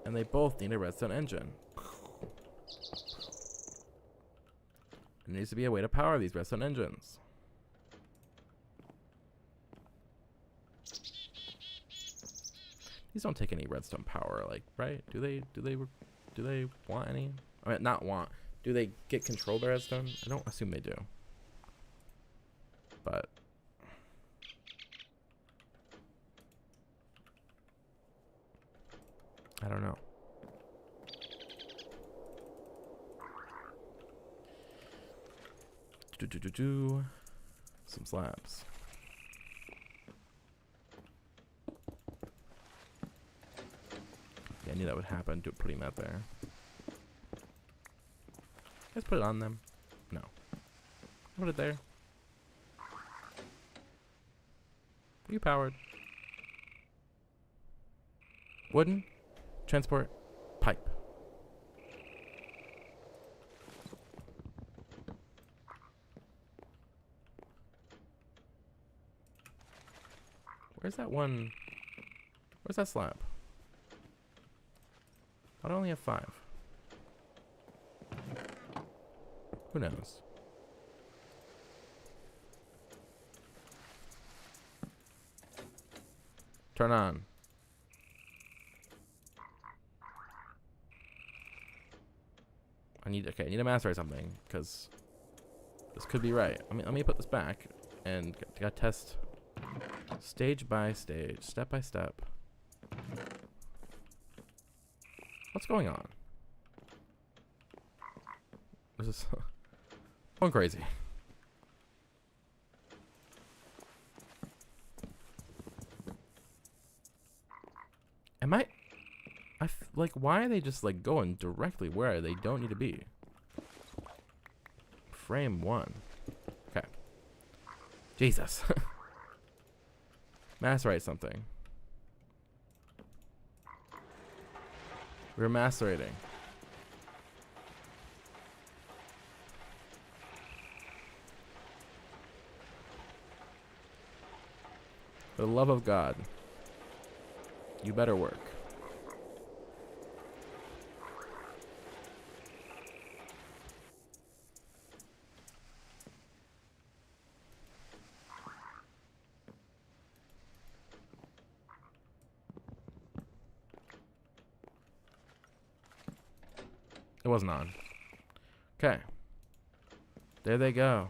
And they both need a redstone engine. There needs to be a way to power these redstone engines. These don't take any redstone power, like, right? Do they want any? I mean, not want. Do they get control of the redstone? I don't assume they do. But I don't know. Some slabs. Yeah, I knew that would happen. Putting that there. Let's put it on them. No. Put it there. Are you powered? Wooden. Transport. Pipe. Where's that one? Where's that slab? I only have 5. Who knows? Turn on. I need to master something, because this could be right. Let me put this back and gotta test stage by stage, step by step. What's going on? This is going crazy. Am I like, why are they just like going directly where they don't need to be? Frame 1. Okay. Jesus. Macerate something. We're macerating. For the love of God, you better work. It wasn't on. Okay. There they go.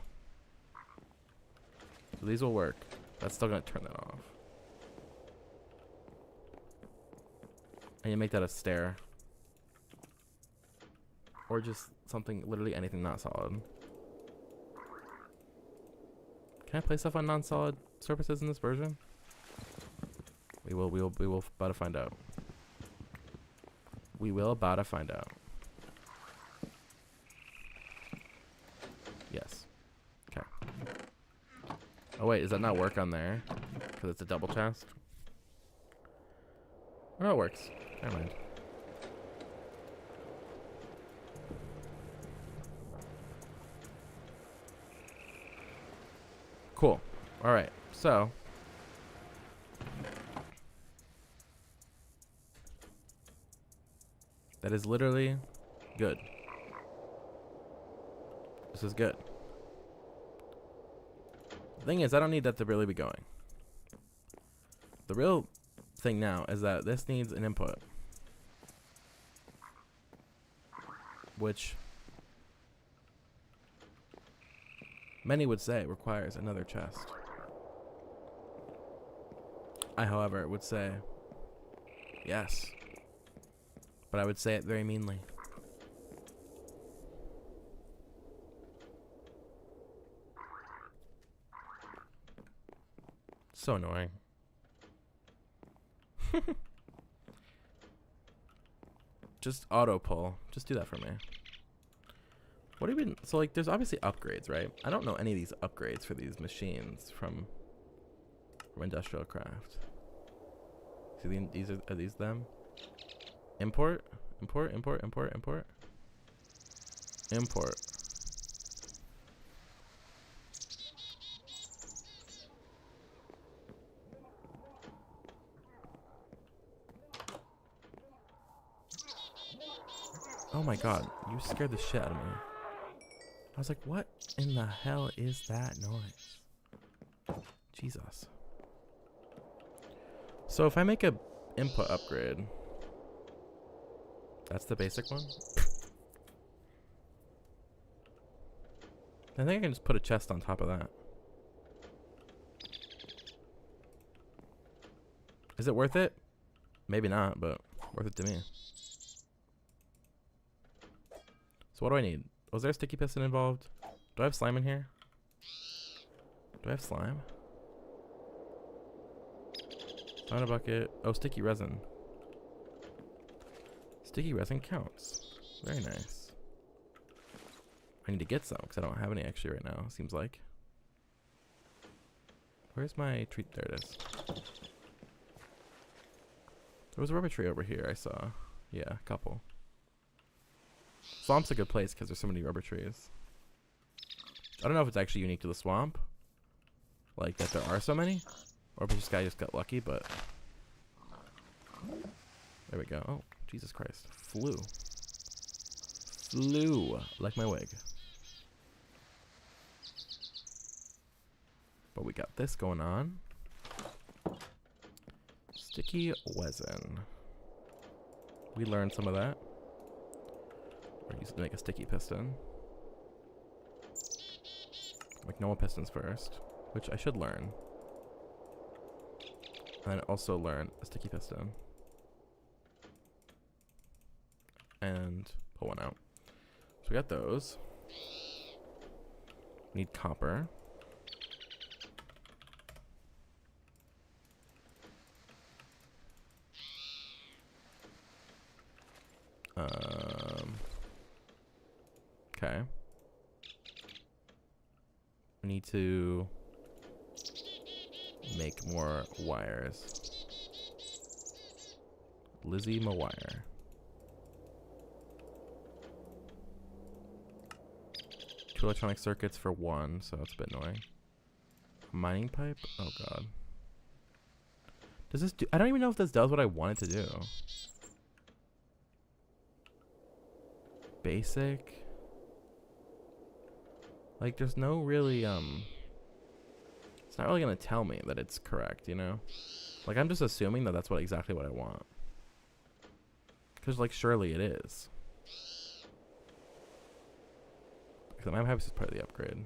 So these will work. That's still gonna turn that off. And you make that a stair. Or just something, literally anything not solid. Can I place stuff on non-solid surfaces in this version? We will about to find out. We will about to find out. Yes. Okay. Oh wait, does that not work on there? Because it's a double chest? Oh no, it works. Never mind. Cool. Alright, so that is literally good. This is good. The thing is, I don't need that to really be going. The real thing now is that this needs an input, which many would say requires another chest. I, however, would say yes, but I would say it very meanly. So annoying. Just auto pull. Just do that for me. What do you mean? So like, there's obviously upgrades, right? I don't know any of these upgrades for these machines from IndustrialCraft. See, these are these them? Import, import, import, import, import, import. Oh my god, you scared the shit out of me. I was like, what in the hell is that noise? Jesus. So if I make a input upgrade, that's the basic one? I think I can just put a chest on top of that. Is it worth it? Maybe not, but worth it to me. So what do I need? Was there a sticky piston involved? Do I have slime in here? Do I have slime? Found a bucket. Oh, sticky resin. Sticky resin counts. Very nice. I need to get some because I don't have any actually right now, seems like. Where's my tree? There it is. There was a rubber tree over here I saw. Yeah, a couple. Swamp's a good place because there's so many rubber trees. I don't know if it's actually unique to the swamp, like that there are so many, or if this guy just got lucky, but there we go. Oh, Jesus Christ. Flew like my wig. But we got this going on. Sticky resin. We learned some of that. We're using to make a sticky piston. Make normal pistons first, which I should learn. And then also learn a sticky piston. And pull one out. So we got those. We need copper. Okay. We need to make more wires. Lizzie McGuire. Two electronic circuits for one, so that's a bit annoying. Mining pipe? Oh god. Does this do? I don't even know if this does what I want it to do. Basic. Like, there's no really, it's not really gonna tell me that it's correct, you know? Like, I'm just assuming that that's exactly what I want. Because, like, surely it is. Because my house is part of the upgrade.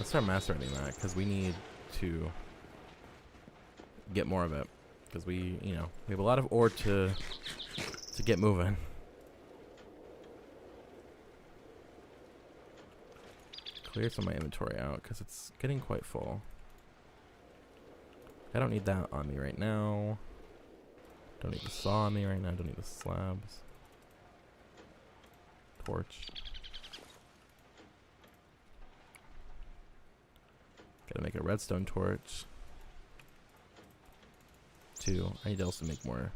Let's start macerating that because we need to get more of it. Because we have a lot of ore to get moving. Clear some of my inventory out because it's getting quite full. I don't need that on me right now. Don't need the saw on me right now. Don't need the slabs. Torch. Gotta make a redstone torch. 2. I need to also make more.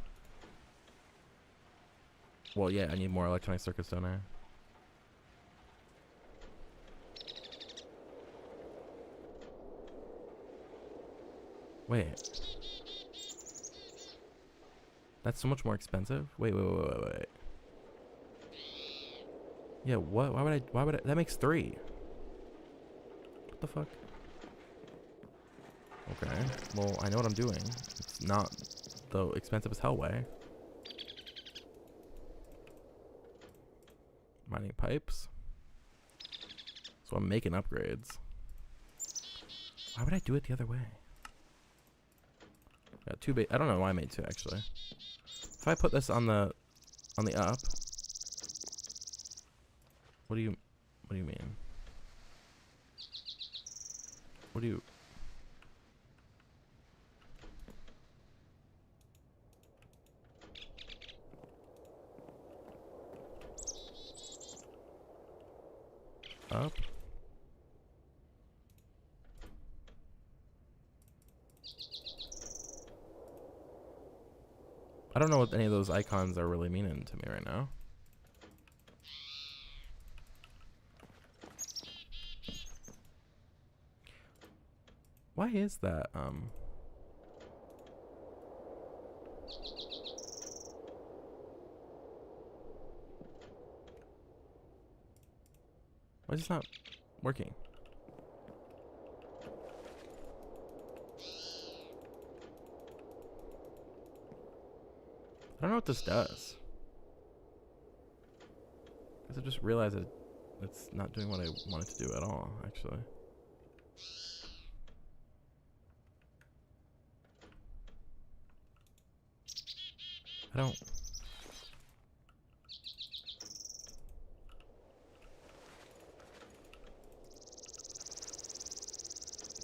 Well, yeah, I need more electronic circuits, don't I? Wait. That's so much more expensive? Wait. Yeah, what? Why would I? That makes 3. What the fuck? Okay. Well, I know what I'm doing. It's not the expensive as hell way. Mining pipes. So I'm making upgrades. Why would I do it the other way? Got 2 I don't know why I made 2 actually. If I put this on the up. What do you mean? What do you up? I don't know what any of those icons are really meaning to me right now. Why is that? Why is this not working? I don't know what this does. Because I just realized that it's not doing what I want it to do at all, actually. I don't...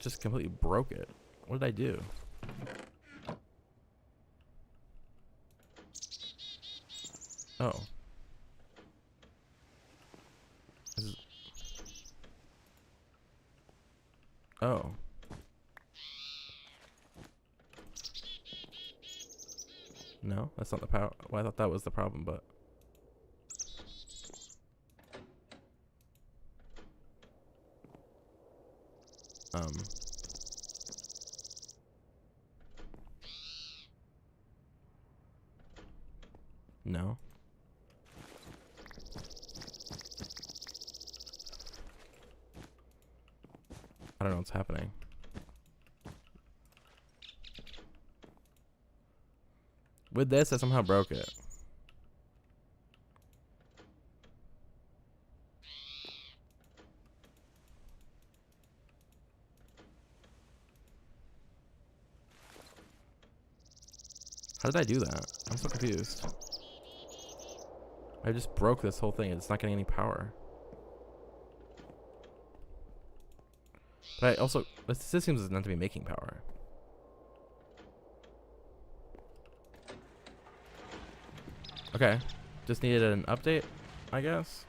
Just completely broke it. What did I do? Oh. Oh. No, that's not the power. Well, I thought that was the problem, but... No. I don't know what's happening. With this, I somehow broke it. How did I do that? I'm so confused. I just broke this whole thing. It's not getting any power. But I also... This system is meant to be making power. Okay. Just needed an update, I guess.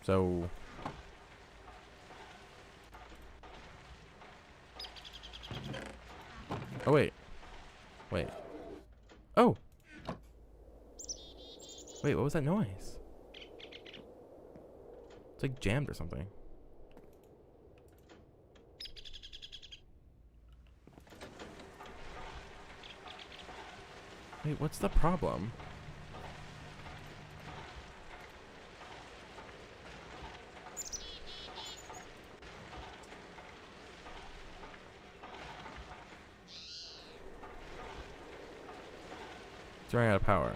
So... Oh, wait. Wait. Oh! Wait, what was that noise? It's like jammed or something. Wait, what's the problem? It's running out of power.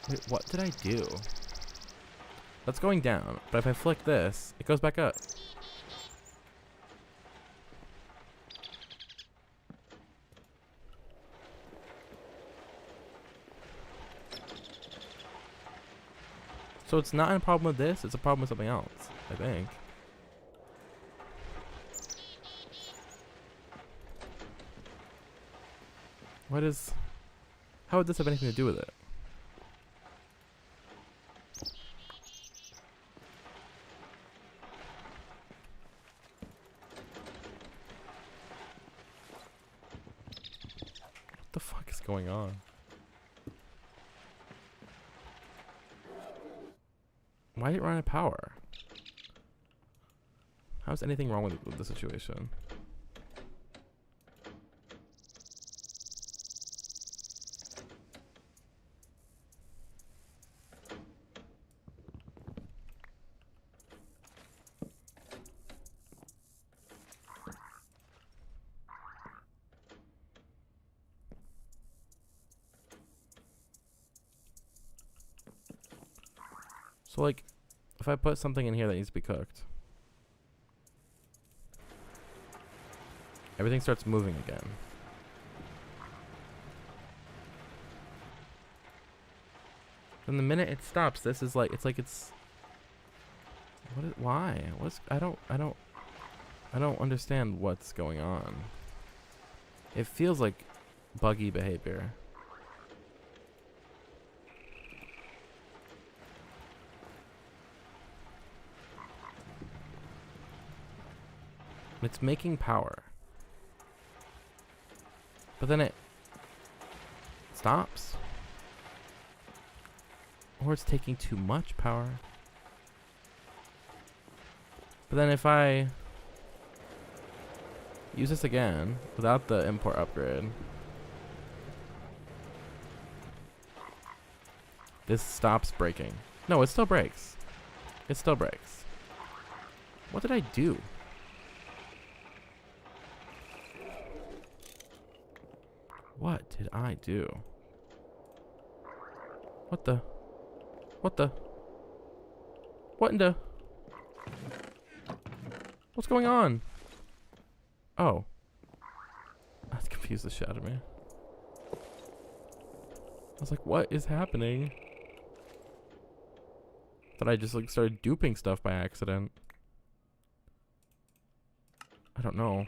Wait, what did I do? That's going down, but if I flick this, it goes back up. So it's not a problem with this, it's a problem with something else, I think. How would this have anything to do with it? What the fuck is going on? Why did it run out of power? How's anything wrong with the situation? So like, if I put something in here that needs to be cooked, everything starts moving again. Then the minute it stops, this is like, it's why? I don't understand what's going on. It feels like buggy behavior. It's making power. But then it stops. Or it's taking too much power. But then if I use this again without the import upgrade, this stops breaking. No, it still breaks. It still breaks. What did I do? What did I do? What in the? What's going on? Oh. That confused the shit out of me. I was like, what is happening? That I just like started duping stuff by accident. I don't know.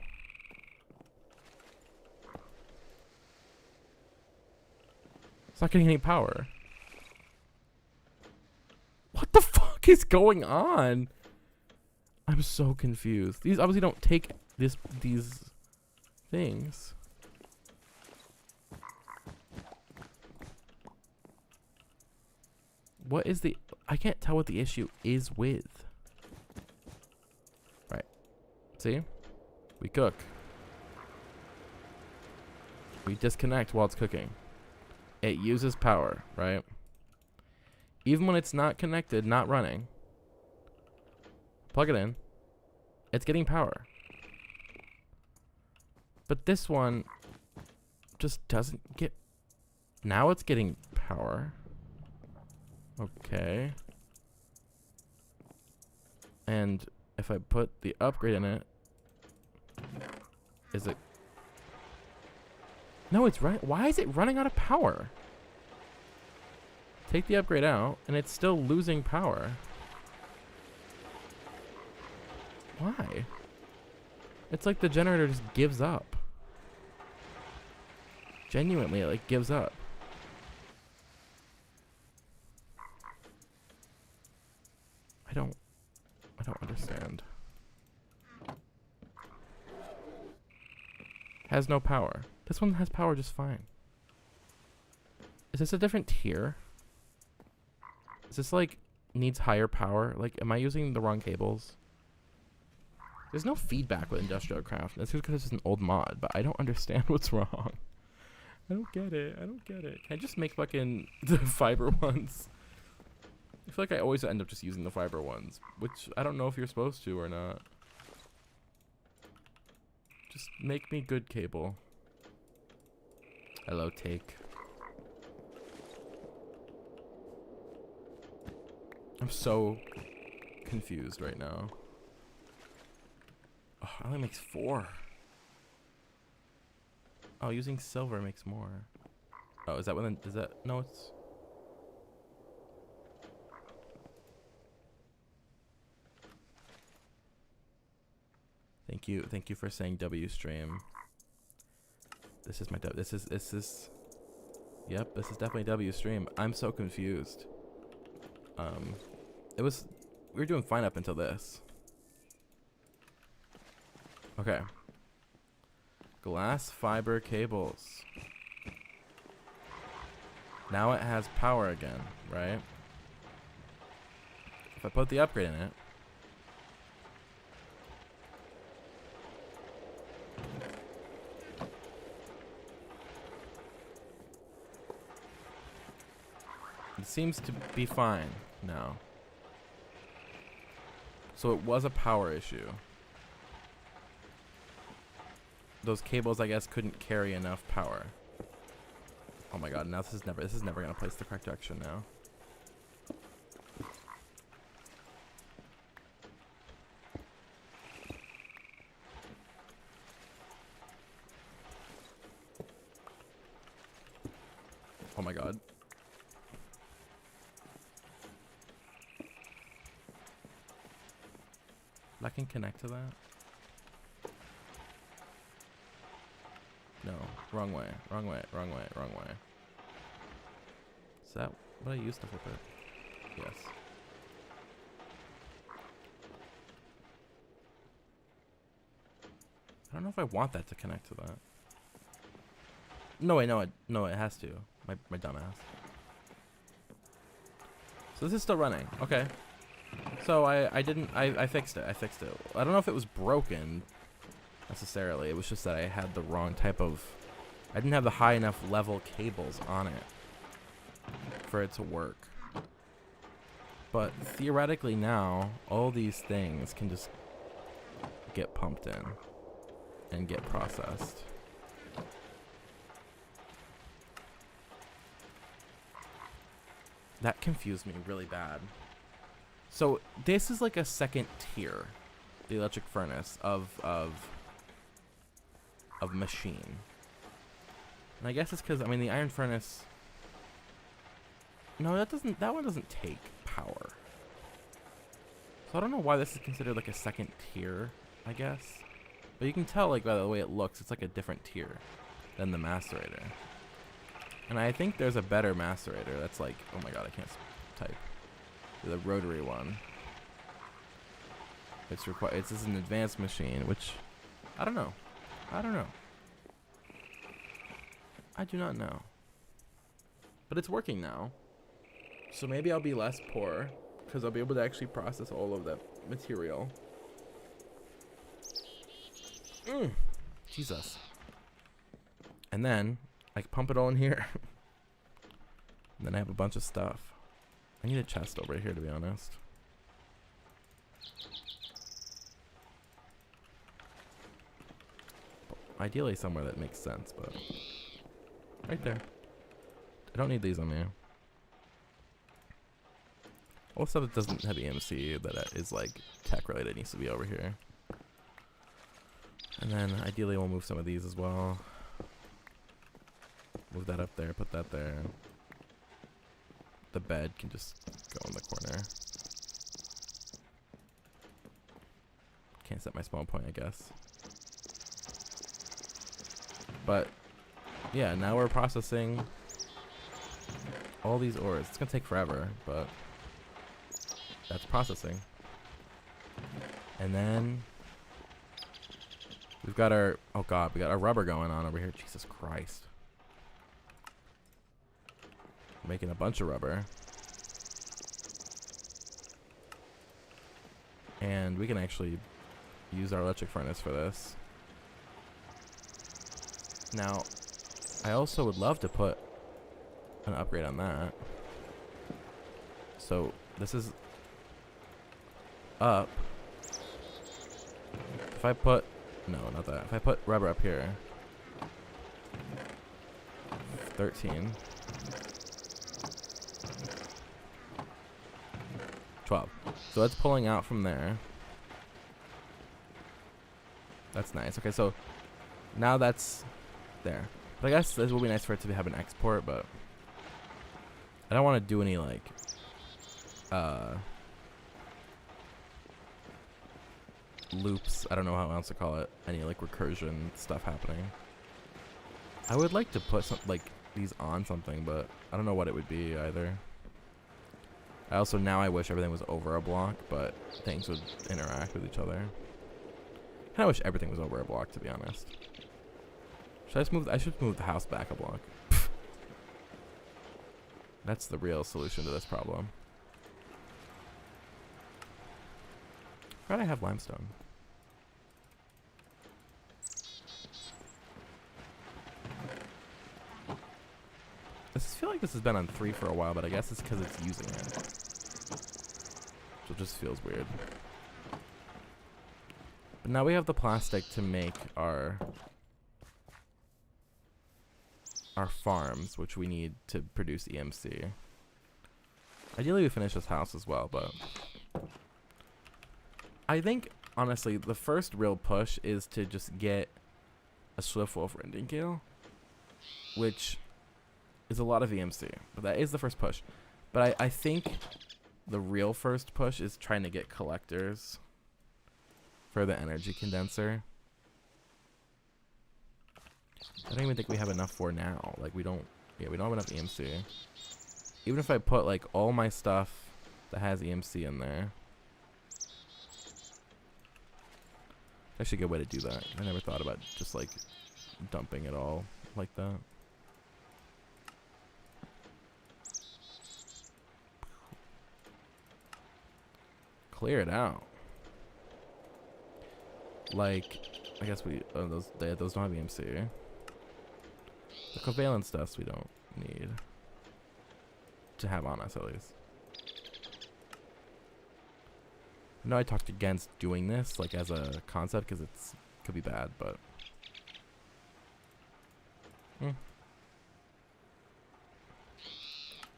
It's not getting any power. What the fuck is going on? I'm so confused. These obviously don't take these things. What is the... I can't tell what the issue is with. Right. See? We cook. We disconnect while it's cooking. It uses power, right? Even when it's not connected, not running. Plug it in. It's getting power. But this one just doesn't get... Now it's getting power. Okay. And if I put the upgrade in it... Is it... No, it's right. Why is it running out of power? Take the upgrade out, and it's still losing power. Why? It's like the generator just gives up. Genuinely, it like gives up. I don't understand. Has no power. This one has power just fine. Is this a different tier? Is this like needs higher power? Like, am I using the wrong cables? There's no feedback with IndustrialCraft. That's just because it's an old mod, but I don't understand what's wrong. I don't get it. I don't get it. Can I just make fucking the fiber ones? I feel like I always end up just using the fiber ones, which I don't know if you're supposed to or not. Just make me good cable. Hello, take. I'm so confused right now. Oh, it only makes 4. Oh, using silver makes more. Oh, is that when? Is that no? It's. Thank you for saying W stream. This is my this is. Yep, this is definitely W stream. I'm so confused. We were doing fine up until this. Okay. Glass fiber cables. Now it has power again, right? If I put the upgrade in it. It seems to be fine now. So it was a power issue. Those cables, I guess, couldn't carry enough power. Oh my god, now this is never gonna place the correct direction now. Oh my god. I can connect to that. No, wrong way, wrong way, wrong way, wrong way. Is that what I used to flip it? Yes. I don't know if I want that to connect to that. No, wait, no, it has to. My dumb ass. So this is still running. Okay. So I fixed it. I fixed it. I don't know if it was broken necessarily. It was just that I had the wrong type of... I didn't have the high enough level cables on it for it to work. But theoretically now, all these things can just get pumped in and get processed. That confused me really bad. So this is like a second tier, the electric furnace of machine. And I guess it's because, I mean, the iron furnace... No, that one doesn't take power. So I don't know why this is considered like a second tier, I guess. But you can tell, like, by the way it looks, it's like a different tier than the macerator. And I think there's a better macerator that's like, oh my god, I can't type. The rotary one. It's an advanced machine, which I don't know. I don't know. I do not know. But it's working now. So maybe I'll be less poor because I'll be able to actually process all of that material. Jesus. And then I can pump it all in here. And then I have a bunch of stuff. I need a chest over here, to be honest. Ideally somewhere that makes sense, but... Right there. I don't need these on me. All stuff that doesn't have EMC, that is like tech related, needs to be over here. And then ideally we'll move some of these as well. Move that up there, put that there. The bed can just go in the corner. Can't set my spawn point, I guess. But yeah, now we're processing all these ores. It's gonna take forever, but that's processing. And then we've got our, oh god, we got our rubber going on over here. Jesus Christ. Making a bunch of rubber. And we can actually use our electric furnace for this. Now, I also would love to put an upgrade on that. So this is up. If I put, no, not that. If I put rubber up here, 13, 12. So it's pulling out from there. That's nice. Okay, so now that's there. But I guess this will be nice for it to have an export, but I don't want to do any like loops. I don't know how else to call it. Any like recursion stuff happening. I would like to put some like these on something, but I don't know what it would be either. I also now I wish everything was over a block, but things would interact with each other. I wish everything was over a block, to be honest. Should I just move? I should move the house back a block. That's the real solution to this problem. Why do I have limestone? I feel like this has been on 3 for a while, but I guess it's because it's using it. So it just feels weird. But now we have the plastic to make our farms, which we need to produce EMC. Ideally, we finish this house as well, but I think, honestly, the first real push is to just get a Swift Wolf rending keel, which is a lot of EMC, but that is the first push. But I think the real first push is trying to get collectors for the energy condenser. I don't even think we have enough for now. Like we don't have enough EMC. Even if I put like all my stuff that has EMC in there. Actually a good way to do that. I never thought about just like dumping it all like that. Clear it out. Like, I guess we those don't have EMC. The covalence dust we don't need to have on us, at least. I know I talked against doing this like as a concept because it's could be bad, but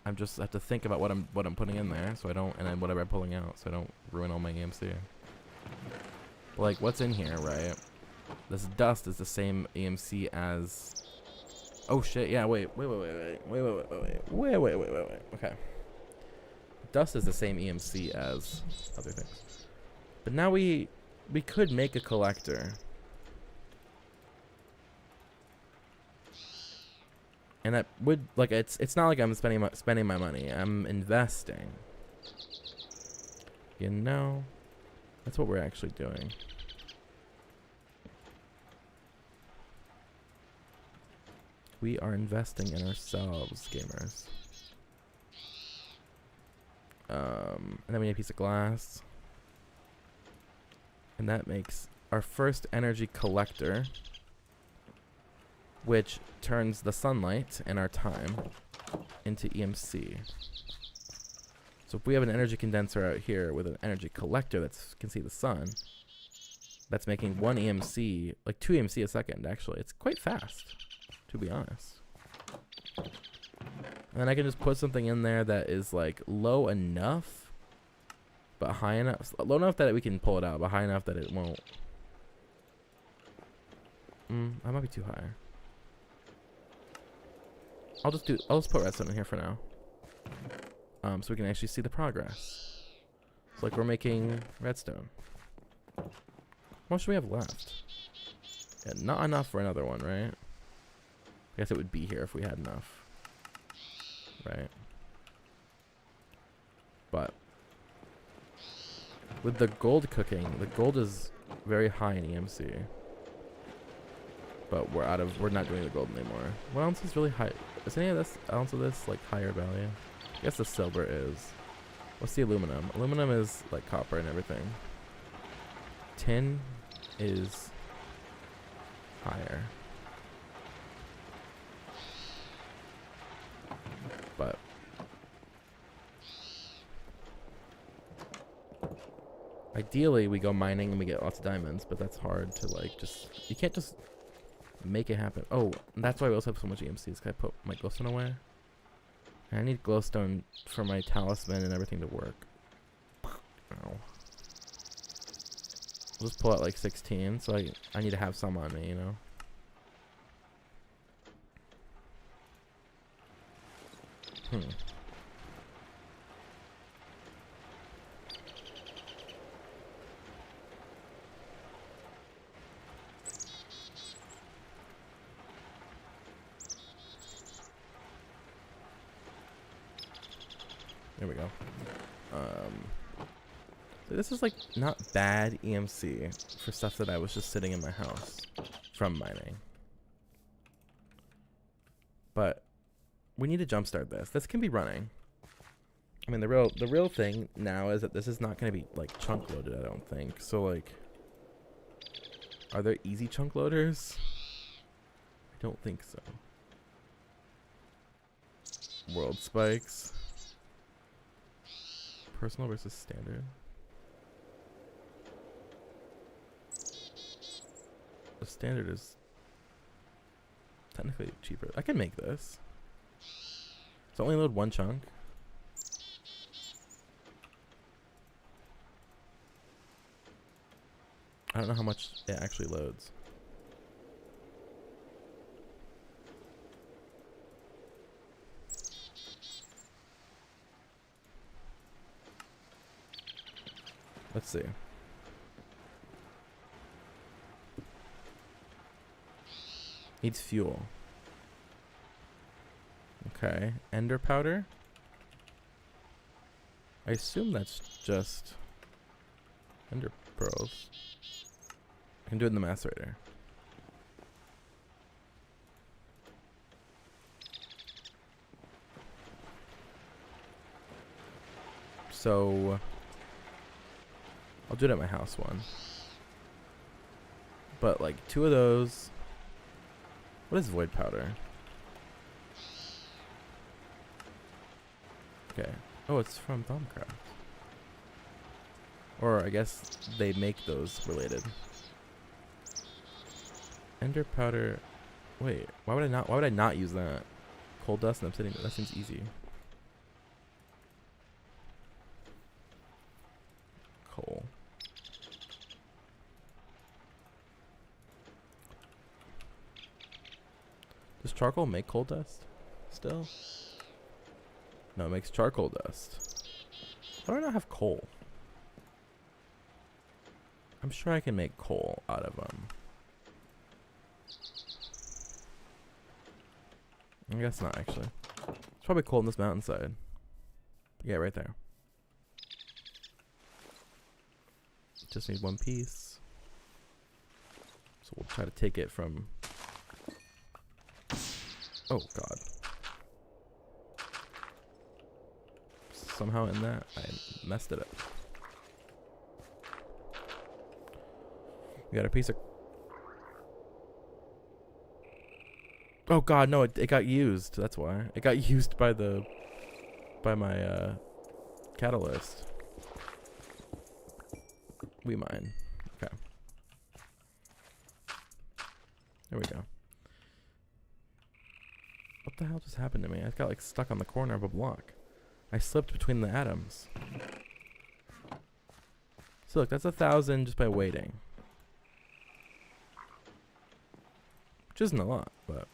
I'm just have to think about what I'm putting in there, so I don't, and then whatever I'm pulling out, so I don't ruin all my EMC. But like, what's in here, right? This dust is the same EMC as. Oh shit! Yeah, wait. Okay. Dust is the same EMC as other things, but now we could make a collector. And that would, like, it's not like I'm spending my money. I'm investing. You know, that's what we're actually doing. We are investing in ourselves, gamers. And then we need a piece of glass. And that makes our first energy collector, which turns the sunlight and our time into EMC. So if we have an energy condenser out here with an energy collector that can see the sun, that's making 1 EMC, like 2 EMC a second, actually. It's quite fast, to be honest. And then I can just put something in there that is like low enough, but high enough, low enough that we can pull it out, but high enough that it won't. I might be too high. I'll just put redstone in here for now. So we can actually see the progress. It's like we're making redstone. How much do we have left? Yeah, not enough for another one, right? I guess it would be here if we had enough. Right? But with the gold cooking, the gold is very high in EMC. But we're not doing the gold anymore. What else is really high? Is any of this ounce of this like higher value? I guess the silver is. What's the aluminum? Aluminum is like copper and everything. Tin is higher. but ideally we go mining and we get lots of diamonds, but that's hard to like you can't just make it happen. Oh, and that's why we also have so much EMCs. Can I put my glowstone away? I need glowstone for my talisman and everything to work. Ow. I'll just pull out like 16, so I need to have some on me, you know? There we go. So this is like not bad EMC for stuff that I was just sitting in my house from mining. But we need to jumpstart this. This can be running. I mean, the real thing now is that this is not going to be like chunk loaded, I don't think. So like, are there easy chunk loaders? I don't think so. World spikes. Personal versus standard. The standard is technically cheaper. I can make this. So only load one chunk. I don't know how much it actually loads. Let's see. Needs fuel. Okay. Ender powder. I assume that's just ender pearls. I can do it in the macerator. So I'll do it at my house one. But like 2 of those. What is void powder? Okay. Oh, it's from BuildCraft. Or I guess they make those related. Ender powder. Wait, why would I not use that? Coal dust and obsidian. That seems easy. Coal. Does charcoal make coal dust still? No, it makes charcoal dust. Why do I not have coal? I'm sure I can make coal out of I guess not actually. It's probably coal in this mountainside. Yeah, right there. Just need one piece. So we'll try to take it from... Oh, God. Somehow in that, I messed it up. We got a piece of... Oh, God, no, it got used. That's why. It got used by my catalyst. We mine. Okay. There we go. What the hell just happened to me? I got like stuck on the corner of a block. I slipped between the atoms. So look, that's 1,000 just by waiting. Which isn't a lot, but...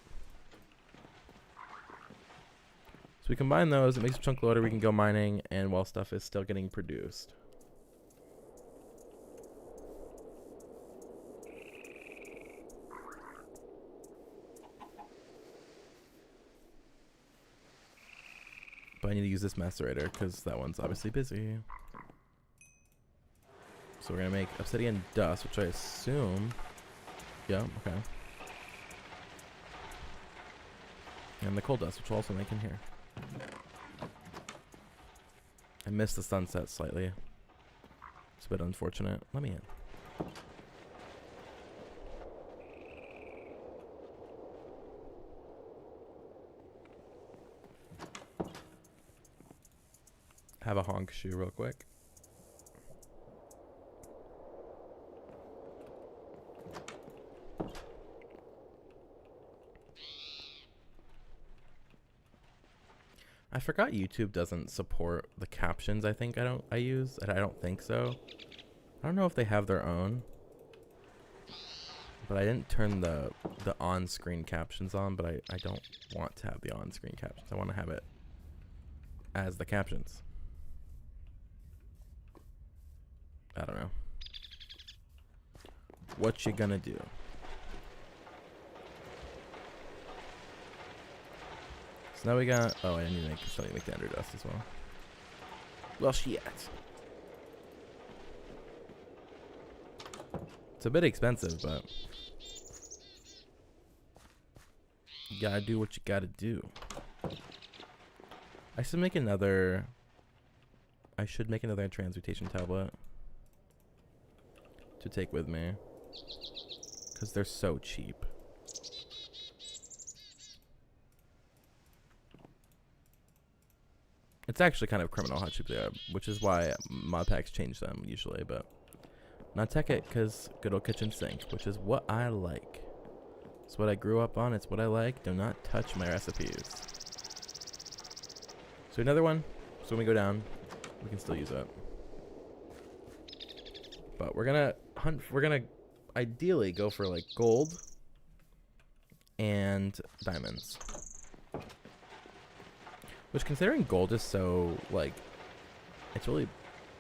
So we combine those, it makes a chunk loader, we can go mining, and while stuff is still getting produced. But I need to use this macerator because that one's obviously busy. So we're gonna make obsidian dust, which I assume... Yeah, okay. And the coal dust, which we'll also make in here. I missed the sunset slightly. It's a bit unfortunate. Let me in. have a honk shoe real quick. I forgot YouTube doesn't support the captions. I use, and I don't think so. I don't know if they have their own, but I didn't turn the on-screen captions on, but I don't want to have the on-screen captions. I want to have it as the captions. I don't know. What you gonna do? So now we got, oh, I need to make something make the ender dust as well. Well, shit. It's a bit expensive, but you gotta do what you gotta do. I should make another transmutation tablet to take with me, because they're so cheap. It's actually kind of criminal how cheap they are, which is why mod packs change them usually, but not Tekkit, because good old kitchen sink, which is what I like. It's what I grew up on. It's what I like. Do not touch my recipes. So another one. So when we go down, we can still use it. But we're gonna hunt. We're gonna ideally go for like gold and diamonds. Which, considering gold is so, like, it's really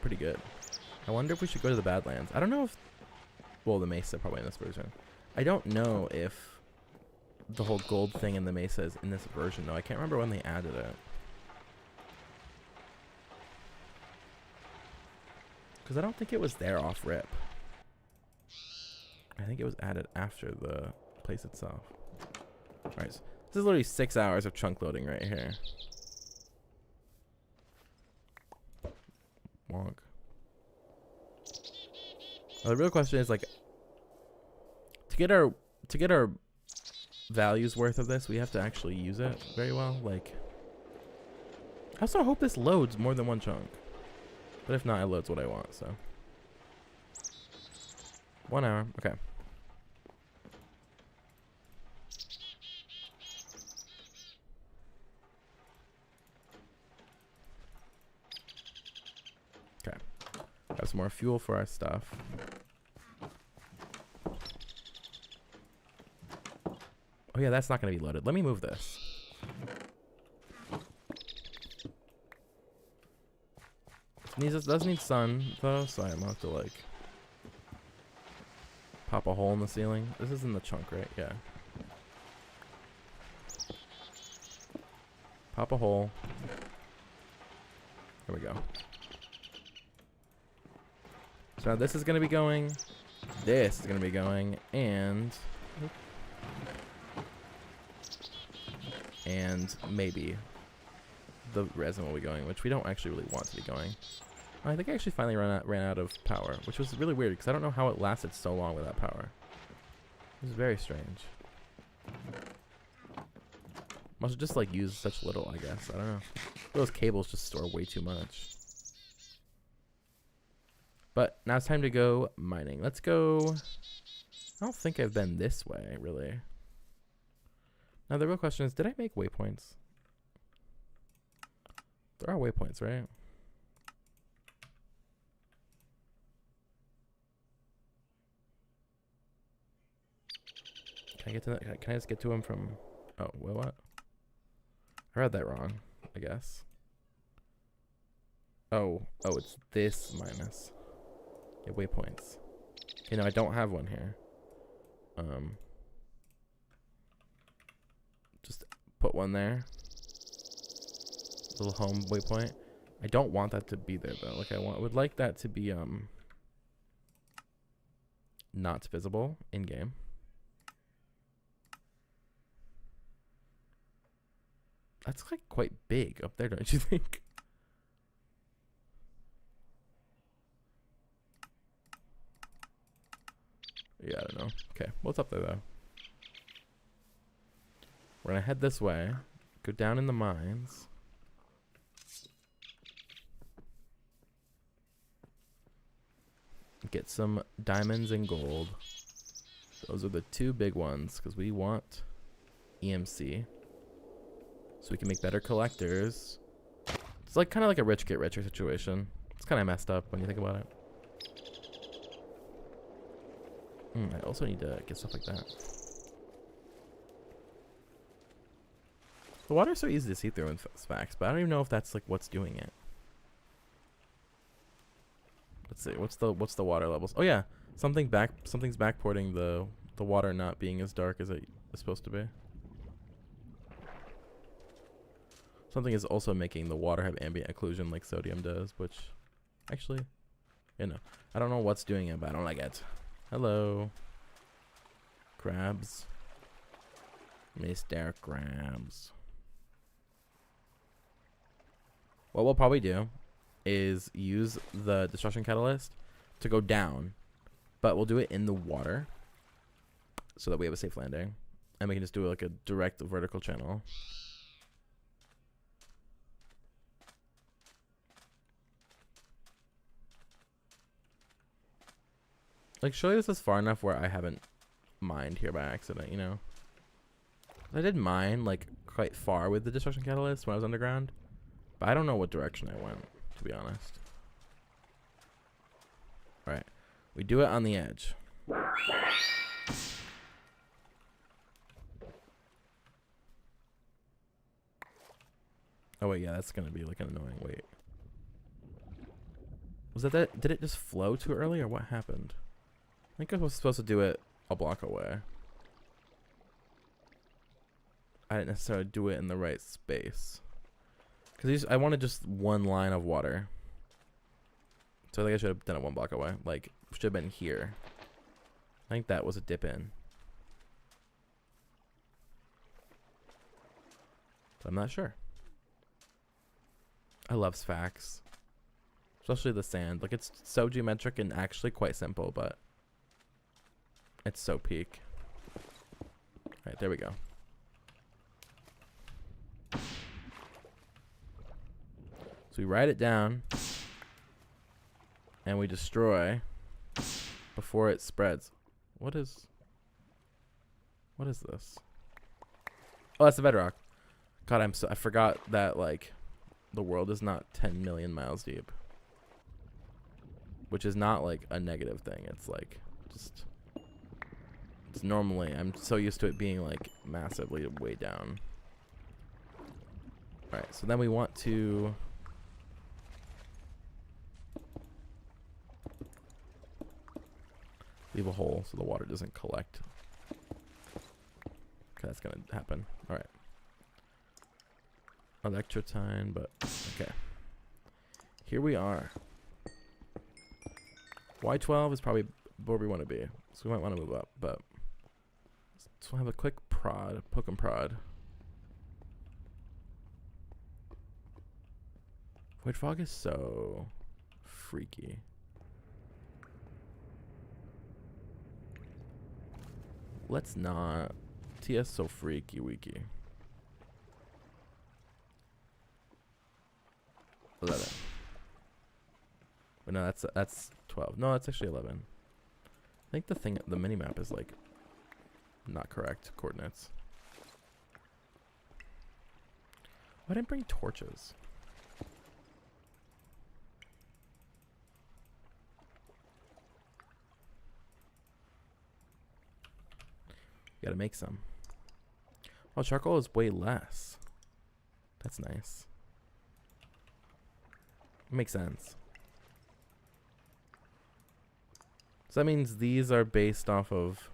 pretty good. I wonder if we should go to the Badlands. I don't know if, well, the Mesa probably in this version. I don't know if the whole gold thing in the Mesa is in this version, though. I can't remember when they added it. Because I don't think it was there off rip. I think it was added after the place itself. Alright, so this is literally 6 hours of chunk loading right here. Wonk. Well, the real question is, like, to get our values worth of this, we have to actually use it very well. Like, I also hope this loads more than one chunk, but if not, it loads what I want. So 1 hour, okay. Have some more fuel for our stuff. Oh yeah, that's not going to be loaded. Let me move this. This does need sun, though, so I'm going to have to, like, pop a hole in the ceiling. This is in the chunk, right? Yeah. Pop a hole. There we go. So now this is going to be going, this is going to be going, and maybe the resin will be going, which we don't actually really want to be going. I think I actually finally ran out of power, which was really weird because I don't know how it lasted so long without power. It was very strange. Must have just like used such little, I guess. I don't know. Those cables just store way too much. But now it's time to go mining. Let's go. I don't think I've been this way, really. Now, the real question is, did I make waypoints? There are waypoints, right? Can I get to that? Can I just get to them from... Oh, well, what? I read that wrong, I guess. Oh, it's this minus. Yeah, waypoints. Okay, no, I don't have one here. Just put one there. Little home waypoint. I don't want that to be there though. Like I would like that to be not visible in game. That's like quite big up there, don't you think? Yeah, I don't know. Okay, what's up there though? We're gonna head this way, go down in the mines. Get some diamonds and gold. Those are the two big ones because we want EMC. So we can make better collectors. It's like kind of like a rich get richer situation. It's kind of messed up when you think about it. I also need to get stuff like that. The water's so easy to see through in Spax, but I don't even know if that's like what's doing it. Let's see. What's the water levels? Oh yeah, something's backporting the water not being as dark as it is supposed to be. Something is also making the water have ambient occlusion like sodium does, which actually, you know, I don't know what's doing it, but I don't like it. Hello, crabs, Mr. Crabs. What we'll probably do is use the destruction catalyst to go down, but we'll do it in the water so that we have a safe landing, and we can just do like a direct vertical channel. Like, surely this is far enough where I haven't mined here by accident, you know? I did mine like quite far with the destruction catalyst when I was underground, but I don't know what direction I went, to be honest. Alright, we do it on the edge. Oh wait, yeah, that's gonna be like an annoying wait. Was that did it just flow too early or what happened? I think I was supposed to do it a block away. I didn't necessarily do it in the right space. Because I wanted just one line of water. So I think I should have done it one block away. Like, should have been here. I think that was a dip in. But I'm not sure. I love Sphax. Especially the sand. Like, it's so geometric and actually quite simple, but it's so peak. Alright, there we go. So we write it down and we destroy before it spreads. What is this? Oh, that's the bedrock. God, I forgot that like the world is not 10 million miles deep, which is not like a negative thing. It's like just it's normally I'm so used to it being like massively way down. All right, so then we want to leave a hole so the water doesn't collect. Okay, that's gonna happen. All right. Electrotine, but okay. Here we are. Y12 is probably where we want to be, so we might want to move up, but let's have a quick prod, poke and prod. Void fog is so freaky. Let's not. TS so freaky weaky. 11. But no, that's 12. No, that's actually 11. I think the minimap is like not correct coordinates. Why didn't I bring torches? Gotta make some. Oh, charcoal is way less. That's nice. Makes sense. So that means these are based off of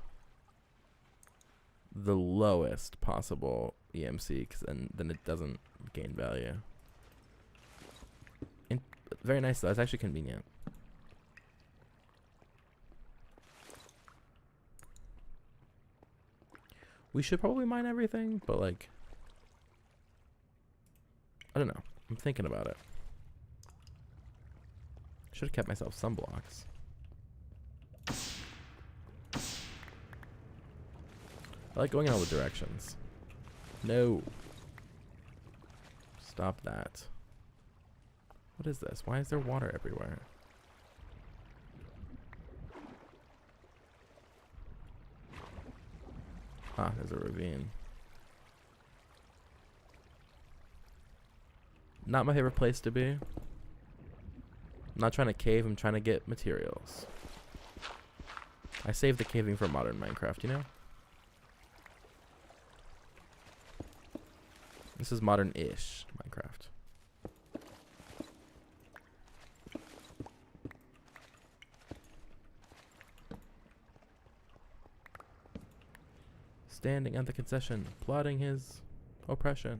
the lowest possible EMC, because then it doesn't gain value. Very nice though. It's actually convenient. We should probably mine everything, but like, I don't know. I'm thinking about it. Should have kept myself some blocks. I like going in all the directions. No. Stop that. What is this? Why is there water everywhere? Ah, there's a ravine. Not my favorite place to be. I'm not trying to cave, I'm trying to get materials. I saved the caving for modern Minecraft, you know? This is modern-ish Minecraft. Standing at the concession, plotting his oppression.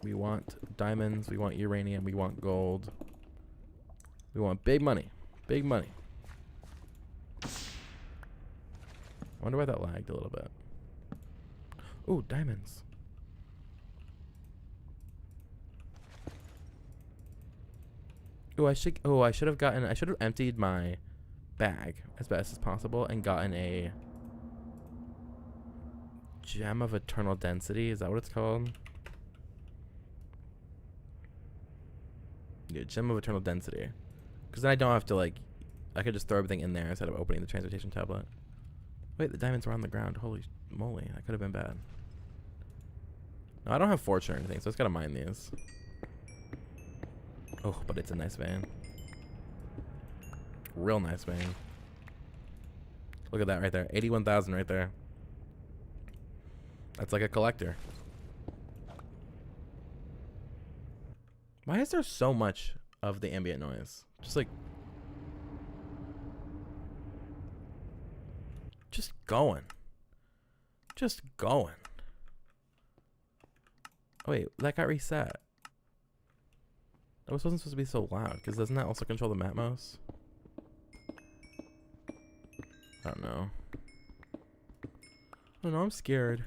We want diamonds, we want uranium, we want gold. We want big money. Big money. I wonder why that lagged a little bit. Ooh, diamonds. Ooh, I should have emptied my bag as best as possible and gotten a gem of eternal density. Is that what it's called? Yeah, gem of eternal density. Because then I don't have to, like, I could just throw everything in there instead of opening the transportation tablet. Wait, the diamonds were on the ground. Holy moly, that could have been bad. No, I don't have fortune or anything, so I just gotta mine these. Oh, but it's a nice vein. Real nice vein. Look at that right there. 81,000 right there. That's like a collector. Why is there so much of the ambient noise? Just like... Just going. Just going. Oh, wait, that got reset. That wasn't supposed to be so loud, because doesn't that also control the map mouse? I don't know. I don't know, I'm scared.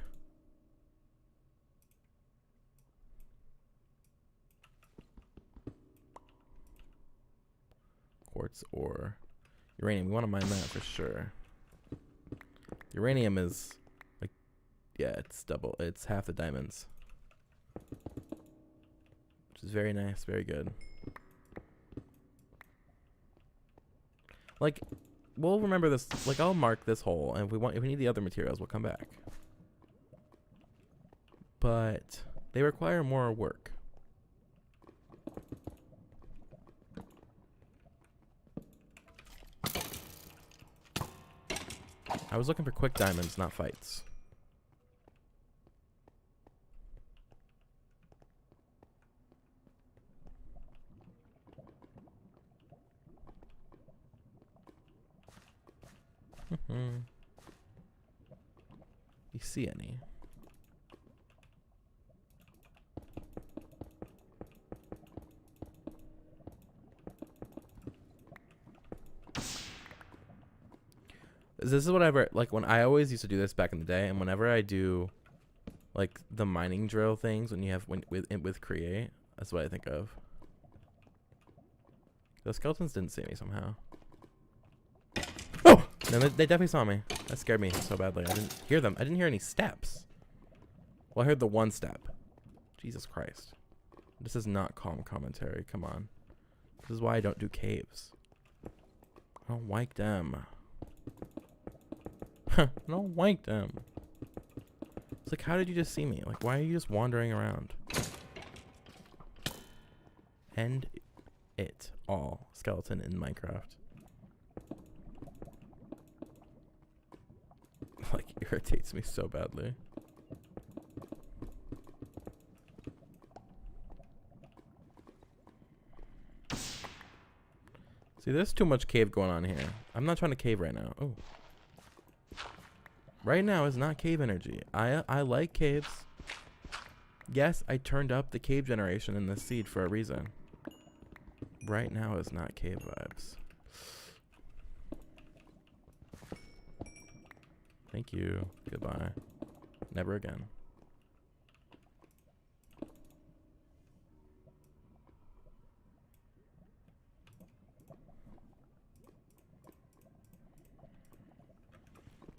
Quartz ore. Uranium, we want to mine that for sure. Uranium is, like, yeah, it's double. It's half the diamonds. Which is very nice, very good. Like, we'll remember this. Like, I'll mark this hole, and if we need the other materials, we'll come back. But they require more work. I was looking for quick diamonds, not fights. You see any? This is whatever, like, when I always used to do this back in the day, and whenever I do, like, the mining drill things, when you have with create, that's what I think of. The skeletons didn't see me somehow. Oh! No, they definitely saw me. That scared me so badly. I didn't hear them. I didn't hear any steps. Well, I heard the one step. Jesus Christ. This is not calm commentary. Come on. This is why I don't do caves. I don't like them. I don't like them. It's like, how did you just see me? Like, why are you just wandering around? End it all. Skeleton in Minecraft. Like, irritates me so badly. See, there's too much cave going on here. I'm not trying to cave right now. Oh. Right now is not cave energy. I like caves. Yes, I turned up the cave generation in this seed for a reason. Right now is not cave vibes. Thank you. Goodbye. Never again.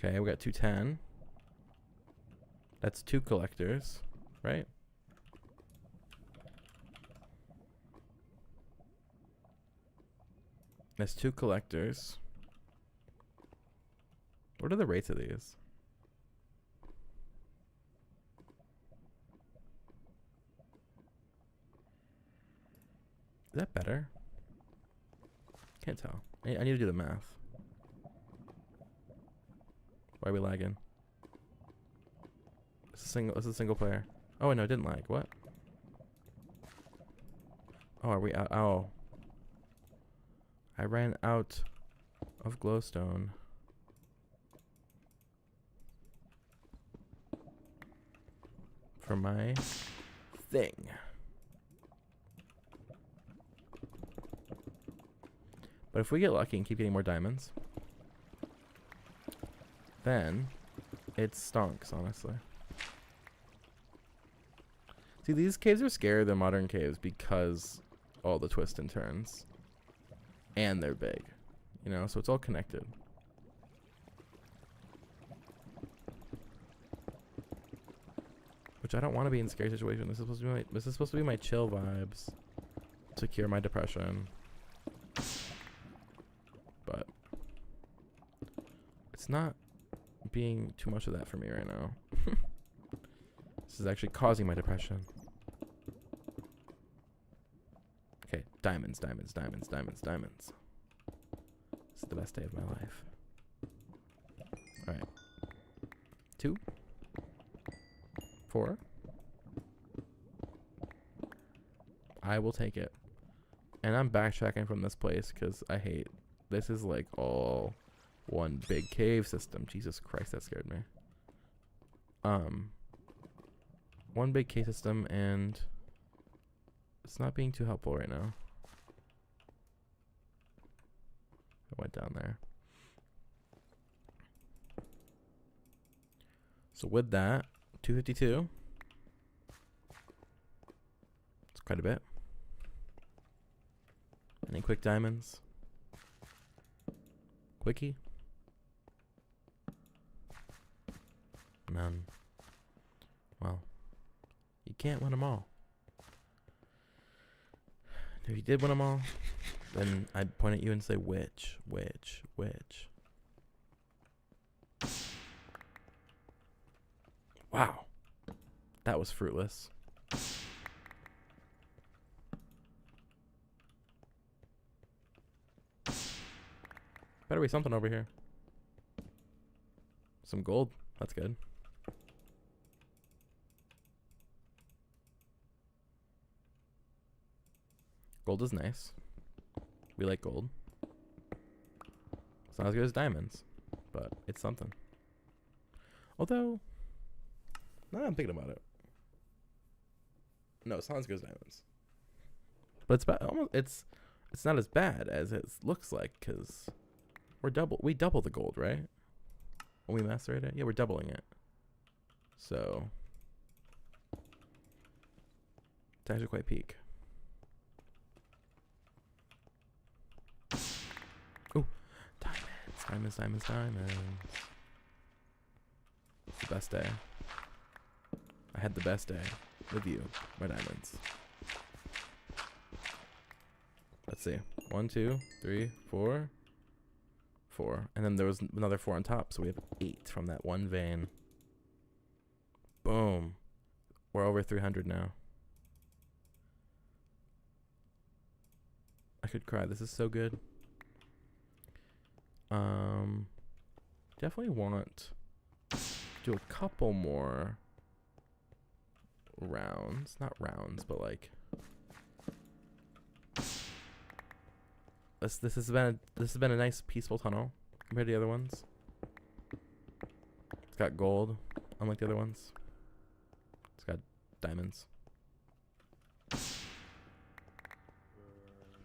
Okay, we got 210. That's 2 collectors, right? There's 2 collectors. What are the rates of these? Is that better? Can't tell. I need to do the math. Why are we lagging? This is a single player. Oh, no, it didn't lag. What? Oh, are we out? Oh. I ran out of glowstone. For my thing. But if we get lucky and keep getting more diamonds, then it stonks, honestly. See, these caves are scarier than modern caves because all the twists and turns. And they're big. You know, so it's all connected. Which I don't want to be in a scary situation. This is supposed to be my chill vibes to cure my depression. But it's not being too much of that for me right now. This is actually causing my depression. Okay, diamonds, diamonds, diamonds, diamonds, diamonds. This is the best day of my life. Alright. 2. 4. I will take it. And I'm backtracking from this place because I hate. This is like all one big cave system. Jesus Christ, that scared me. One big cave system, and it's not being too helpful right now. I went down there. So with that, 252. It's quite a bit. Any quick diamonds? Quickie? None. Well, you can't win them all. If you did win them all, then I'd point at you and say, which? Wow. That was fruitless. Better be something over here. Some gold. That's good. Gold is nice. We like gold. It's not as good as diamonds, but it's something. Although, now that I'm thinking about it, no, it's not as good as diamonds. But it's almost it's not as bad as it looks like because we double the gold, right? When we macerate it, yeah, we're doubling it. So it's actually quite peak. Ooh, diamonds. It's the best day. I had the best day with you, my diamonds. Let's see. 1, 2, 3, 4. 4. And then there was another 4 on top, so we have 8 from that one vein. Boom. We're over 300 now. I could cry. This is so good. Definitely want to do a couple more rounds. Not rounds, but like this has been a nice peaceful tunnel compared to the other ones. It's got gold, unlike the other ones. It's got diamonds.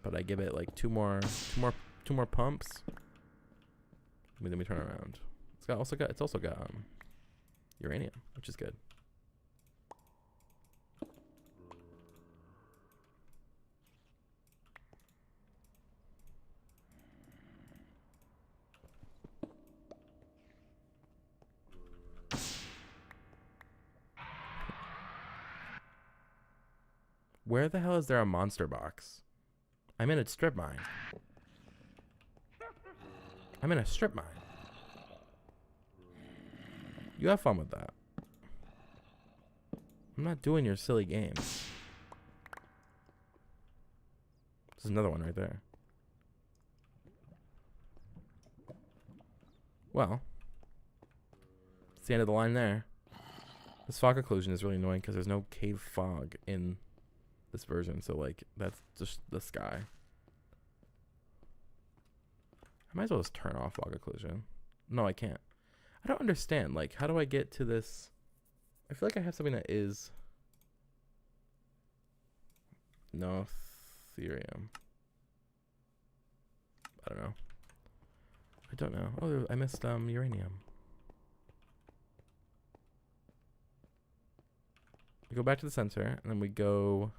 But I give it like two more pumps. Then we turn around. It's also got uranium, which is good. Where the hell is there a monster box? I'm in a strip mine. I'm in a strip mine. You have fun with that. I'm not doing your silly games. There's another one right there. Well, it's the end of the line there. This fog occlusion is really annoying because there's no cave fog in this version. So, like, that's just the sky. I might as well just turn off fog occlusion. No, I can't. I don't understand. Like, how do I get to this? I feel like I have something that is... No, Ethereum. I don't know. I don't know. Oh, I missed uranium. We go back to the center, and then we go...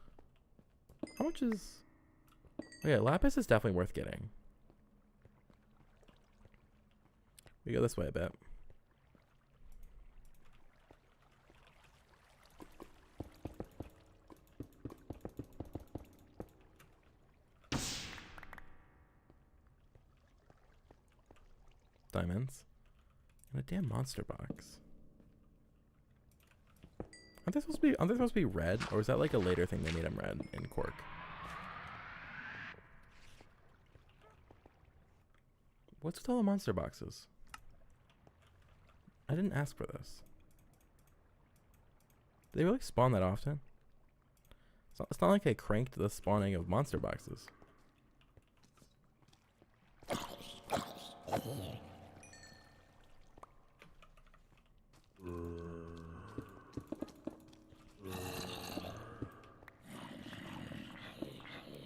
How much is... Oh yeah, lapis is definitely worth getting. We go this way a bit. Diamonds. And a damn monster box. Aren't they supposed to be red? Or is that like a later thing they made them red in Cork? What's with all the monster boxes? I didn't ask for this. Do they really spawn that often? It's not like they cranked the spawning of monster boxes.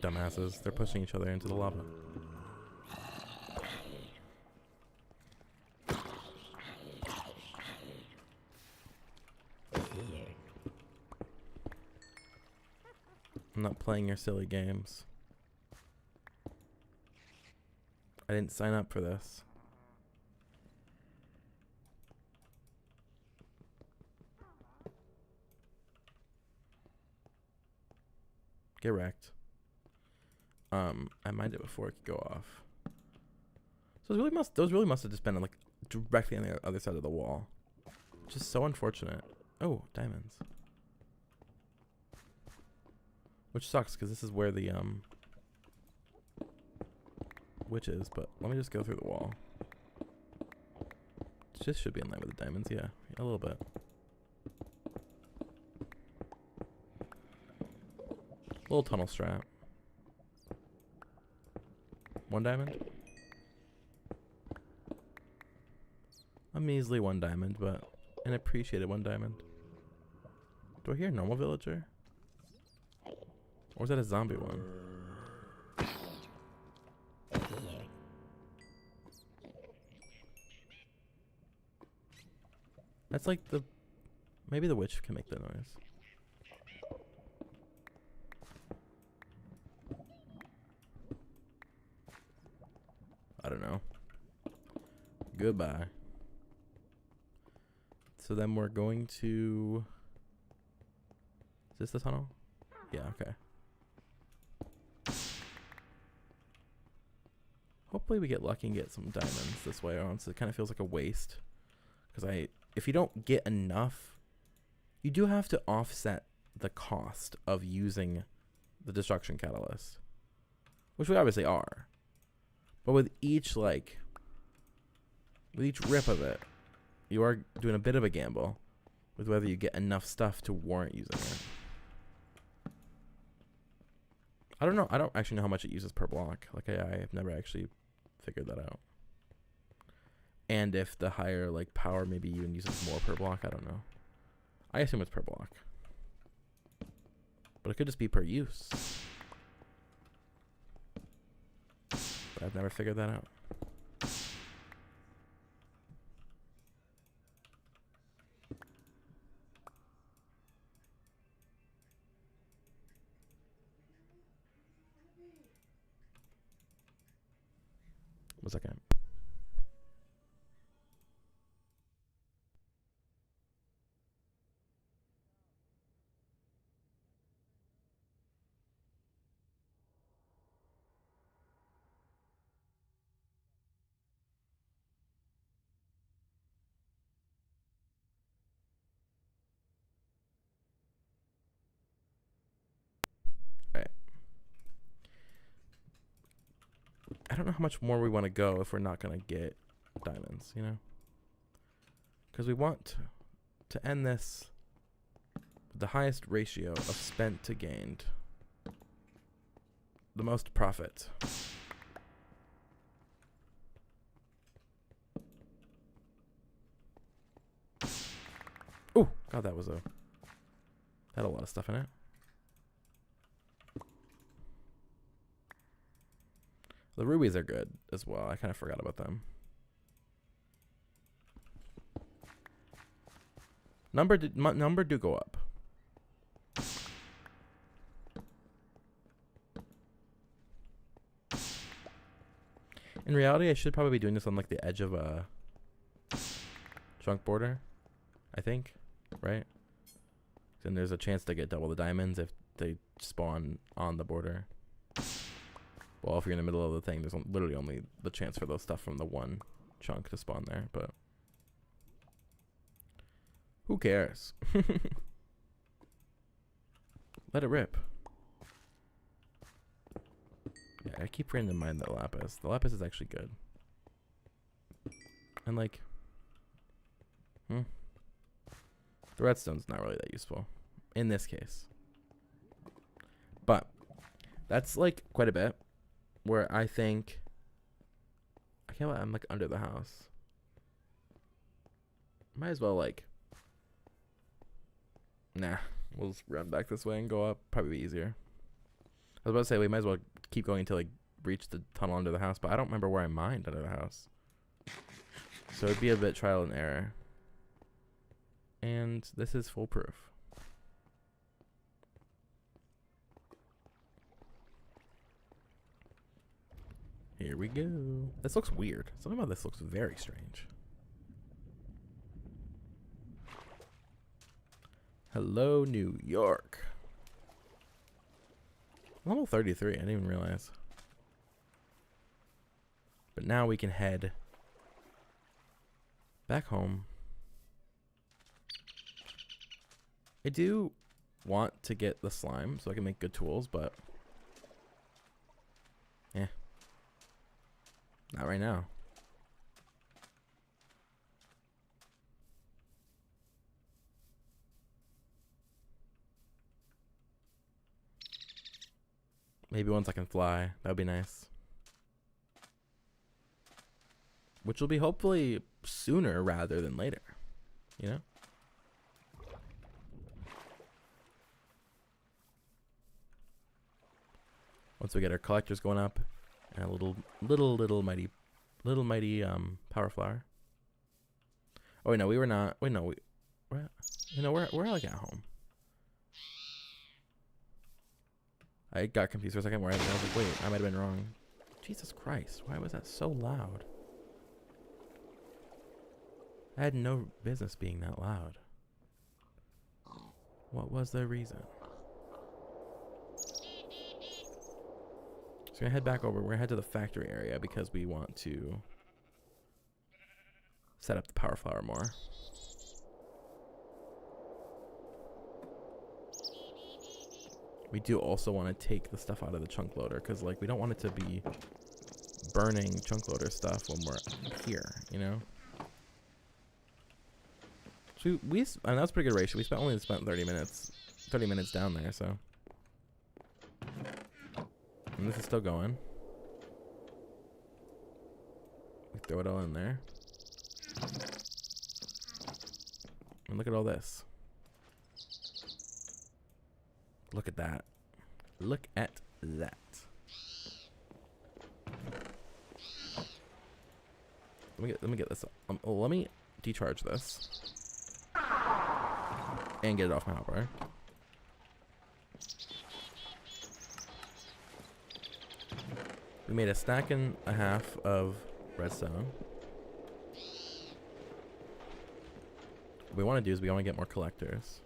Dumbasses. They're pushing each other into the lava. I'm not playing your silly games. I didn't sign up for this. Get wrecked. I mined it before it could go off. So those really must have just been like directly on the other side of the wall. Just so unfortunate. Oh, diamonds. Which sucks because this is where the witch is, but let me just go through the wall. It just should be in line with the diamonds, yeah. A little bit. Little tunnel strat. 1 diamond? A measly 1 diamond, but an appreciated 1 diamond. Do I hear a normal villager? Or is that a zombie one? That's like the... Maybe the witch can make the noise. I don't know. Goodbye. So then we're going to... Is this the tunnel? Yeah, okay. Hopefully we get lucky and get some diamonds this way on, so it kind of feels like a waste. Because if you don't get enough, you do have to offset the cost of using the destruction catalyst. Which we obviously are. But with each rip of it, you are doing a bit of a gamble with whether you get enough stuff to warrant using it. I don't know. I don't actually know how much it uses per block. Like I have never actually figured that out. And if the higher power maybe even uses more per block, I don't know. I assume it's per block. But it could just be per use. But I've never figured that out. One second. don't know how much more we want to go if we're not going to get diamonds, you know? Because we want to end this with the highest ratio of spent to gained. The most profit. Oh, God, that had a lot of stuff in it. The rubies are good as well. I kind of forgot about them. Number do go up. In reality, I should probably be doing this on like the edge of a chunk border, I think, right? Then there's a chance to get double the diamonds if they spawn on the border. Well, if you're in the middle of the thing, there's literally only the chance for those stuff from the one chunk to spawn there, but who cares? Let it rip. Yeah, I keep forgetting to mind the lapis. The lapis is actually good. And like, the redstone's not really that useful in this case. But that's like quite a bit where I think I'm like under the house. Might as well like, nah, we'll just run back this way and go up. Probably be easier. I was about to say we might as well keep going until I reach the tunnel under the house, but I don't remember where I mined under the house. So it'd be a bit trial and error. And this is foolproof. Here we go. This looks weird. Something about this looks very strange. Hello, New York. Level 33, I didn't even realize. But now we can head back home. I do want to get the slime so I can make good tools, but not right now. Maybe once I can fly, that would be nice. Which will be hopefully sooner rather than later, you know? Once we get our collectors going up and a little mighty power flower. Oh wait, no, we were not. Wait, no, we're like at home. I got confused for a second where I was like, wait, I might have been wrong. Jesus Christ, why was that so loud? I had no business being that loud. What was the reason? So we're gonna head back over. We're gonna head to the factory area because we want to set up the power flower more. We do also want to take the stuff out of the chunk loader because, like, we don't want it to be burning chunk loader stuff when we're here, you know? So and that was a pretty good ratio. We only spent 30 minutes down there, so. And this is still going. We throw it all in there. And look at all this. Look at that. Look at that. Let me get this. Let me decharge this and get it off my hotbar. We made a stack and a half of redstone. What we want to do is we want to get more collectors.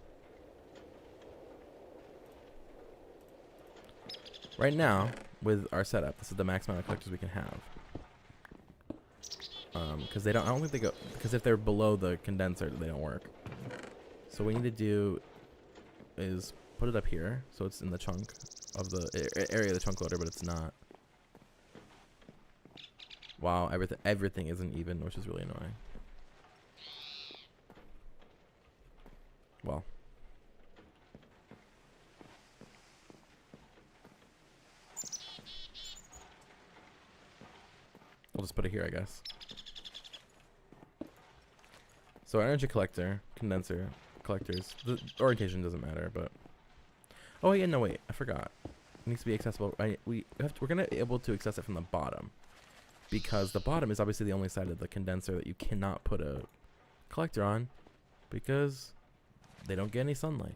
Right now, with our setup, this is the max amount of collectors we can have. Because I don't think they go, because if they're below the condenser, they don't work. So what we need to do is put it up here, so it's in the chunk of the area of the chunk loader, but it's not. Wow, everything isn't even, which is really annoying. Well. We'll just put it here, I guess. So energy collector, condenser, collectors. The orientation doesn't matter, but... Oh, yeah, no, wait. I forgot. It needs to be accessible. We're going to be able to access it from the bottom. Because the bottom is obviously the only side of the condenser that you cannot put a collector on. Because they don't get any sunlight.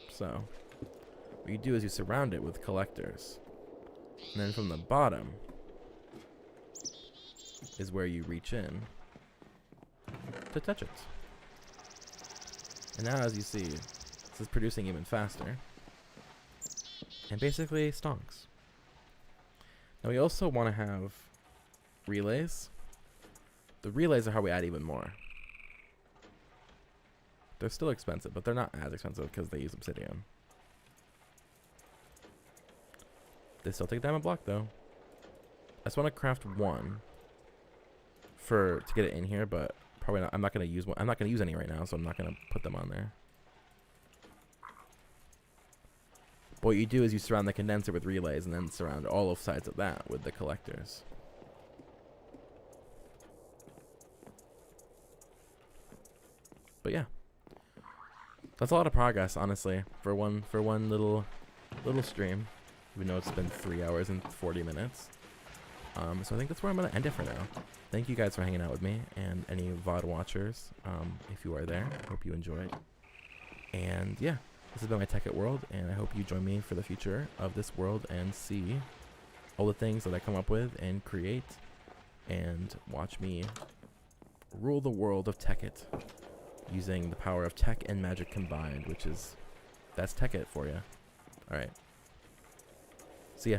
So, what you do is you surround it with collectors. And then from the bottom is where you reach in to touch it. And now, as you see, this is producing even faster. And basically stonks. Now we also want to have relays. The relays are how we add even more. They're still expensive, but they're not as expensive because they use obsidian. They still take a diamond block though. I just want to craft one to get it in here, but probably not. I'm not going to use one. I'm not going to use any right now, so I'm not going to put them on there. What you do is you surround the condenser with relays and then surround all of sides of that with the collectors. But yeah. That's a lot of progress, honestly, for one little stream. Even though it's been 3 hours and 40 minutes. So I think that's where I'm going to end it for now. Thank you guys for hanging out with me, and any VOD watchers, if you are there. I hope you enjoyed. And yeah, this has been my Tekkit world, and I hope you join me for the future of this world and see all the things that I come up with and create, and watch me rule the world of Tekkit using the power of tech and magic combined, that's Tekkit for you. Alright. See ya.